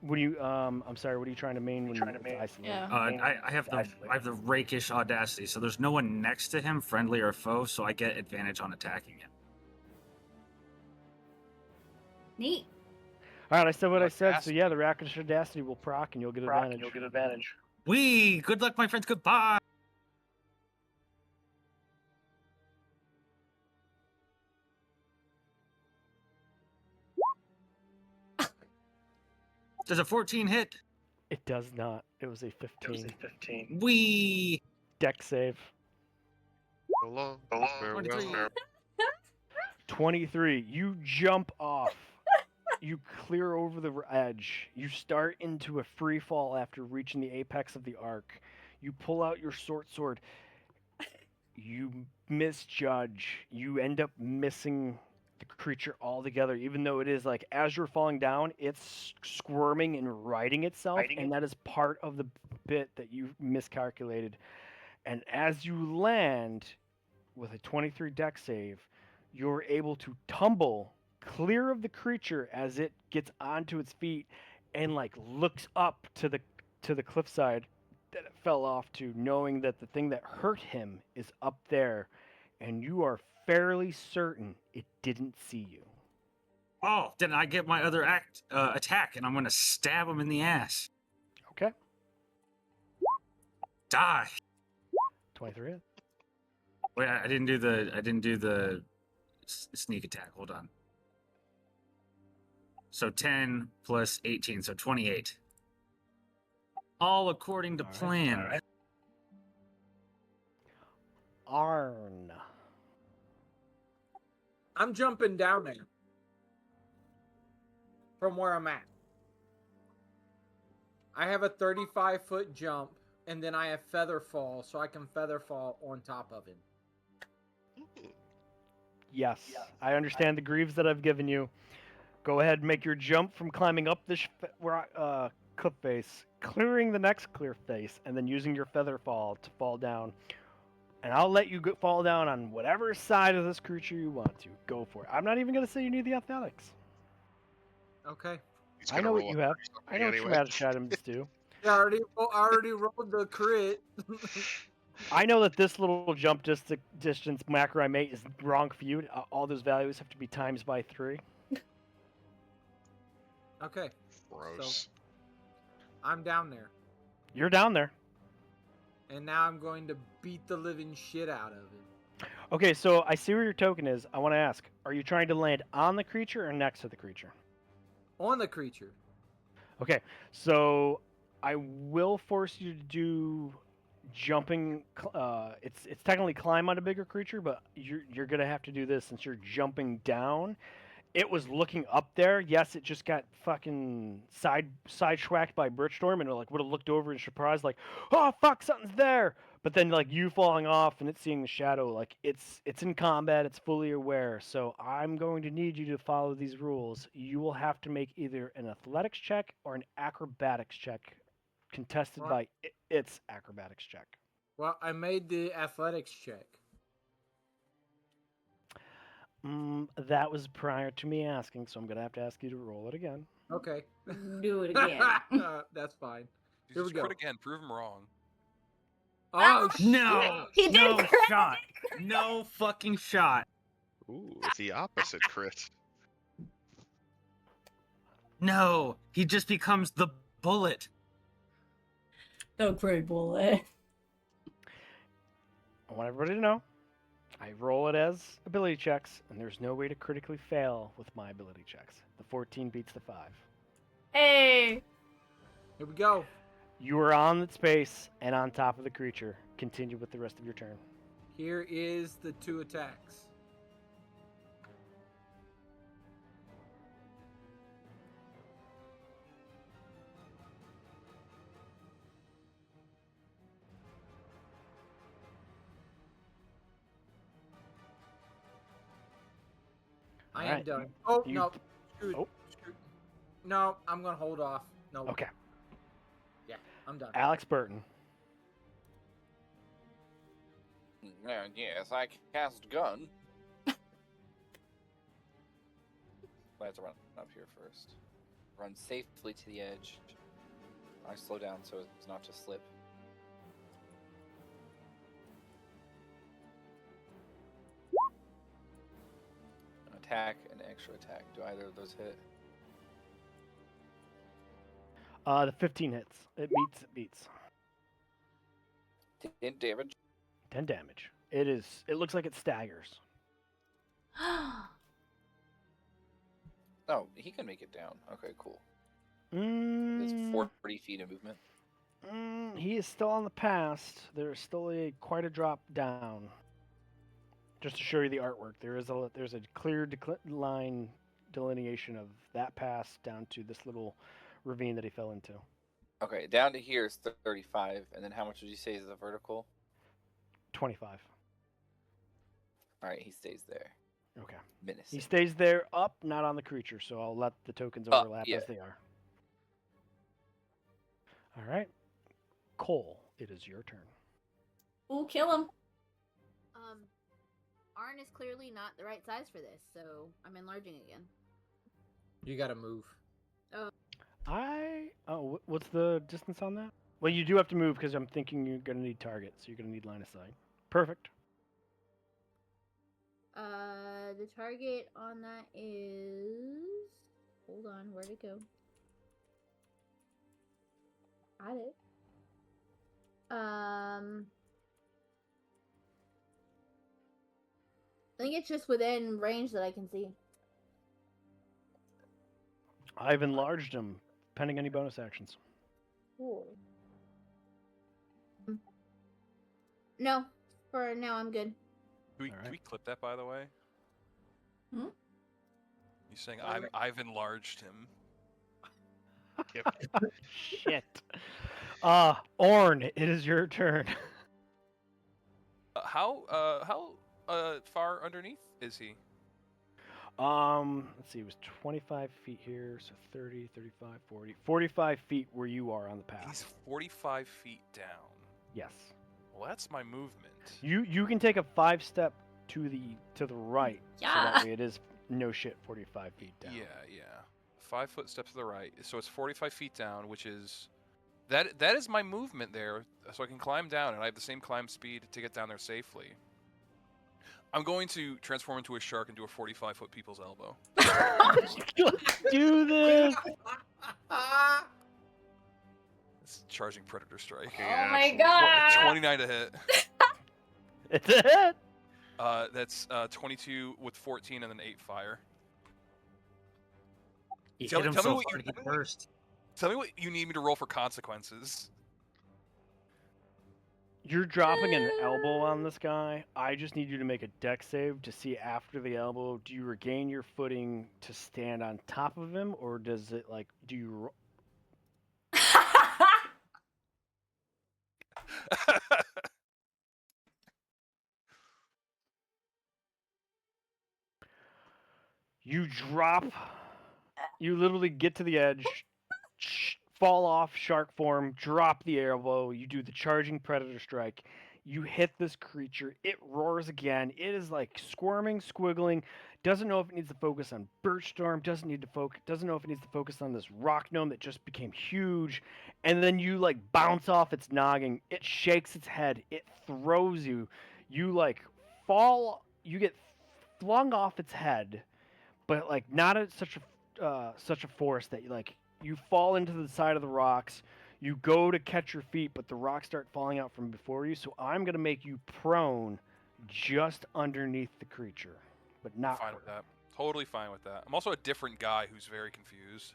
When you I'm sorry, what are you trying to mean when you're isolated? Yeah. I have the rakish audacity, so there's no one next to him, friendly or foe, so I get advantage on attacking him. Neat. All right, I said what I said. So Audacity. yeah, the rakish audacity will proc, and you'll get advantage. Good luck, my friends. Goodbye. Does a 14 hit? It does not. It was a 15. We Deck save. So long. Farewell. 23. 23. You jump off. You clear over the edge. You start into a free fall after reaching the apex of the arc. You pull out your short sword. You misjudge. You end up missing the creature altogether, even though it is like as you're falling down, it's squirming and righting itself, and that is part of the bit that you miscalculated. And as you land with a 23 deck save, you're able to tumble clear of the creature as it gets onto its feet and like looks up to the cliffside that it fell off to, knowing that the thing that hurt him is up there, and you are fairly certain it didn't see you. Oh, then I get my other attack, and I'm gonna stab him in the ass. Okay, Die. 23. Wait, I didn't do the sneak attack. Hold on. So 10 plus 18, so 28. All according to plan. All right. Arn. I'm jumping down there from where I'm at. I have a 35-foot jump, and then I have feather fall, so I can feather fall on top of him. Yes, I understand the grieves that I've given you. Go ahead and make your jump from climbing up this cliff face, clearing the next clear face, and then using your feather fall to fall down. And I'll let you fall down on whatever side of this creature you want to. Go for it. I'm not even going to say you need the athletics. Okay. He's I gonna know what roll you a have. 30 I know what anyway. traumatic items do. I already rolled the crit. I know that this little jump distance macro I made is wrong for you. All those values have to be times by 3. Okay. Gross. I'm down there. You're down there. And now I'm going to beat the living shit out of him. Okay, so I see where your token is. I want to ask, are you trying to land on the creature or next to the creature? On the creature. Okay, so I will force you to do jumping. It's technically climb on a bigger creature, but you're gonna have to do this since you're jumping down. It was looking up there. Yes, it just got fucking sidetracked by Britchstorm, and it like would have looked over in surprise, like, oh fuck, something's there. But then like you falling off and it seeing the shadow, like it's in combat, it's fully aware. So I'm going to need you to follow these rules. You will have to make either an athletics check or an acrobatics check, contested by its acrobatics check. Well, I made the athletics check. That was prior to me asking, so I'm gonna have to ask you to roll it again. Okay. Do it again. That's fine. You Here we just go. crit again. Prove him wrong. Oh, No, He did no crit. shot, no fucking shot. Ooh, it's the opposite crit. No, he just becomes the bullet. The great bullet. I want everybody to know, I roll it as ability checks, and there's no way to critically fail with my ability checks. The 14 beats the 5. Hey. Here we go. You are on the space and on top of the creature. Continue with the rest of your turn. Here is the 2 attacks. I am Alright, done. Oh, you- no. Screwed. oh. Screwed. No, I'm going to hold off. No. Okay. Yeah, I'm done. Alex Burton. Yes, I cast gun. I have to run up here first. Run safely to the edge. I slow down so as not to slip. An attack, an extra attack. Do either of those hit? The 15 hits. It beats. 10 damage. 10 damage. It looks like it staggers. Oh, he can make it down. Okay, cool. It's Mm, 40 feet of movement. he is still on the past. There's still quite a drop down. Just to show you the artwork, there's a clear line delineation of that pass down to this little ravine that he fell into. Okay, down to here is 35, and then how much would you say is the vertical? 25. All right, he stays there. Okay. Menacing. He stays there up, not on the creature, so I'll let the tokens Up, overlap yeah. as they are. All right. Cole, it is your turn. Ooh, kill him. Arn is clearly not the right size for this, so I'm enlarging again. You gotta move. What's the distance on that? Well, you do have to move because I'm thinking you're going to need targets, so you're going to need line of sight. Perfect. The target on that is. Hold on, where'd it go? Got it. I think it's just within range that I can see. I've enlarged him, pending any bonus actions. Cool. No, for now I'm good. Can we clip that, by the way? Hmm? You saying Sorry. I've enlarged him? Shit. Orn, it is your turn. How far underneath is he? Let's see, it was 25 feet here, so 30, 35, 40. 45 feet where you are on the path. He's 45 feet down. Yes. Well, that's my movement. You can take a 5-step to the right. So Yeah. that way it is no shit 45 feet down. Yeah. 5 foot step to the right, so it's 45 feet down, which is that is my movement there, so I can climb down, and I have the same climb speed to get down there safely. I'm going to transform into a shark and do a 45-foot people's elbow. Let's do this. It's charging predator strike. Okay, Oh my absolutely. god! 29 to hit. It's a hit. That's 22 with 14 and then 8 fire. You Tell hit him me so what hard he burst. Tell me what you need me to roll for consequences. You're dropping an elbow on this guy. I just need you to make a dex save to see after the elbow, do you regain your footing to stand on top of him, or does it do you? You drop. You literally get to the edge, fall off shark form, drop the elbow. You do the charging predator strike. You hit this creature. It roars again. It is squirming, squiggling. Doesn't know if it needs to focus on birch storm. Doesn't know if it needs to focus on this rock gnome that just became huge. And then you bounce off its noggin. It shakes its head. It throws you. You fall. You get flung off its head, but not at such a force that you fall into the side of the rocks. You go to catch your feet, but the rocks start falling out from before you. So I'm gonna make you prone, just underneath the creature, but not Fine her. with that. Totally fine with that. I'm also a different guy who's very confused.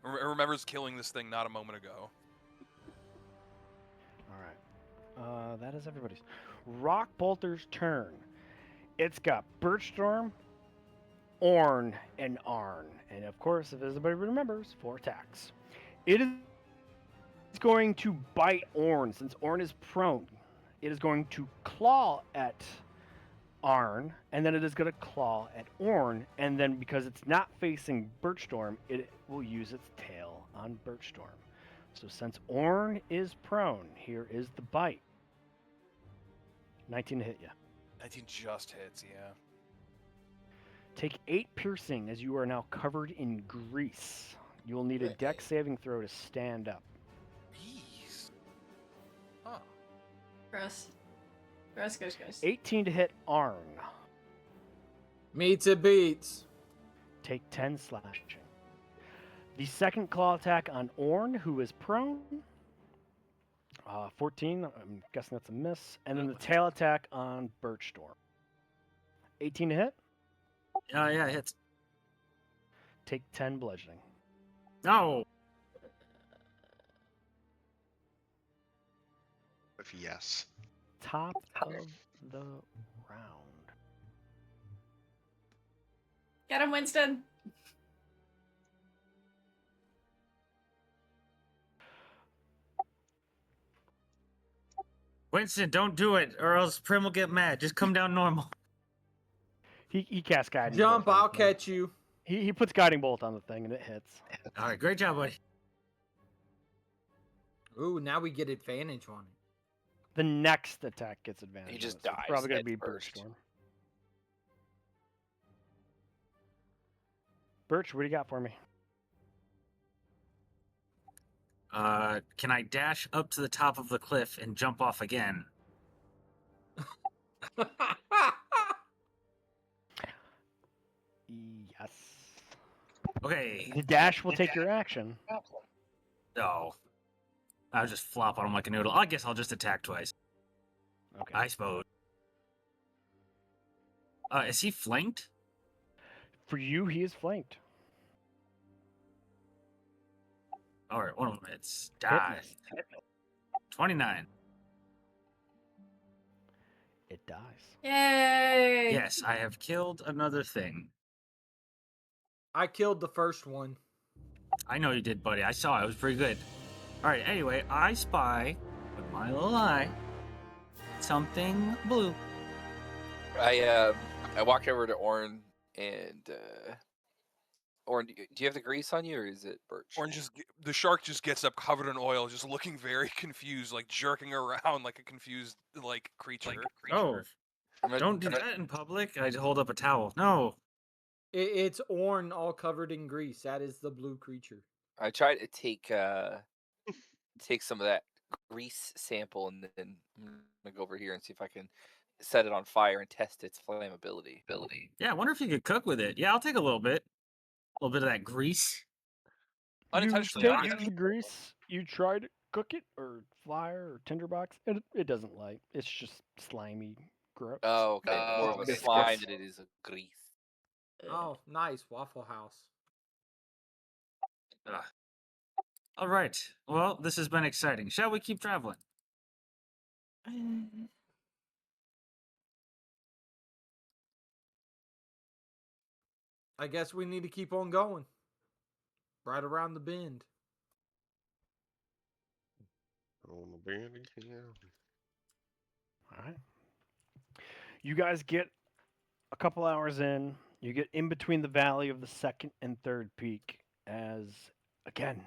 Remembers killing this thing not a moment ago. All right. That is everybody's. Rock Bolter's turn. It's got Birchstorm, Orn, and Arn. And of course, if everybody remembers, 4 attacks. It is going to bite Orn. Since Orn is prone, it is going to claw at Arn, and then it is going to claw at Orn, and then because it's not facing Birchstorm, it will use its tail on Birchstorm. So since Orn is prone, here is the bite. 19 to hit you. 19 just hits, yeah. Take 8 piercing as you are now covered in grease. You will need a dex saving throw to stand up. Bees. Huh. Gross. 18 to hit Arn. Meets it beats. Take 10 slashing. The second claw attack on Orn, who is prone. 14, I'm guessing that's a miss. And then the tail attack on Birchstorm. 18 to hit. Yeah, it hits. Take 10 bludgeoning. No. yes. Top of the round. Get him, Winston. Winston, don't do it, or else Prim will get mad. Just come down normal. He casts guiding Jump, bolt on I'll the thing. catch you. He puts guiding bolt on the thing and it hits. All right, great job, buddy. Ooh, now we get advantage on it. The next attack gets advantage. He on just it, so it's dies probably gonna head be first. Birch Storm. Birch, what do you got for me? Can I dash up to the top of the cliff and jump off again? Yes. Okay. The dash will take your action. No. I'll just flop on him like a noodle. I guess I'll just attack twice. Okay. I suppose. Is he flanked? For you, he is flanked. All right, one of them hits. Hit Die. me. 29. It dies. Yay! Yes, I have killed another thing. I killed the first one. I know you did, buddy. I saw it. It was pretty good. All right, anyway, I spy with my little eye something blue. I walked over to Orn and Orn, do you have the grease on you, or is it Birch? Orange the shark just gets up covered in oil, just looking very confused, like jerking around like a confused like creature. Oh, I'm gonna- don't do I'm gonna- that in public. I hold up a towel. No. It's Orn all covered in grease. That is the blue creature. I tried to take some of that grease sample, and then I'm gonna go over here and see if I can set it on fire and test its flammability. Yeah, I wonder if you could cook with it. Yeah, I'll take a little bit. A little bit of that grease. Unintentionally, You I take the grease. You try to cook it or fly or tinderbox. It doesn't light. It's just slimy, gross. Oh, okay. More of a Biscuits. slime than it is a grease. Oh, nice. Waffle House. All right. Well, this has been exciting. Shall we keep traveling? I guess we need to keep on going. Right around the bend. On the band again. All right. You guys get a couple hours in. You get in between the valley of the second and third peak as, again,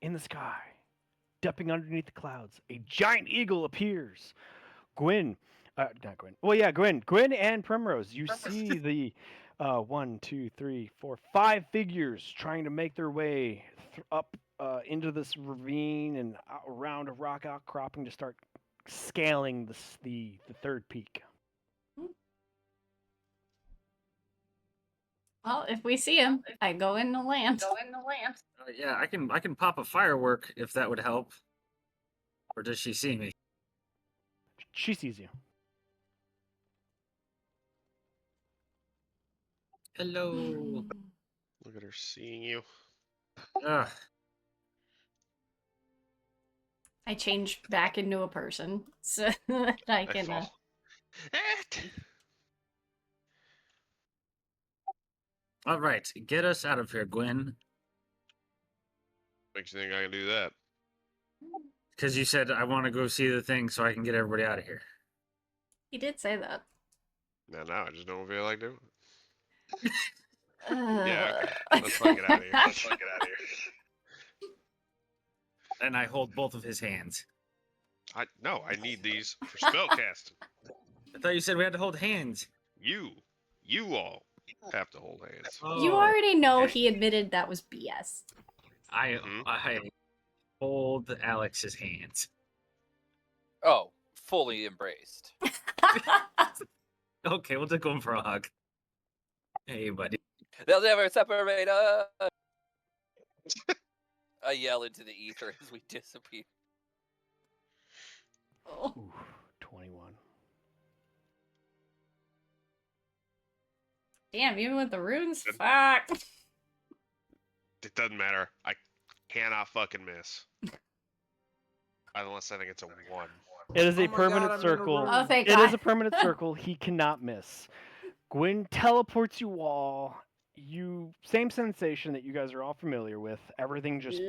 in the sky, stepping underneath the clouds, a giant eagle appears. Gwyn, not Gwyn. Well, yeah, Gwyn. Gwyn and Primrose. You see the 1, 2, 3, 4, 5 figures trying to make their way up into this ravine and around a rock outcropping to start scaling the third peak. Well, if we see him, I go in the land. Yeah, I can pop a firework if that would help. Or does she see me? She sees you. Hello. Look at her seeing you. Ugh. I change back into a person so that I can. fall. All right, get us out of here, Gwen. Makes you think I can do that? Because you said I want to go see the thing so I can get everybody out of here. He did say that. Now I just don't feel like doing it. Yeah, Yeah, okay. Let's fucking get out of here. Let's fucking get out of here. And I hold both of his hands. No, I need these for spellcasting. I thought you said we had to hold hands. You all have to hold hands. You Oh, already know he admitted that was BS. I Mhm. I hold Alex's hands. Oh, fully embraced. Okay, we'll take him for a hug. Hey, buddy. They'll never separate us. I yell into the ether as we disappear. Oh. Ooh, 21. Damn, even with the runes? Fuck. It doesn't matter. I cannot fucking miss. Unless I think it's a 1. It is Oh a my God, permanent I'm in a circle. room. Oh, thank It God. is a permanent circle. He cannot miss. Gwyn teleports you all. You same sensation that you guys are all familiar with. Everything just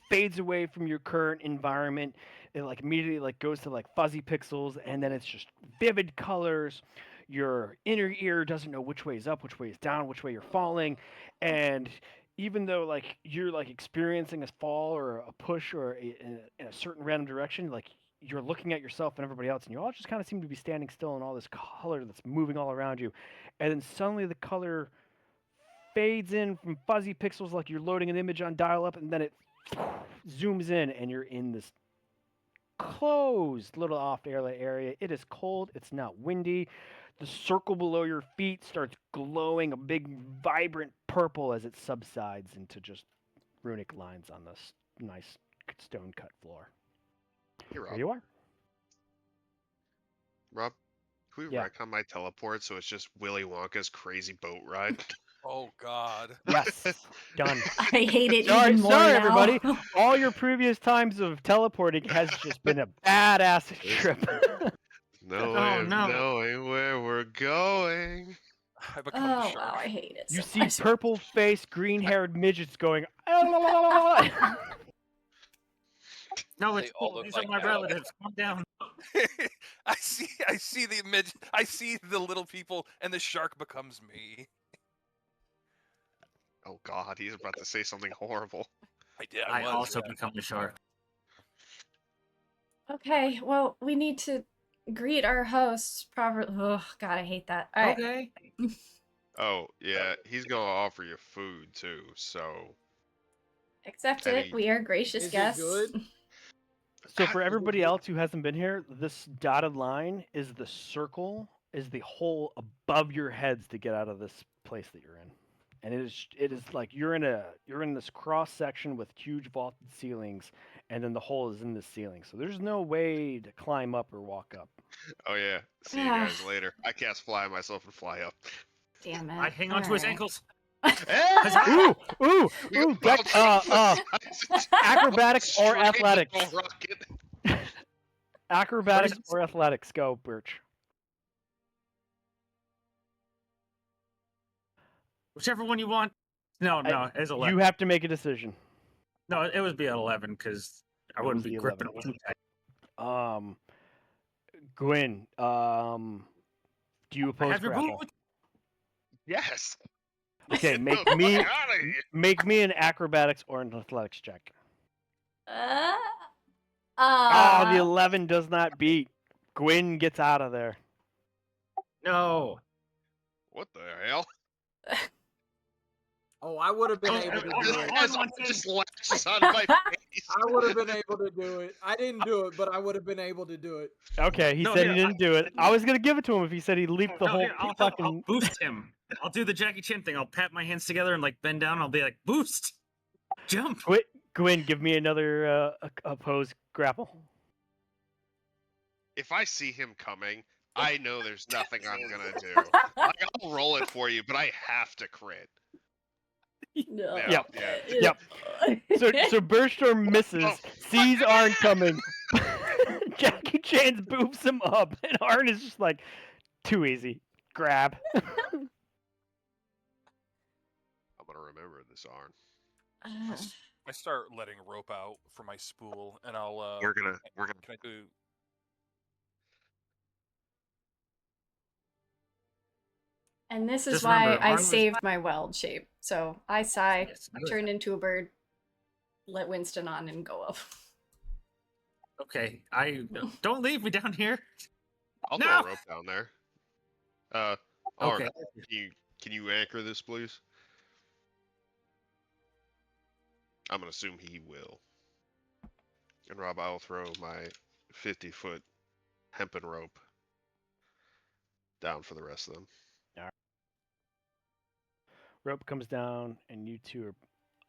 fades away from your current environment. It like immediately like goes to like fuzzy pixels, and then it's just vivid colors. Your inner ear doesn't know which way is up, which way is down, which way you're falling, and even though like you're like experiencing a fall or a push or in a certain random direction, like you're looking at yourself and everybody else, and you all just kind of seem to be standing still in all this color that's moving all around you, and then suddenly the color fades in from fuzzy pixels like you're loading an image on dial-up, and then it zooms in, and you're in this closed little off-airlight area. It is cold. It's not windy. The circle below your feet starts glowing a big, vibrant purple as it subsides into just runic lines on this nice stone-cut floor. Hey, There Rob. you are. Rob, can we Yeah. wreck on my teleport so it's just Willy Wonka's crazy boat ride? Oh God. Yes. Done. I hate it Sorry, even more sorry, now. everybody. All your previous times of teleporting has just been a badass trip. No Oh, way of no. knowing where we're going. I become the Oh shark. wow, I hate it. You so see much. purple-faced, green-haired midgets going. No, They it's all cool. look These like are my that. relatives. Calm down. I see the image. I see the little people, and the shark becomes me. Oh God, he's about to say something horrible. I did. I was, also yeah. become a shark. Okay, well, we need to greet our hosts properly. Oh God, I hate that. All right. Okay. Oh yeah, he's gonna offer you food too. So Accept And it. he- We are gracious Is it guests. good? So for everybody else who hasn't been here, this dotted line is the circle, is the hole above your heads to get out of this place that you're in. And it is like you're in this cross section with huge vaulted ceilings, and then the hole is in the ceiling. So there's no way to climb up or walk up. oh yeah, see you guys later. I cast fly myself and fly up. Damn it. I hang on to his All right. ankles. Hey! Ooh, We ooh, got deck, bounced off the sides. acrobatics or Straight athletics. little rocket. Acrobatics or athletics, go, Birch. Whichever one you want. No, it's 11. You have to make a decision. No, it would be at 11 because I It wouldn't was be the gripping 11. it too tight. Gwyn, do you I oppose have your grapple? boot. Yes. Okay, Get make the me fuck outta here. make me an acrobatics or an athletics check. Uh, Oh, the 11 does not beat. Gwyn gets out of there. No. What the hell? Oh, I would have been Oh, able to oh, do no. it. As one just lashes out of my face. I would have been able to do it. I didn't do it, but I would have been able to do it. Okay, he No, said here, he didn't do it. I was gonna give it to him if he said he leaped the No, whole here, I'll fucking. boost him. I'll do the Jackie Chan thing. I'll pat my hands together and like bend down. And I'll be like, boost, jump. Gwyn, give me another opposed grapple. If I see him coming, I know there's nothing I'm gonna do. Like, I'll roll it for you, but I have to crit. No. Yeah, Yep. So Burstorm misses, sees Arn coming. Jackie Chan's boops him up, and Arn is just like, too easy. Grab. I'm gonna remember this, Arn. I start letting rope out for my spool, and I'll. We're gonna. Can I do? And this is Just why remember, I Arn was- saved my weld shape. So I sigh, Yes, I know turned into a bird, let Winston on, and go up. Okay, don't leave me down here. I'll No! throw a rope down there. Arn, Okay. can you anchor this, please? I'm gonna assume he will. And Rob, I'll throw my 50-foot hempen rope down for the rest of them. Rope comes down, and you two are.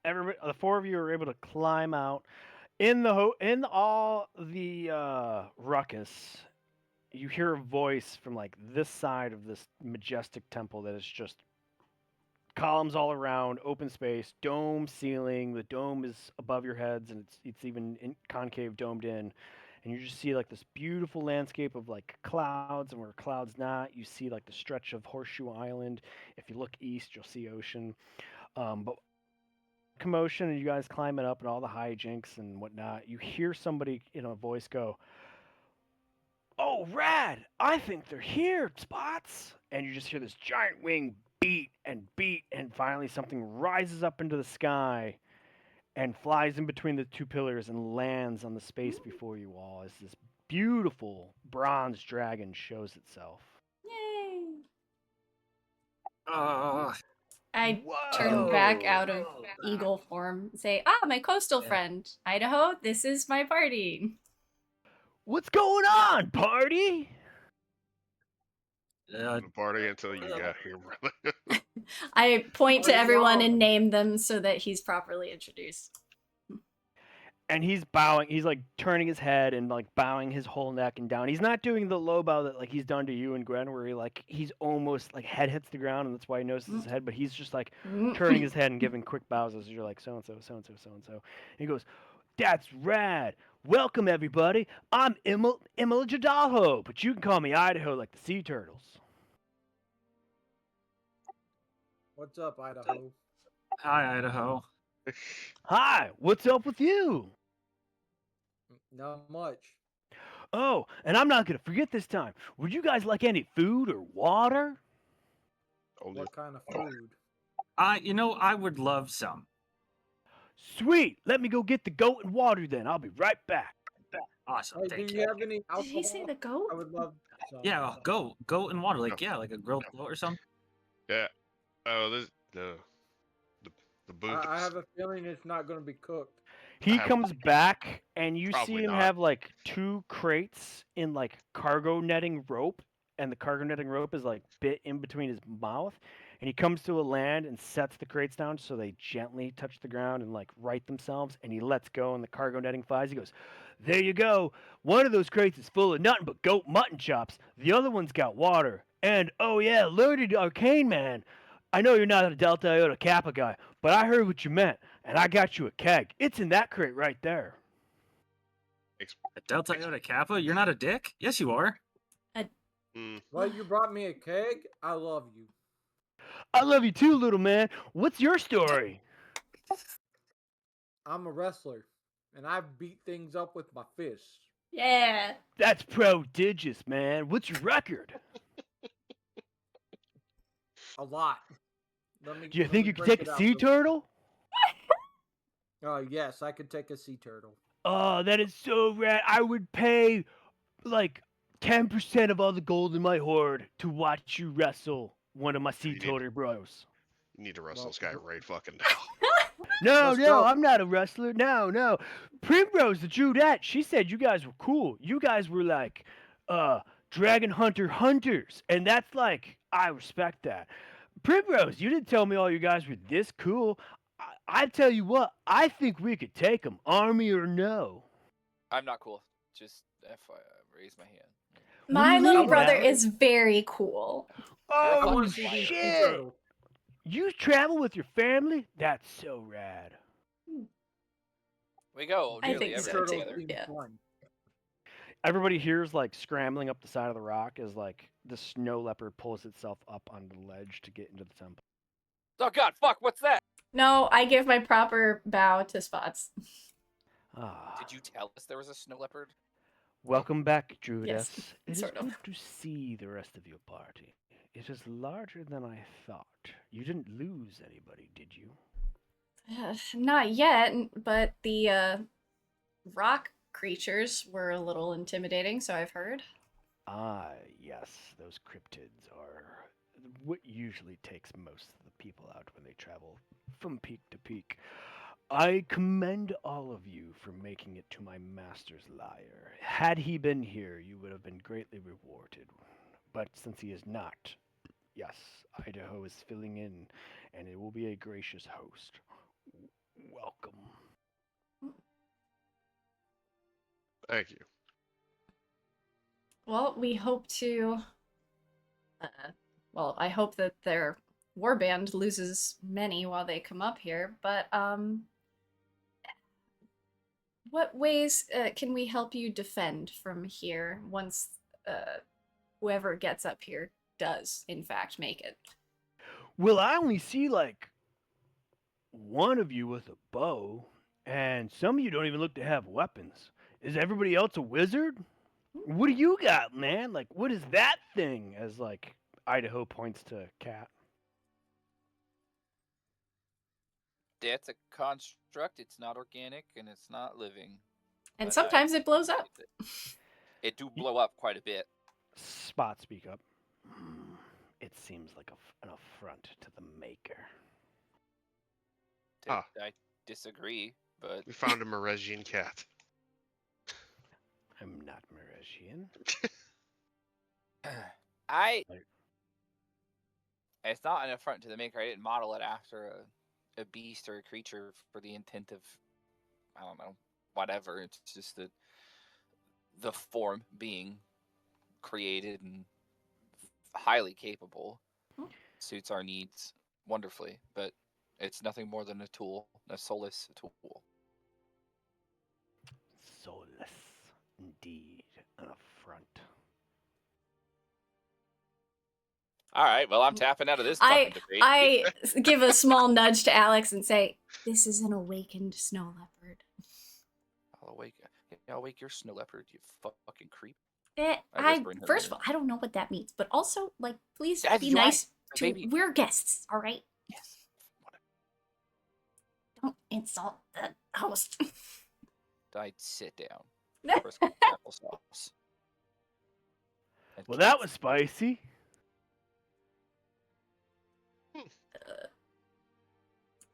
Everybody, the four of you are able to climb out. In all the ruckus, you hear a voice from like this side of this majestic temple that is just columns all around, open space, dome ceiling. The dome is above your heads, and it's even concave domed in. and you just see like this beautiful landscape of like clouds, and where clouds not, you see like the stretch of Horseshoe Island. If you look east, you'll see ocean. But commotion and you guys climbing up and all the hijinks and whatnot, you hear somebody in a voice go, "Oh, rad! I think they're here, Spots!" And you just hear this giant wing beat, and finally something rises up into the sky and flies in between the two pillars and lands on the space before you all as this beautiful bronze dragon shows itself. Yay! Uh, I turn back Whoa! out of eagle form and say, "Ah, my coastal Yeah. friend, Idaho. This is my party." What's going on, party? The party until you got here, brother. I point to Party everyone on. and name them so that he's properly introduced. And he's bowing. He's like turning his head and like bowing his whole neck and down. He's not doing the low bow that like he's done to you and Gren, where he like he's almost like head hits the ground, and that's why he notices his head. But he's just like turning his head and giving quick bows as you're like so and so, so and so, so and so. And he goes, "That's rad. Welcome everybody. I'm Imola Jadalho, but you can call me Idaho like the sea turtles." What's up, Idaho? Hi, Idaho. "Hi, what's up with you?" Not much. "Oh, and I'm not gonna forget this time. Would you guys like any food or water?" Only What kind of food? I would love some. "Sweet. Let me go get the goat and water then. I'll be right back." Awesome. Hey, do Thank you you. have any Did alcohol? he say the goat? I would love some. Yeah, goat and water. Like, No. yeah, like a grilled goat or something. Yeah. Oh, this the booze. I have a feeling it's not going to be cooked. He have- comes back and you see Probably him not. have like two crates in like cargo netting rope, and the cargo netting rope is like bit in between his mouth, and he comes to a land and sets the crates down so they gently touch the ground and like right themselves, and he lets go and the cargo netting flies. He goes, "There you go. One of those crates is full of nothing but goat mutton chops. The other one's got water. And oh yeah, learned arcane man. I know you're not a Delta Iota Kappa guy, but I heard what you meant, and I got you a keg. It's in that crate right there." A Delta Iota Kappa? You're not a dick? Yes, you are. Mm, Well, you brought me a keg. I love you. "I love you too, little man. What's your story?" I'm a wrestler, and I beat things up with my fists. Yeah. "That's prodigious, man. What's your record?" A lot. "Do you think you could take a sea turtle?" Yes, I could take a sea turtle. "Oh, that is so rad. I would pay like 10% of all the gold in my hoard to watch you wrestle one of my sea You need- turtle bros." you need to wrestle Well, this guy right fucking now. "No, Let's no, go. I'm not a wrestler. No. Primrose, the Judette, she said you guys were cool. You guys were like, dragon hunter hunters. And that's like, I respect that. Primrose, you didn't tell me all you guys were this cool. I tell you what, I think we could take them, army or no." I'm not cool. Just FYI, raise my hand. What do My you little mean, brother man? is very cool. I Oh, want to see these sea shit. turtles. You travel with your family? That's so rad. We go I nearly think every so, day Turtles together. seem yeah. fun. Everybody hears like scrambling up the side of the rock as like the snow leopard pulls itself up onto the ledge to get into the temple. Oh God, fuck! What's that? No, I give my proper bow to Spots. Ah, Did you tell us there was a snow leopard? welcome back, Judas. Yes, It is sort of. good to see the rest of your party. It is larger than I thought. You didn't lose anybody, did you? Not yet, but the rock creatures were a little intimidating, so I've heard. Ah, yes, those cryptids are what usually takes most of the people out when they travel from peak to peak. I commend all of you for making it to my master's lair. Had he been here, you would have been greatly rewarded. But since he is not, yes, Idaho is filling in, and it will be a gracious host. Welcome. Thank you. Well, we hope to. Well, I hope that their warband loses many while they come up here, but What ways can we help you defend from here once whoever gets up here does, in fact, make it? Well, I only see like one of you with a bow, and some of you don't even look to have weapons. Is everybody else a wizard? What do you got, man? Like, what is that thing? As like Idaho points to Cat. That's a construct. It's not organic and it's not living. And But sometimes it blows up. It do blow up quite a bit. Spot, speak up. It seems like an affront to the maker. Ah. I disagree, but We found a Meresian cat. I'm not Meresian. it's not an affront to the maker. I didn't model it after a beast or a creature for the intent of, I don't know, whatever. It's just the form being created and highly capable suits our needs wonderfully, but it's nothing more than a tool, a soulless tool. Soulless, indeed, an affront. All right, well, I'm tapping out of this fucking debate. I give a small nudge to Alex and say, "This is an awakened snow leopard." I'll wake your snow leopard, you fucking creep. First of all, I don't know what that means, but also, like, please Dad, be you nice asked, to. baby. We're guests, all right? Yes. Don't insult the host. I'd sit down. First applesauce. Well, that was spicy.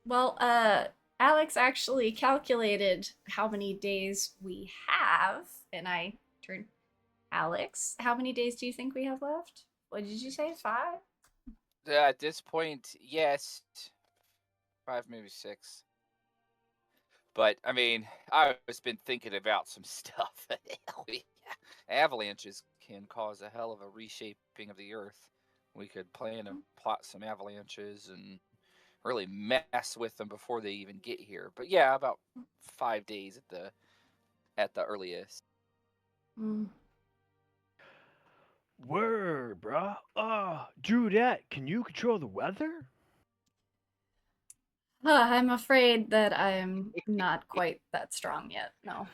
Well, Alex actually calculated how many days we have, and I turned, Alex, how many days do you think we have left? What did you say, 5? At this point, yes. 5, maybe 6. But, I mean, I've been thinking about some stuff. Avalanches can cause a hell of a reshaping of the earth. We could plan to plot some avalanches and really mess with them before they even get here. But yeah, about 5 days at the earliest. Word, bruh. Drudette, can you control the weather? I'm afraid that I'm not quite that strong yet. No.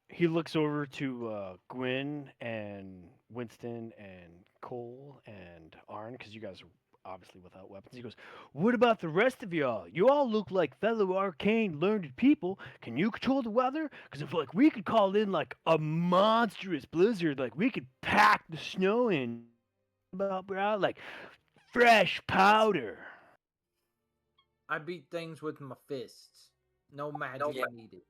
He looks over to Gwyn and Winston and Cole and Arn, because you guys are obviously without weapons. He goes, "What about the rest of y'all? You all look like fellow arcane learned people. Can you control the weather? Because if like we could call in like a monstrous blizzard, like we could pack the snow in, about bro, like fresh powder." I beat things with my fists. No magic needed.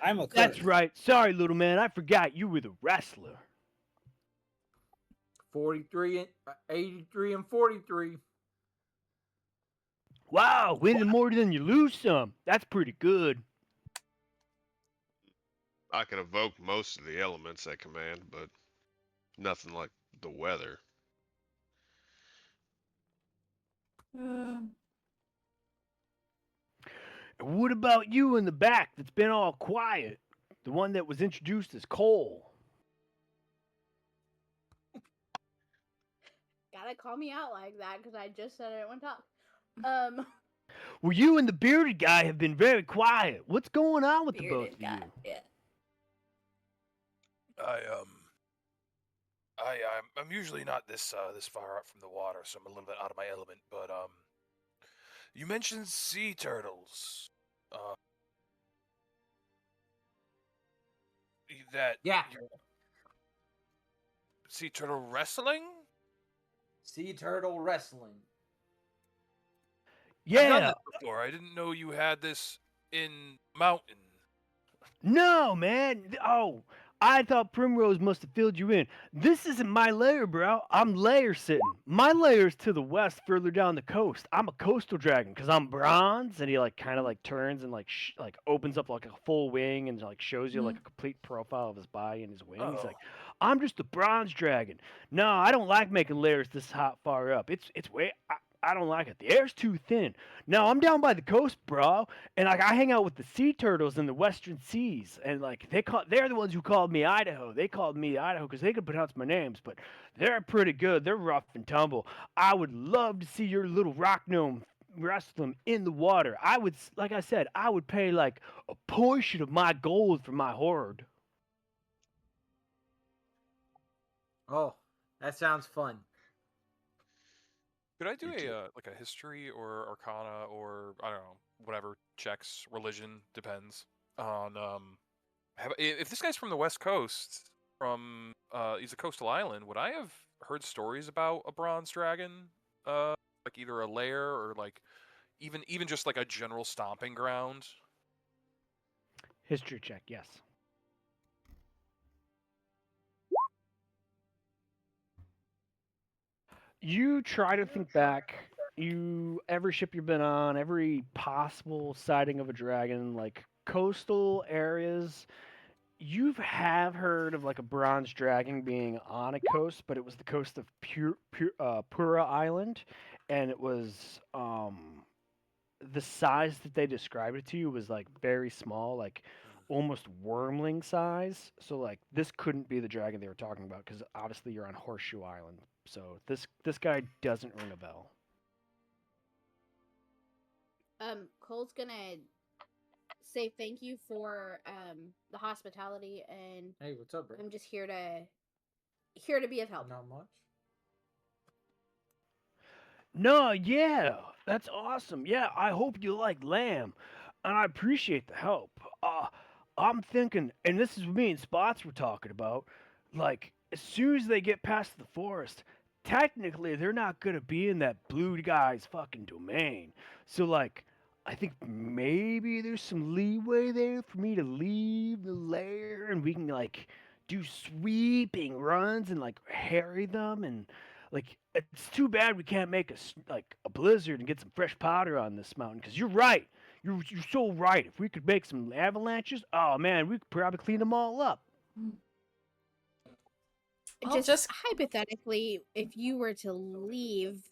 I'm a That's right. Sorry, little man. I forgot you were the wrestler. 43, 83, and 43. Wow, winning more than you lose some. That's pretty good. I can evoke most of the elements at command, but nothing like the weather. What about you in the back that's been all quiet? The one that was introduced as Cole. Gotta call me out like that because I just said I didn't want to talk. Well, you and the bearded guy have been very quiet. What's going on with the both Bearded of guy. you? Yeah. I'm usually not this far up from the water, so I'm a little bit out of my element. But you mentioned sea turtles. Yeah. Sea turtle wrestling? Sea turtle wrestling. I've done Yeah. this before. I didn't know you had this in Mountain. No, man. Oh, I thought Primrose must have filled you in. This isn't my lair, bro. I'm lair sitting. My lair's to the west, further down the coast. I'm a coastal dragon because I'm bronze, and he like kind of like turns and like like opens up like a full wing and like shows you like a complete profile of his body and his wing. He's like, I'm just a bronze dragon. No, I don't like making lairs this hot far up. It's way. I don't like it. The air's too thin. Now I'm down by the coast, bro, and like I hang out with the sea turtles in the western seas, and like they're the ones who called me Idaho. They called me Idaho because they could pronounce my names, but they're pretty good. They're rough and tumble. I would love to see your little rock gnome wrestle them in the water. I would, like I said, I would pay like a portion of my gold for my horde. Oh, that sounds fun. Could I do You too. like a history or arcana or I don't know whatever checks religion depends on if this guy's from the west coast from he's a coastal island, would I have heard stories about a bronze dragon like either a lair or like even just like a general stomping ground? History check, yes. You try to think back. Every ship you've been on, every possible sighting of a dragon, like coastal areas, you have heard of like a bronze dragon being on a coast, but it was the coast of Pura Island, and it was the size that they described it to you was like very small, like almost wormling size. So like this couldn't be the dragon they were talking about because obviously you're on Horseshoe Island. So this guy doesn't ring a bell. Cole's gonna say thank you for the hospitality, and Hey, what's up, bro? I'm just here to be of help. Not much. No, yeah, that's awesome. Yeah, I hope you like lamb, and I appreciate the help. I'm thinking, and this is what me and Spots were talking about. Like, as soon as they get past the forest, technically they're not gonna be in that blue guy's fucking domain. So, like, I think maybe there's some leeway there for me to leave the lair, and we can like do sweeping runs and like harry them and like, it's too bad we can't make like a blizzard and get some fresh powder on this mountain. Because you're right, you're so right. If we could make some avalanches, oh man, we could probably clean them all up. Well, Just hypothetically, if you were to leave,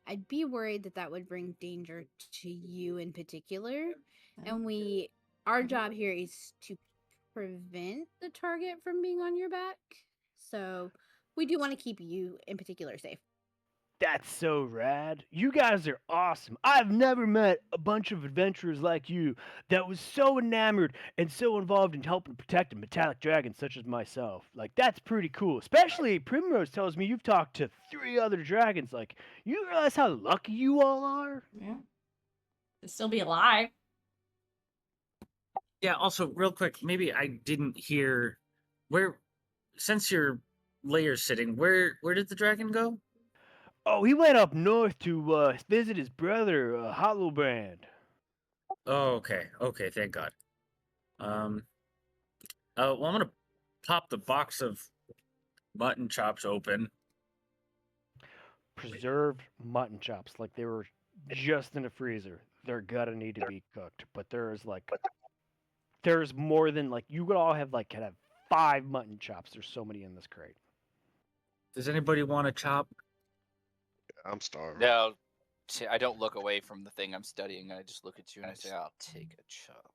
I'd be worried that that would bring danger to you in particular. And our job here is to prevent the target from being on your back. So we do want to keep you in particular safe. That's so rad. You guys are awesome. I've never met a bunch of adventurers like you that was so enamored and so involved in helping protect a metallic dragon such as myself. Like, that's pretty cool. Especially Primrose tells me you've talked to 3 other dragons. Like, you realize how lucky you all are? Yeah. To still be alive. Yeah, also, real quick, maybe I didn't hear where, since your layer's sitting, where did the dragon go? Oh, he went up north to visit his brother, Hollowbrand. Oh, okay, thank God. Well, I'm gonna pop the box of mutton chops open. Preserved mutton chops, like they were just in the freezer. They're gonna need to be cooked, but there's more than like you could all have like could have 5 mutton chops. There's so many in this crate. Does anybody want a chop? I'm starving. No, I don't look away from the thing I'm studying. I just look at you and I say, "I'll take a chop."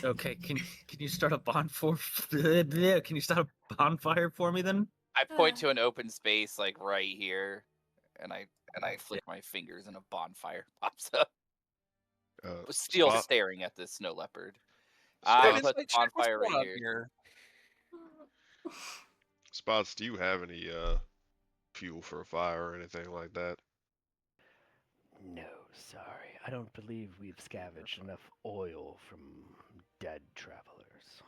Okay, can you start a bonfire? Can you start a bonfire for me then? I point to an open space like right here, and I flick my fingers and a bonfire pops up. Still Spot- staring at this snow leopard. Spots, I put the bonfire right here. Spots, do you have any fuel for a fire or anything like that? No, sorry. I don't believe we've scavenged enough oil from dead travelers.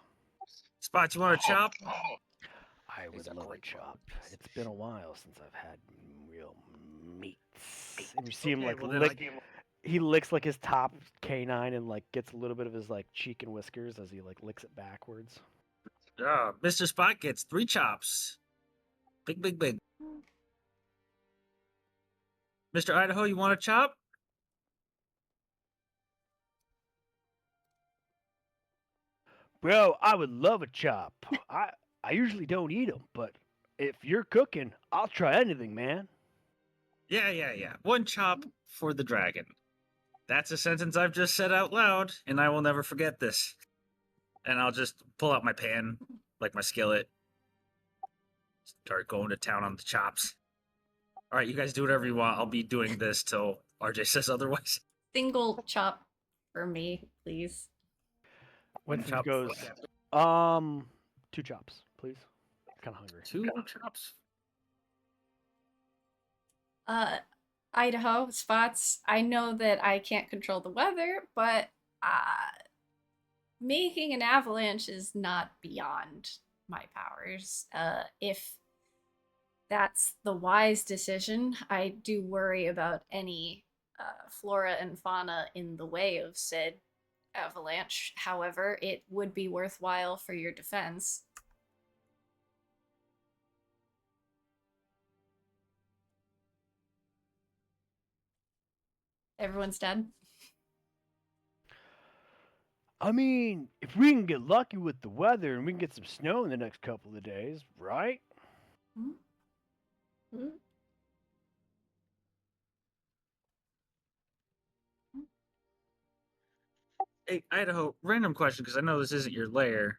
Spot, you want a chop? I He's would a love a great chop. one. It's been a while since I've had real meats. And you see him Okay, like well, then he licks like his top canine and like gets a little bit of his like cheek and whiskers as he like licks it backwards. Mr. Spot gets 3 chops. Big. Mr. Idaho, you want a chop? Bro, I would love a chop. I usually don't eat them, but if you're cooking, I'll try anything, man. Yeah. One chop for the dragon. That's a sentence I've just said out loud, and I will never forget this. And I'll just pull out my pan, like my skillet, start going to town on the chops. All right, you guys do whatever you want. I'll be doing this till RJ says otherwise. Single chop for me, please. Winston chop. goes, 2 chops, please. Kind of hungry. 2 chops. Idaho, Spots, I know that I can't control the weather, but making an avalanche is not beyond my powers. If that's the wise decision, I do worry about any flora and fauna in the way of said avalanche. However, it would be worthwhile for your defense. Everyone's dead. I mean, if we can get lucky with the weather and we can get some snow in the next couple of days, right? Mm-hmm. Hey, Idaho, random question, because I know this isn't your lair.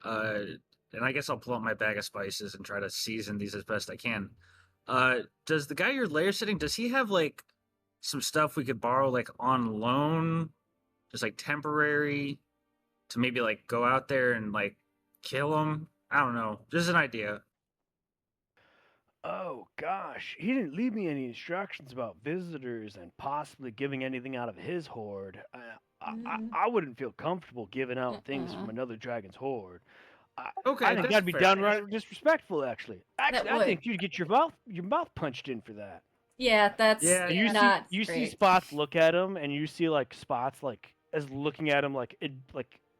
And I guess I'll pull out my bag of spices and try to season these as best I can. Does the guy your lair sitting, does he have like some stuff we could borrow like on loan? Just like temporary to maybe like go out there and like kill him? I don't know. Just an idea. Oh gosh, he didn't leave me any instructions about visitors and possibly giving anything out of his hoard. I wouldn't feel comfortable giving out things from another dragon's hoard. Okay, I think that's that'd be fair. downright disrespectful, actually. That I would. think you'd get your mouth punched in for that. Yeah, that's Yeah, And you not see great. Spots look at him, and you see like Spots like as looking at him like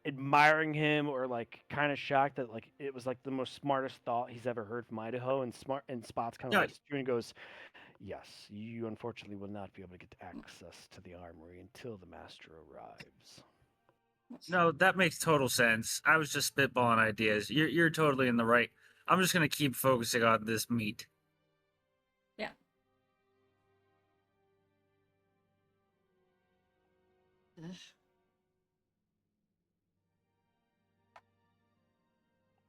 admiring him or like kind of shocked that like it was like the most smartest thought he's ever heard from Idaho, and Spots kind of Yeah. looks at you and goes, "Yes, you unfortunately will not be able to get access to the armory until the master arrives." No, that makes total sense. I was just spitballing ideas. You're totally in the right. I'm just gonna keep focusing on this meat. Yeah.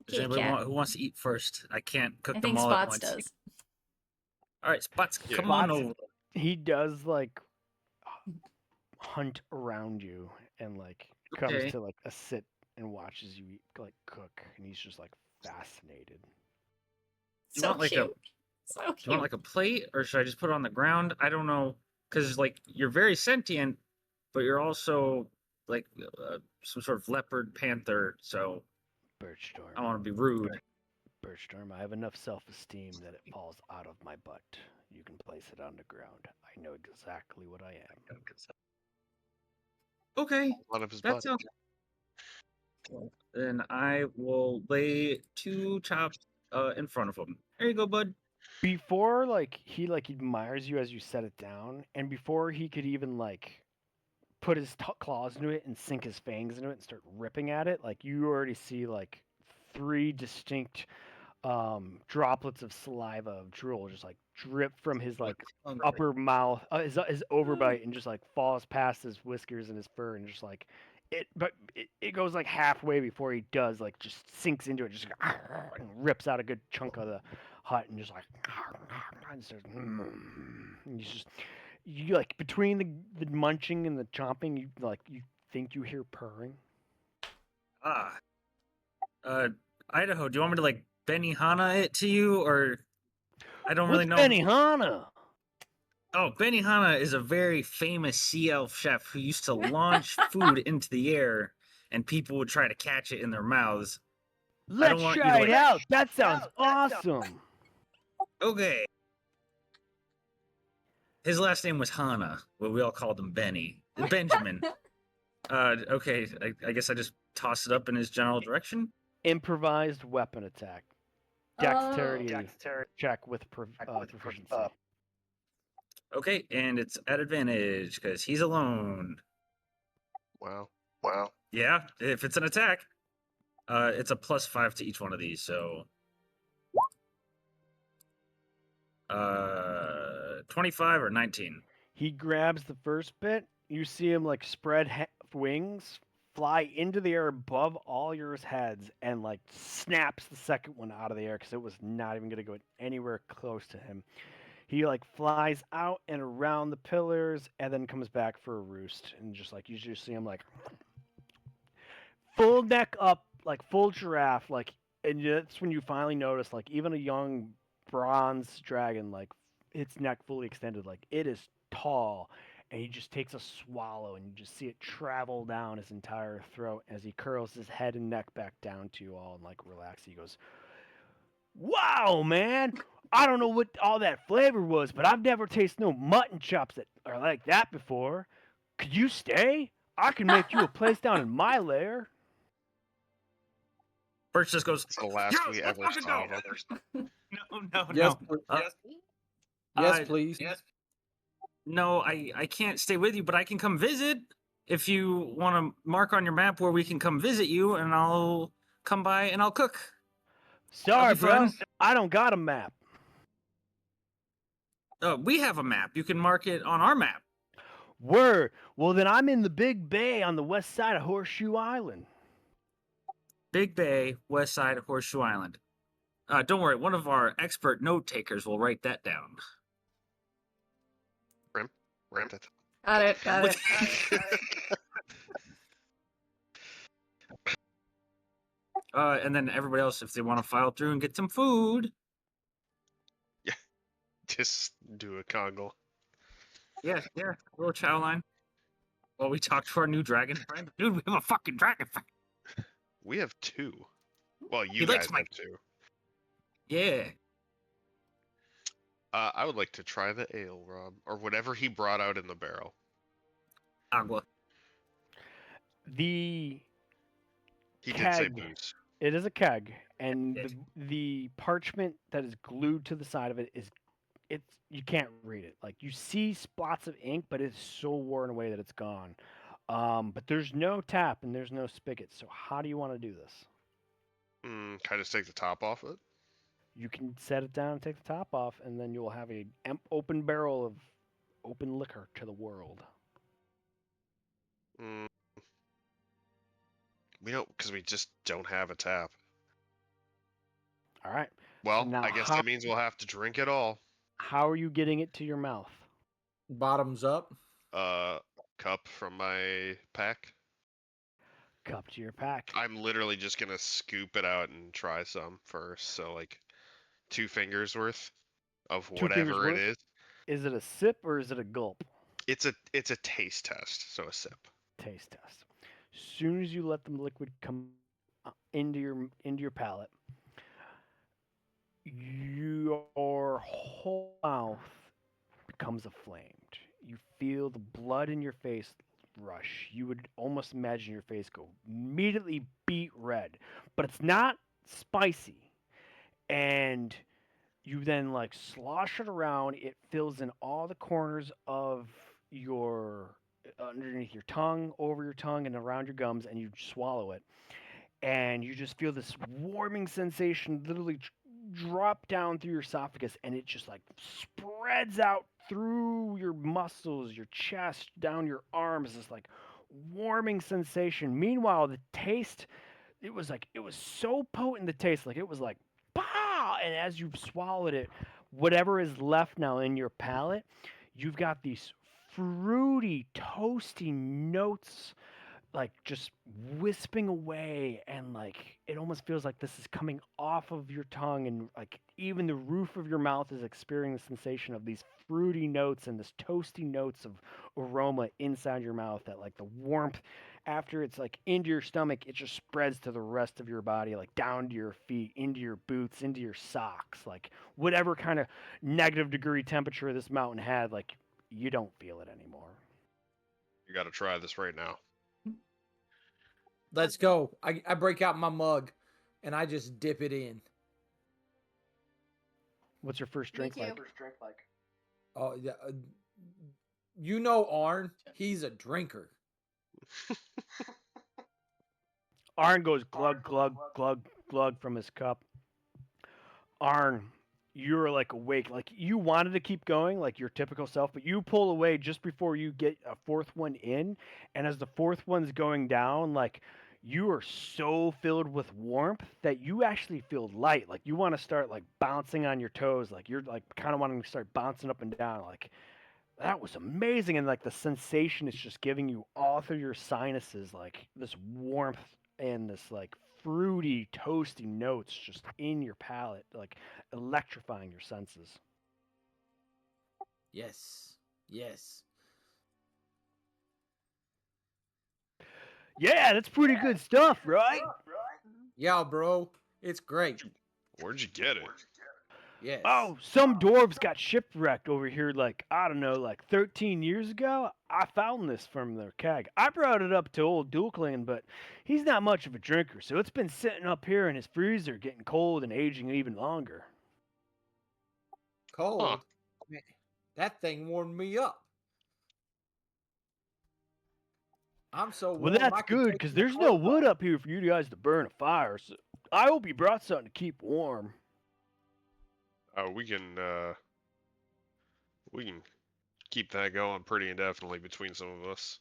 Does Kitty anybody cat. who wants to eat first? I can't cook I them think all at Spots once. does. All right, Spots, Yeah. come on Spots- over. He does like hunt around you and like comes Okay. to like a sit and watches you eat, like cook, and he's just like fascinated. Do you So want like cute. a So Do you cute. want like a plate, or should I just put it on the ground? I don't know, because like you're very sentient, but you're also like some sort of leopard panther. So Birchstorm. I don't want to be rude. Birchstorm, I have enough self-esteem that it falls out of my butt. You can place it on the ground. I know exactly what I am. Okay, One of his that butt. sounds. Then I will lay 2 chops in front of him. There you go, bud. Before like he like admires you as you set it down, and before he could even like put his claws into it and sink his fangs into it and start ripping at it, like you already see like 3 distinct droplets of saliva of drool just like drip from his like upper mouth, his overbite, and just like falls past his whiskers and his fur, and just like it goes like halfway before he does like just sinks into it, just and rips out a good chunk of the hut, and just like and starts, and he's just you like between the munching and the chomping, you think you hear purring. Ah, Idaho. Do you want me to like Benihana it to you, or I don't really know. Benihana? Oh, Benihana is a very famous sea elf chef who used to launch food into the air, and people would try to catch it in their mouths. Let's want you to, try it like- out. That sounds awesome. Okay. His last name was Hana, but we all called him Benny. Benjamin. Okay, I guess I just toss it up in his general direction. Improvised weapon attack. Dexterity check with proficiency. Okay, and it's at advantage because he's alone. Wow. Yeah, if it's an attack, it's a +5 to each one of these. So, 25 or 19. He grabs the first bit. You see him like spread wings, fly into the air above all your heads, and like snaps the second one out of the air because it was not even going to go anywhere close to him. He like flies out and around the pillars, and then comes back for a roost, and just like you just see him like full neck up, like full giraffe, like, and that's when you finally notice like even a young bronze dragon, like its neck fully extended, like it is tall, and he just takes a swallow, and you just see it travel down his entire throat as he curls his head and neck back down to you all and like relax. He goes, "Wow, man! I don't know what all that flavor was, but I've never tasted no mutton chops that are like that before. Could you stay? I can make you a place down in my lair." Birch just goes, It's the last "Yes, we let's ever fucking saw go!" of him. No, Yes, no. yes, uh, please. No, I can't stay with you, but I can come visit. If you want to mark on your map where we can come visit you, and I'll come by and I'll cook. Sorry, be bro. fun. I don't got a map. We have a map. You can mark it on our map. Word. Well, then I'm in the big bay on the west side of Horseshoe Island. Big Bay, west side of Horseshoe Island. Don't worry, one of our expert note takers will write that down. Ram that. Got it. Got it. And then everybody else, if they want to file through and get some food. Just do a congle. Yeah, a little chow line. While we talk to our new dragon friend. Dude, we have a fucking dragon friend. We have 2. Well, you He likes guys my- have 2. Yeah. I would like to try the ale, Rob, or whatever he brought out in the barrel. Agua. The He did say keg. booze. It is a keg, and Yes. the parchment that is glued to the side of it is, it's, you can't read it. Like you see spots of ink, but it's so worn away that it's gone. But there's no tap and there's no spigot. So how do you want to do this? Can I just take the top off it? You can set it down and take the top off, and then you will have a open barrel of open liquor to the world. Mm, we don't, because we just don't have a tap. All right. Well, now I guess how- that means we'll have to drink it all. How are you getting it to your mouth? Bottoms up. Cup from my pack. Cup to your pack. I'm literally just gonna scoop it out and try some first. So like 2 fingers worth of 2 fingers whatever it worth? is. Is it a sip or is it a gulp? It's a taste test, so a sip. Taste test. As soon as you let the liquid come into your palate, your whole mouth becomes aflamed. You feel the blood in your face rush. You would almost imagine your face go immediately beet red, but it's not spicy. And you then like slosh it around. It fills in all the corners of your underneath your tongue, over your tongue, and around your gums, and you swallow it. And you just feel this warming sensation literally drop down through your esophagus, and it just like spreads out through your muscles, your chest, down your arms, this like warming sensation. Meanwhile, the taste, it was so potent, the taste, like it was like pow, and as you swallowed it, whatever is left now in your palate, you've got these fruity, toasty notes like just wisping away, and like it almost feels like this is coming off of your tongue, and like even the roof of your mouth is experiencing the sensation of these fruity notes and this toasty notes of aroma inside your mouth, that like the warmth after it's like into your stomach, it just spreads to the rest of your body, like down to your feet, into your boots, into your socks, like whatever kind of negative degree temperature this mountain had, like you don't feel it anymore. You got to try this right now. Let's go. I break out my mug and I just dip it in. What's your first drink like? Oh yeah. You know Arn, he's a drinker. Arn goes glug, glug, glug, glug from his cup. Arn, you're like awake, like you wanted to keep going, like your typical self, but you pull away just before you get a fourth one in, and as the fourth one's going down, like you are so filled with warmth that you actually feel light. Like you want to start like bouncing on your toes, like you're like kind of wanting to start bouncing up and down. Like that was amazing, and like the sensation is just giving you all through your sinuses, like this warmth and this like fruity, toasty notes just in your palate, like electrifying your senses. Yes. Yes. Yeah, that's pretty good stuff, right? Yeah, bro. It's great. Where'd you get it? Yes. Oh, some dwarves got shipwrecked over here, like, I don't know, like 13 years ago. I found this from their keg. I brought it up to old Dukeland, but he's not much of a drinker, so it's been sitting up here in his freezer getting cold and aging even longer. Cold. Huh. Man, that thing warmed me up. I'm so Well, warm that's I could good, take because my there's no clothes wood off. up here for you guys to burn a fire, so I hope you brought something to keep warm. We can keep that going pretty indefinitely between some of us.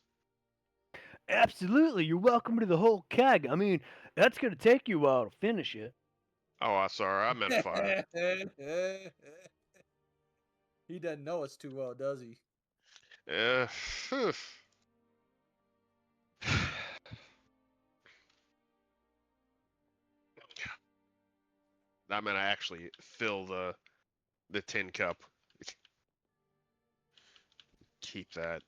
Absolutely, you're welcome to the whole keg. I mean, that's going to take you a while to finish it. Oh, I sorry, I meant fire. He doesn't know us too well, does he? Yeah. I meant I actually fill the tin cup. Keep that.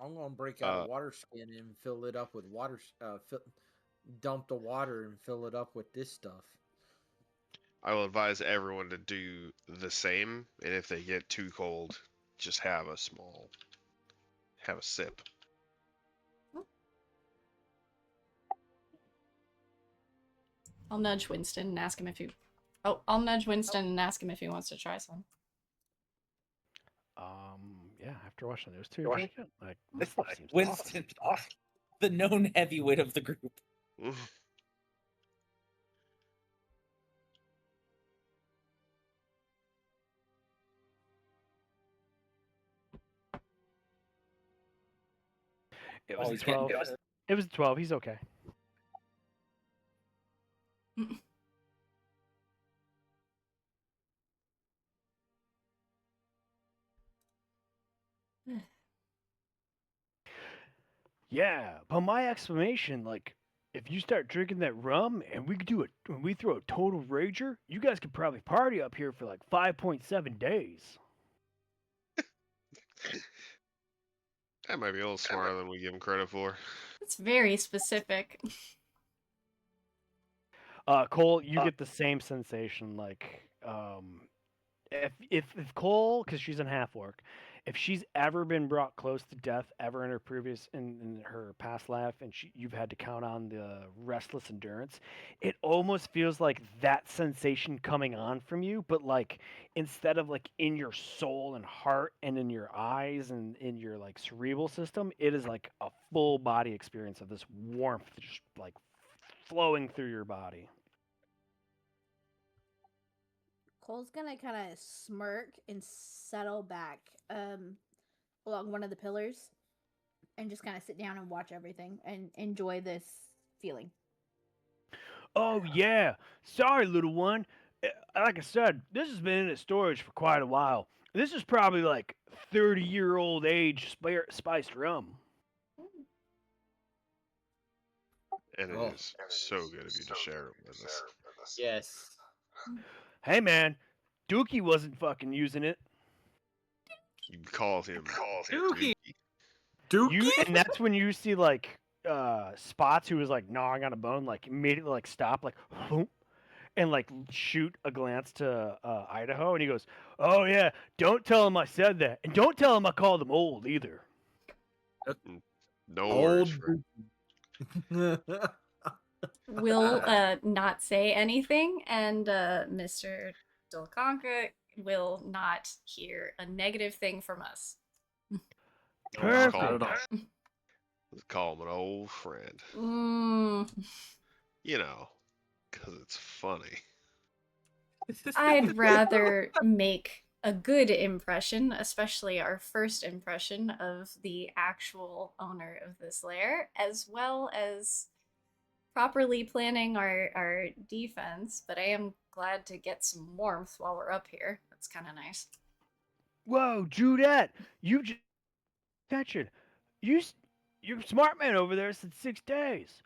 I'm gonna break out a water skin and fill it up with water. Dump the water and fill it up with this stuff. I will advise everyone to do the same, and if they get too cold, just have a sip. I'll nudge Winston and ask him if he. Oh, I'll nudge Winston and ask him if he wants to try some. Yeah, after watching those two, like this stuff seems Winston, the known heavyweight of the group. It was Oh, a he's getting 12. It was a 12. He's okay. Yeah, but my exclamation, like, if you start drinking that rum and when we throw a total rager, you guys could probably party up here for like 5.7 days. That might be a little smarter than we give him credit for. It's very specific. Cole, you get the same sensation, like, if Cole, because she's in half orc, if she's ever been brought close to death ever in her in her past life, and you've had to count on the restless endurance, it almost feels like that sensation coming on from you, but like instead of like in your soul and heart and in your eyes and in your like cerebral system, it is like a full body experience of this warmth just like flowing through your body. Cole's gonna kind of smirk and settle back along one of the pillars and just kind of sit down and watch everything and enjoy this feeling. Oh yeah, sorry, little one. Like I said, this has been in storage for quite a while. This is probably like 30-year-old age spiced rum. And it is so good of you to share it with us. Yes. Hey man, Dookie wasn't fucking using it. You called him Dookie. And that's when you see like Spots, who was like gnawing on a bone, like immediately like stop, like and like shoot a glance to Idaho, and he goes, "Oh yeah, don't tell him I said that, and don't tell him I called him old either." No worries, friend. Will not say anything, and Mr. Dolconka will not hear a negative thing from us. Perfect. Let's call him an old friend. Mm. You know, because it's funny. I'd rather make a good impression, especially our first impression of the actual owner of this lair, as well as properly planning our defense. But I am glad to get some warmth while we're up here. That's kind of nice. Whoa, Judette, you just attention. You, your smart man over there said 6 days.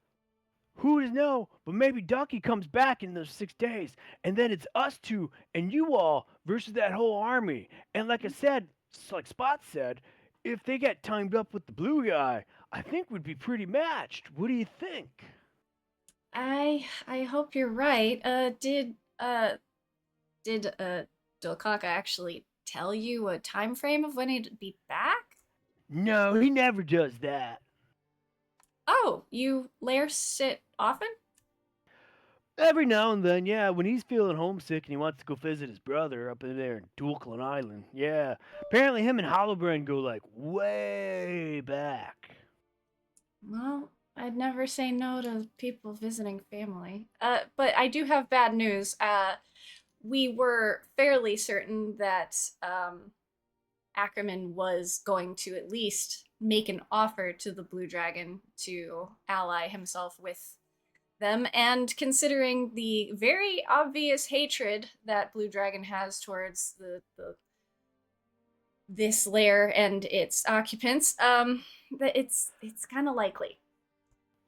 Who does know? But maybe Ducky comes back in those 6 days, and then it's us two and you all versus that whole army. And like I said, like Spot said, if they get timed up with the blue guy, I think we'd be pretty matched. What do you think? I hope you're right. Did Dolkaka actually tell you a time frame of when he'd be back? No, he never does that. Oh, you lair sit often? Every now and then, yeah, when he's feeling homesick and he wants to go visit his brother up in there in Dulklin Island. Yeah. Apparently him and Hollowbrand go like way back. Well, I'd never say no to people visiting family. But I do have bad news. We were fairly certain that Akerman was going to at least make an offer to the Blue Dragon to ally himself with them. And considering the very obvious hatred that Blue Dragon has towards this lair and its occupants, that it's kind of likely.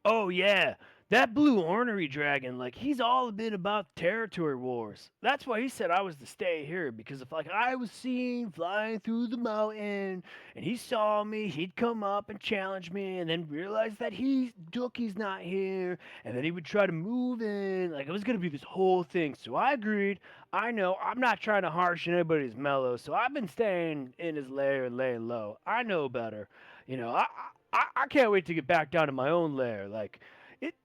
Oh yeah, that blue ornery dragon, like he's all a bit about territory wars. That's why he said I was to stay here because if like I was seen flying through the mountain and he saw me, he'd come up and challenge me and then realize that Dookie's not here and then he would try to move in. Like it was gonna be this whole thing. So I agreed. I know I'm not trying to harsh anybody's mellow, so I've been staying in his lair and laying low. I know better. You know, I can't wait to get back down to my own lair. Like,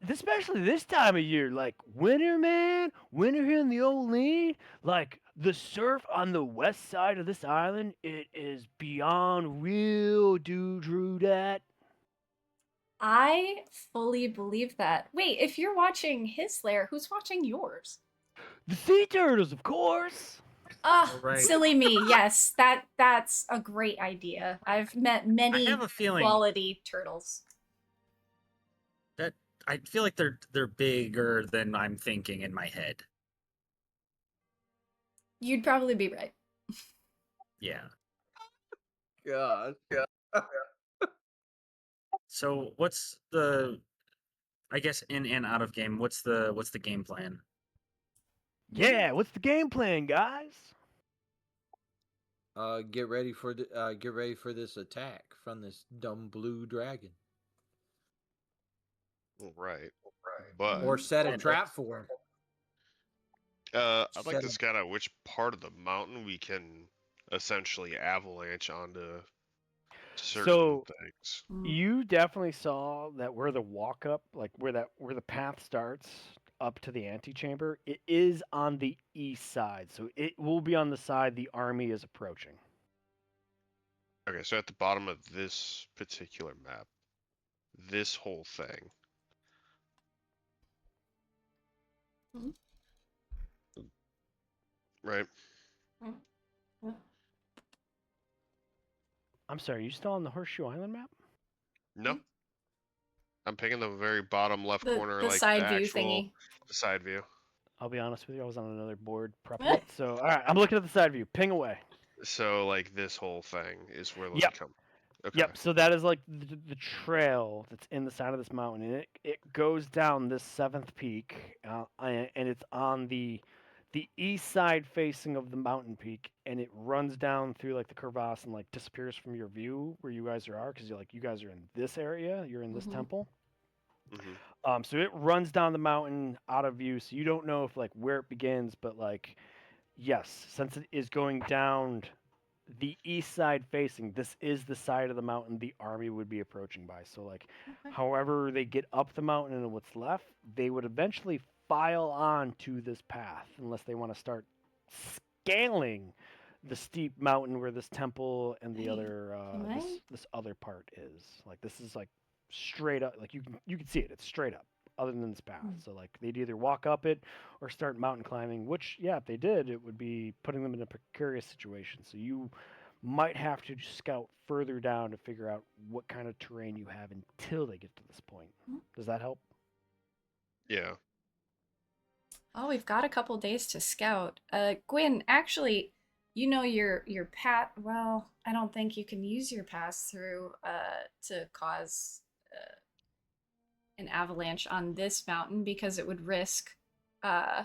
especially this time of year. Like, winter, man. Winter here in the old lean. Like, the surf on the west side of this island, it is beyond real, dude. Drew that. I fully believe that. Wait, if you're watching his lair, who's watching yours? The sea turtles, of course. Ah, Right. silly me. Yes, that's a great idea. I've met I many have a feeling quality turtles. that I feel like they're bigger than I'm thinking in my head. You'd probably be right. Yeah. God. So what's the I guess in and out of game, what's the game plan? Yeah, what's the game plan, guys? Get ready for this attack from this dumb blue dragon, Right. But or set a And trap for him. I'd like Set to him. scout out which part of the mountain we can essentially avalanche onto certain So things. you definitely saw that where the walk up, like where the path starts up to the antechamber, it is on the east side. So it will be on the side the army is approaching. Okay, so at the bottom of this particular map, this whole thing. Mhm. Right? I'm sorry, you still on the Horseshoe Island map? No. I'm picking the very bottom left corner, The like side the view actual thingy. side view. I'll be honest with you, I was on another board prepping it. So all right, I'm looking at the side view. Ping away. So like this whole thing is where those Yep. come. Okay. Yep. So that is like the trail that's in the side of this mountain, and it goes down this seventh peak, and it's on the east side facing of the mountain peak, and it runs down through like the crevasse and like disappears from your view where you guys are, because you guys are in this area, you're in this Mhm. temple. Mm-hmm. So it runs down the mountain out of view, so you don't know if like where it begins, but like yes, since it is going down the east side facing, this is the side of the mountain the army would be approaching by. So like Okay. however they get up the mountain and what's left, they would eventually file on to this path unless they want to start scaling the steep mountain where this temple and the Hey, other can I? this other part is. Like this is like straight up, like you can see it, it's straight up. other than this path. So like they'd either walk up it or start mountain climbing. Which, yeah, if they did, it would be putting them in a precarious situation. So you might have to scout further down to figure out what kind of terrain you have until they get to this point. Does that help? Yeah. Oh, we've got a couple days to scout. Gwyn, actually, you know your path. Well, I don't think you can use your pass through to cause an avalanche on this mountain because it would risk uh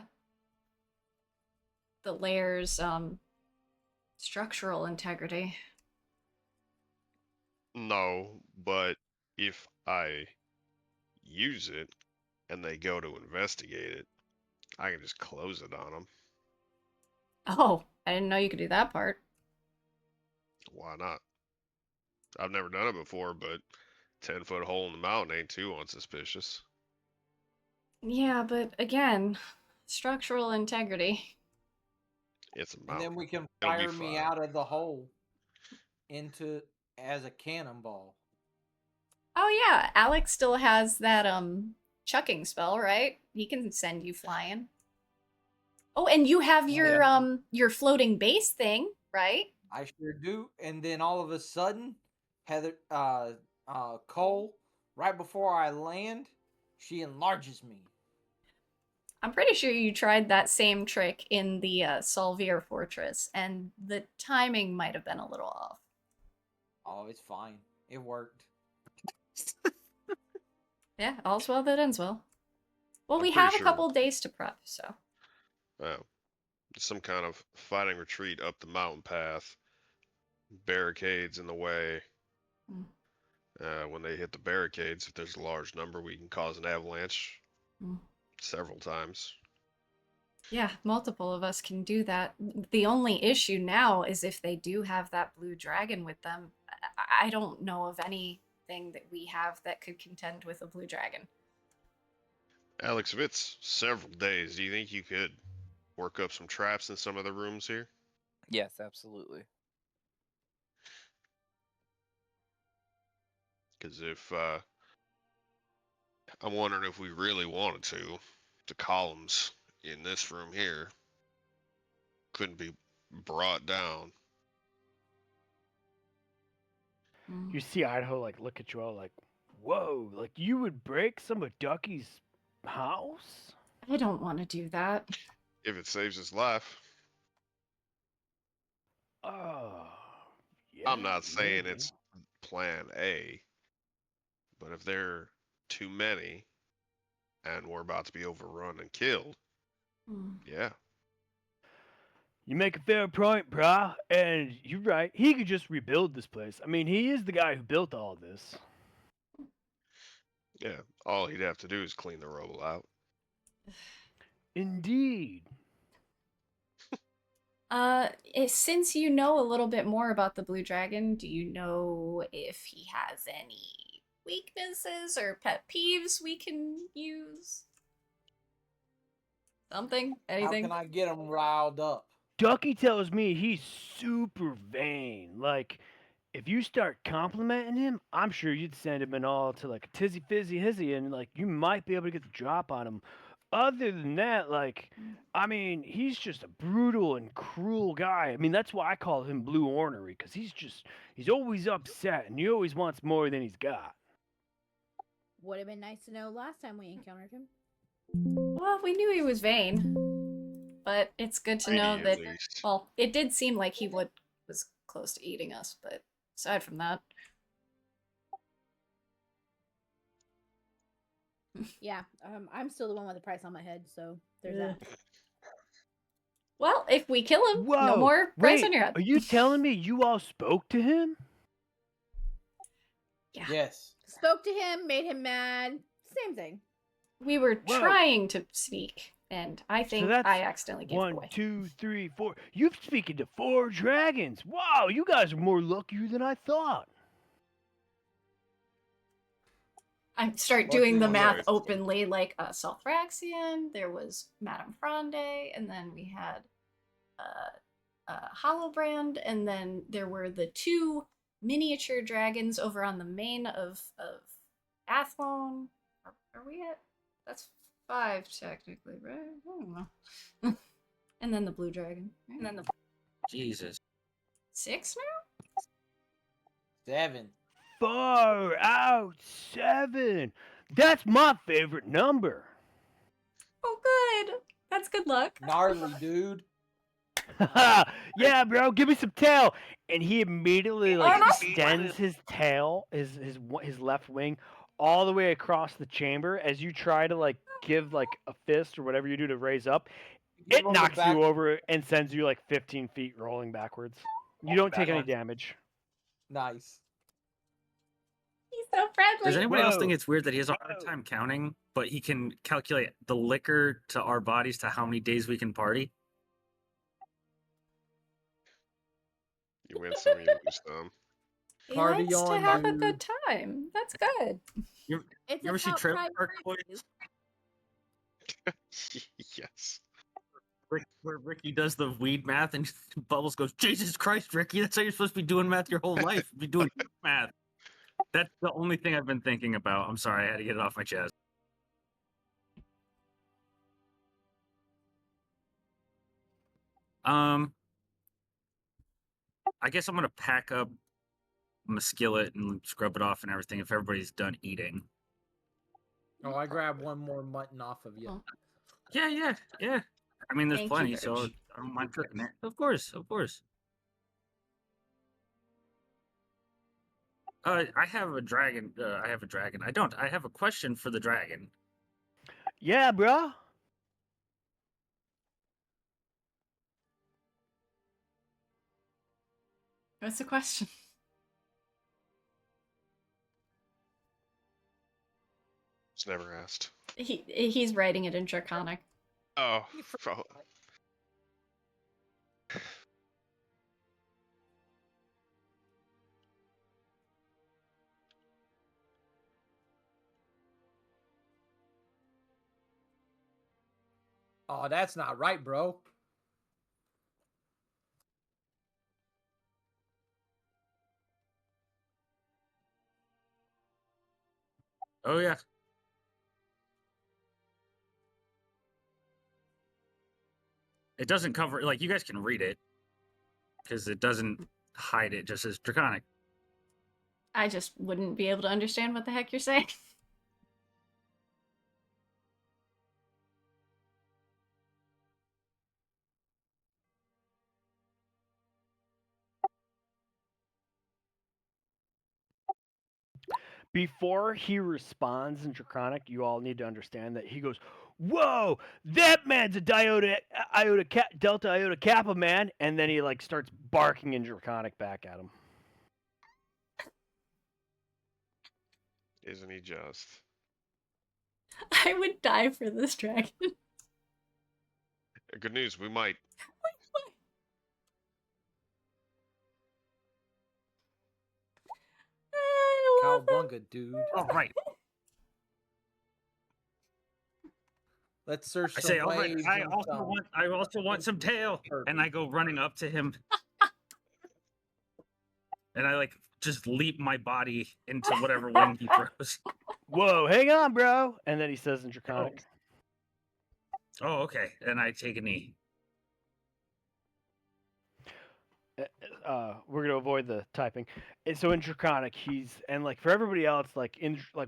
the lair's structural integrity. No, but if I use it and they go to investigate it, I can just close it on them. Oh, I didn't know you could do that part. Why not? I've never done it before, but 10-foot hole in the mountain ain't too unsuspicious. Yeah, but again, structural integrity. It's a And mountain. then we can It'll be fire me fine. out of the hole into as a cannonball. Oh yeah, Alex still has that chucking spell, right? He can send you flying. Oh, and you have your floating base thing, right? I sure do. And then all of a sudden, Heather, Cole, right before I land, she enlarges me. I'm pretty sure you tried that same trick in the Solvier Fortress, and the timing might have been a little off. Oh, it's fine. It worked. Yeah, all's well that ends well. Well, I'm we pretty have a sure couple days to prep, so. some kind of fighting retreat up the mountain path, barricades in the way. Mm. When they hit the barricades, if there's a large number, we can cause an avalanche several times. Yeah, multiple of us can do that. The only issue now is if they do have that blue dragon with them. I don't know of anything that we have that could contend with a blue dragon. Alex, if it's several days, do you think you could work up some traps in some of the rooms here? Yes, absolutely. Because if I'm wondering if we really wanted to, the columns in this room here couldn't be brought down. You see Idaho like look at you all like, whoa, like you would break some of Ducky's house? I don't want to do that. If it saves his life. Oh, yeah. I'm not saying maybe. it's plan A, but if there are too many and we're about to be overrun and killed, yeah. You make a fair point, brah, and you're right. He could just rebuild this place. I mean, he is the guy who built all this. Yeah, all he'd have to do is clean the rubble out. Indeed. Since you know a little bit more about the blue dragon, do you know if he has any weaknesses or pet peeves we can use? Something? Anything? How can I get him riled up? Ducky tells me he's super vain. Like, if you start complimenting him, I'm sure you'd send him and all to like a tizzy fizzy hizzy, and like you might be able to get the drop on him. Other than that, like, I mean, he's just a brutal and cruel guy. I mean, that's why I call him Blue Ornery, because he's always upset and he always wants more than he's got. Would have been nice to know last time we encountered him. Well, we knew he was vain, but it's good to know Maybe that. at least. Well, it did seem like he was close to eating us, but aside from that, Yeah, I'm still the one with the price on my head, so there's that. well, if we kill him, Whoa! no more price Wait, on your head. are you telling me you all spoke to him? Yeah. Yes. Spoke to him, made him mad. Same thing. We were Whoa. trying to sneak, and I think that's I accidentally gave it 1, away. 2, 3, 4. You've speaking to 4 dragons. Wow, you guys are more luckier than I thought. I start What doing do the you math guys think? openly, like Solthraxian, there was Madame Fronde, and then we had Hollowbrand, and then there were the 2 miniature dragons over on the main of Athlone. Are we at That's 5 technically, right? I don't know. And then the blue dragon. Right? And then the Jesus. 6 now? 7. Far out 7. That's my favorite number. Oh, good. That's good luck. Gnarly, dude. Yeah, bro, give me some tail. And he immediately like no. extends his tail, his left wing, all the way across the chamber as you try to like give like a fist or whatever you do to raise up. Give It him the knocks back- you over and sends you like 15 feet rolling backwards. You don't take any damage. Nice. He's so friendly. Does anybody else Whoa. think it's weird that he has a hard time counting, but he can calculate the liquor to our bodies to how many days we can party? You win some, you lose some. He Party likes to on, have a dude. good time. That's good. It's You ever see about Trailer Park priorities. Boys? Yes. Where Ricky does the weed math and Bubbles goes, Jesus Christ, Ricky, that's how you're supposed to be doing math your whole life. Be doing math. That's the only thing I've been thinking about. I'm sorry, I had to get it off my chest. I guess I'm gonna pack up my skillet and scrub it off and everything if everybody's done eating. Oh, I grabbed one more mutton off of you. Oh. Yeah. I mean, there's Thank you, plenty, so Birch. I don't mind cooking it. Of course. I have a dragon. I have a question for the dragon. Yeah, bro. What's the question? It's never asked. He's writing it in Draconic. Oh. Oh, that's not right, bro. Oh yeah. It doesn't cover, like, you guys can read it because it doesn't hide it. Just as draconic. I just wouldn't be able to understand what the heck you're saying. Before he responds in Draconic, you all need to understand that he goes, "Whoa, that man's a Delta Iota Kappa man," and then he like starts barking in Draconic back at him. Isn't he just? I would die for this dragon. Good news, we might. I love him. Cowabunga, dude. All right. Let's search I some say, all right. waves I and also some- want some tail, and I go running up to him, and I like just leap my body into whatever wing he throws. Whoa, hang on, bro. And then he says in Draconic, Oh, okay. And I take a knee. we're gonna avoid the typing. And so in Draconic, and like for everybody else, like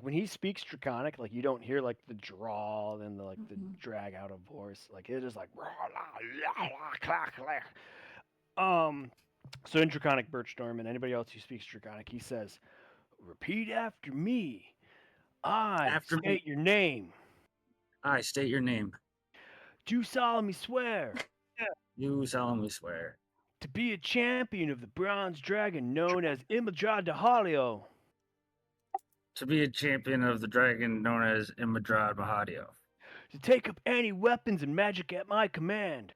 when he speaks Draconic, like you don't hear like the drawl and the the drag out of voice. Like it is like so in Draconic, Birchstorm and anybody else who speaks Draconic, he says, "Repeat after me. I state your name. I state your name. Do solemnly swear You solemnly swear to be a champion of the bronze dragon known as Imajad Dahalio, to be a champion of the dragon known as Imadrad Mahadio, to take up any weapons and magic at my command,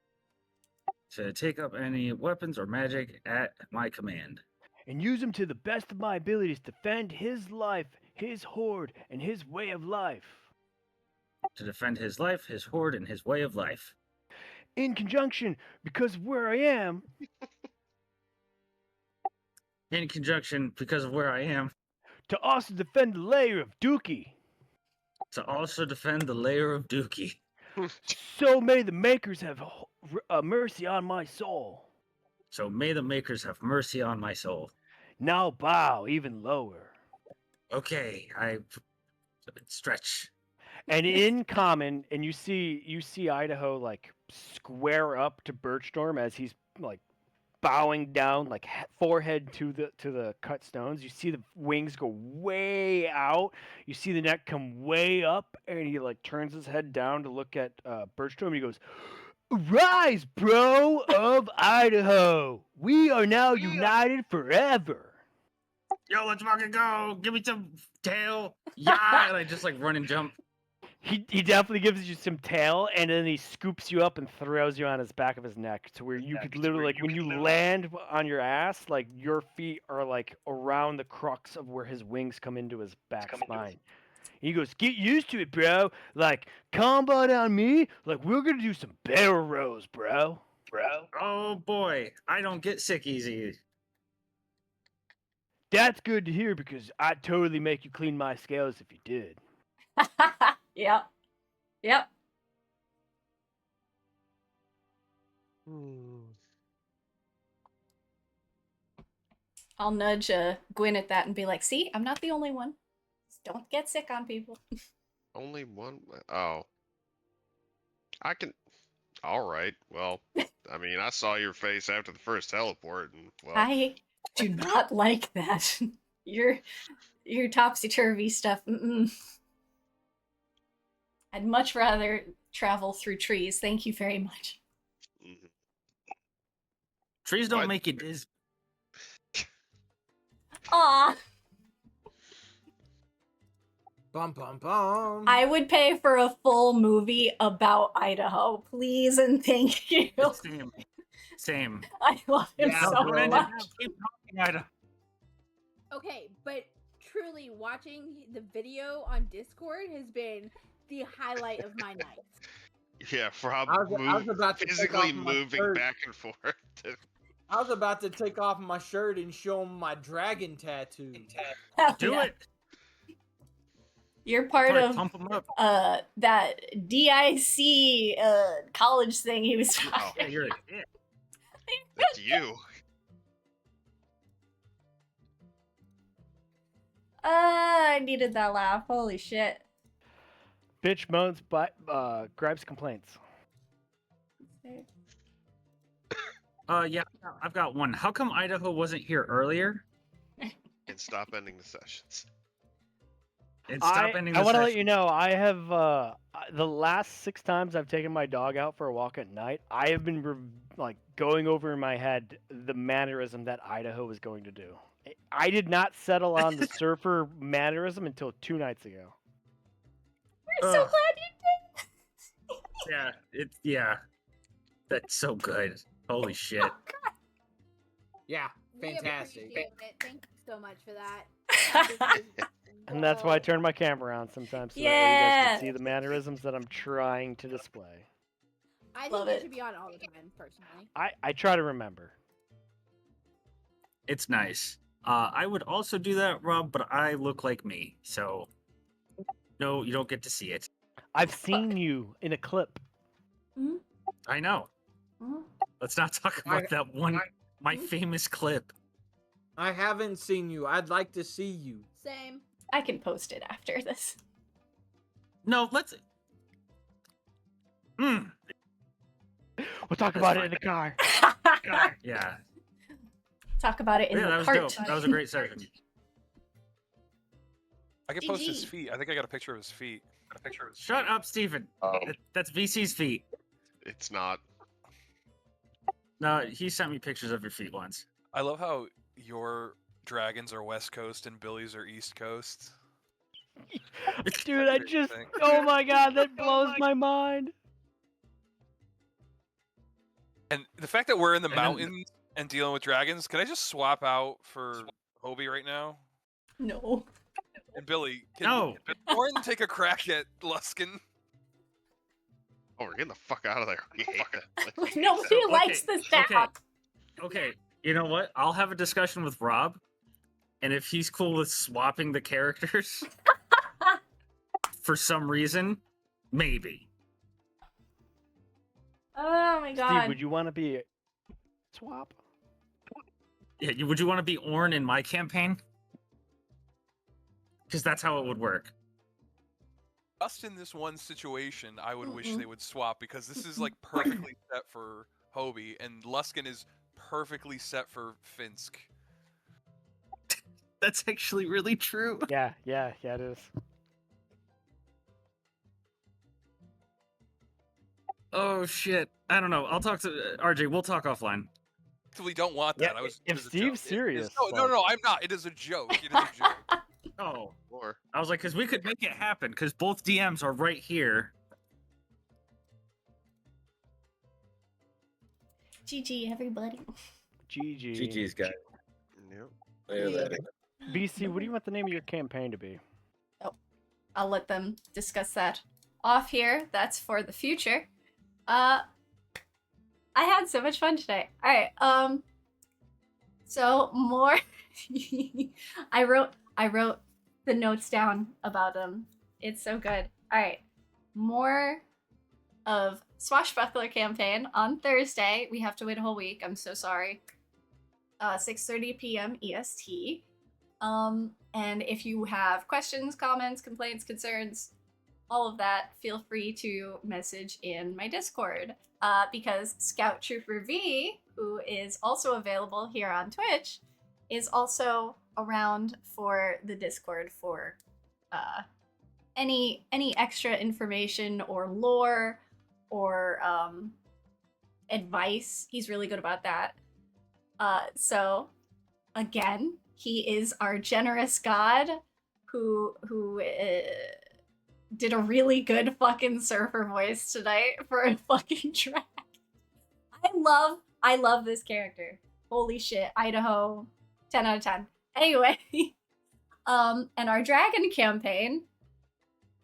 to take up any weapons or magic at my command, and use them to the best of my abilities to defend his life, his horde, and his way of life. to defend his life, his horde, and his way of life. In conjunction, because of where I am, In conjunction, because of where I am, to also defend the lair of Dookie, to also defend the lair of Dookie. So may the makers have mercy on my soul. So may the makers have mercy on my soul. Now bow even lower. Okay, I stretch. And in common, and you see Idaho like square up to Birchstorm as he's like bowing down, like forehead to the cut stones. You see the wings go way out. You see the neck come way up, and he like turns his head down to look at Birchstorm. And he goes, "Rise, bro of Idaho! We are now united forever." Yo, let's fucking go! Give me some tail! Yeah! And I just like run and jump. He definitely gives you some tail, and then he scoops you up and throws you on his back of his neck to where you could literally, like, when you land on your ass, like, your feet are, like, around the crux of where his wings come into his back spine. He goes, "Get used to it, bro. Like, combat on me. Like, we're gonna do some barrel rolls, bro." Oh boy, I don't get sick easy. That's good to hear because I'd totally make you clean my scales if you did. Yep. Yep. I'll nudge Gwyn at that and be like, "See, I'm not the only one. Just don't get sick on people." Only one? Oh. I can. Alright, well, I mean, I saw your face after the first teleport, and, well. I do not like that. Your topsy-turvy stuff. Mm-mm. I'd much rather travel through trees. Thank you very much. Mhm. Trees don't What? make you dizzy. Aw, Bum bum bum. I would pay for a full movie about Idaho, please and thank you. Same. Same. I love him Yeah, so bro. much. Keep talking, Ida. Okay, but truly watching the video on Discord has been the highlight of my night. Yeah, Rob I was about to take physically off my moving shirt. back and forth. I was about to take off my shirt and show him my dragon tattoo. Hell Do yeah. it. You're part Alright, of pump them up. that DIC college thing he was Oh, talking. Yeah, you're a dick. that's you. I needed that laugh. Holy shit. Bitch moans, but gripes, complaints. Yeah, I've got one. How come Idaho wasn't here earlier? And stop ending the sessions. And stop ending the I want to let session. you know, I have the last 6 times I've taken my dog out for a walk at night, I have been like going over in my head the mannerism that Idaho was going to do. I did not settle on the surfer mannerism until 2 nights ago. We're so Ugh. glad you did. Yeah. That's so good. Holy shit. Yeah, We fantastic. appreciate it. Thank you so much for that. And that's why I Whoa. turn my camera on sometimes so that way you guys Yeah. can see the mannerisms that I'm trying to display. I think Love it it. should be on all the time, personally. I try to remember. It's nice. I would also do that, Rob, but I look like me, so no, you don't get to see it. I've seen you in a clip. I know. Mhm. Let's not talk about that one, my famous clip. I haven't seen you. I'd like to see you. Same. I can post it after this. No, let's. We'll talk That's about it fine. in the car. Yeah. Talk about it in Yeah, the that was cart. dope. That was a great session. I can post his GG. feet. I think I got a picture of his feet. Shut up, Steven. That's VC's feet. It's not. No, he sent me pictures of your feet once. I love how your dragons are West Coast and Billy's are East Coast. Dude, I Favorite just, thing. oh my god, that blows my mind. And the fact that we're in the And then- mountains and dealing with dragons, can I just swap out for Hobie right now? No. And Billy, can No. Lauren take a crack at Luskin? Oh, we're getting the fuck out of there. We hate that. Nobody So, likes this town. Okay, you know what? I'll have a discussion with Rob, and if he's cool with swapping the characters, for some reason, maybe. Oh my Steve, god. would you want to be swap? Yeah, would you want to be Orn in my campaign? Because that's how it would work. Just in this one situation, I would wish Mm-mm. they would swap because this is like perfectly set for Hobie, and Luskin is perfectly set for Finsk. That's actually really true. Yeah, it is. Oh shit! I don't know. I'll talk to RJ. We'll talk offline. We don't want Yeah, that. if it is a Steve's joke. serious, No, like- I'm not. It is a joke. It is a joke. Oh, Or I was like, because we could make it happen. Because both DMs are right here. GG, everybody. GG. GG's guys. yep. BC, what do you want the name of your campaign to be? I'll let them discuss that off here. That's for the future. I had so much fun today. All right. So more. I wrote the notes down about them. It's so good. All right. More of Swashbuckler campaign on Thursday. We have to wait a whole week. I'm so sorry. 6:30 p.m. EST. And if you have questions, comments, complaints, concerns, all of that, feel free to message in my Discord. Because Scout Trooper V, who is also available here on Twitch, is also around for the Discord for any extra information or lore or advice. He's really good about that. So again, he is our generous god who did a really good fucking surfer voice tonight for a fucking track. I love this character. Holy shit, Idaho, 10 out of 10. Anyway, and our dragon campaign,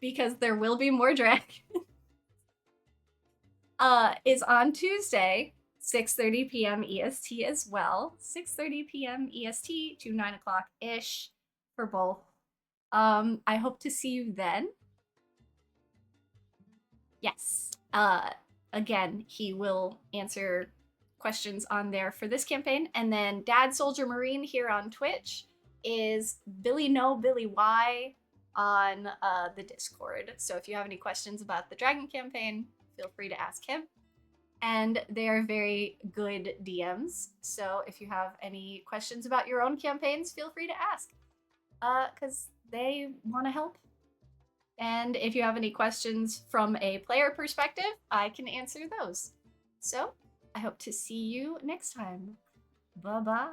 because there will be more dragons, is on Tuesday, 6:30 p.m. EST as well. 6:30 p.m. EST to 9 o'clock ish for both. I hope to see you then. Yes. Again, he will answer questions on there for this campaign. And then Dad Soldier Marine here on Twitch is Billy No Billy Y on the Discord. So if you have any questions about the Dragon campaign, feel free to ask him. And they are very good DMs. So if you have any questions about your own campaigns, feel free to ask. Because they want to help. And if you have any questions from a player perspective, I can answer those. So I hope to see you next time. Bye-bye.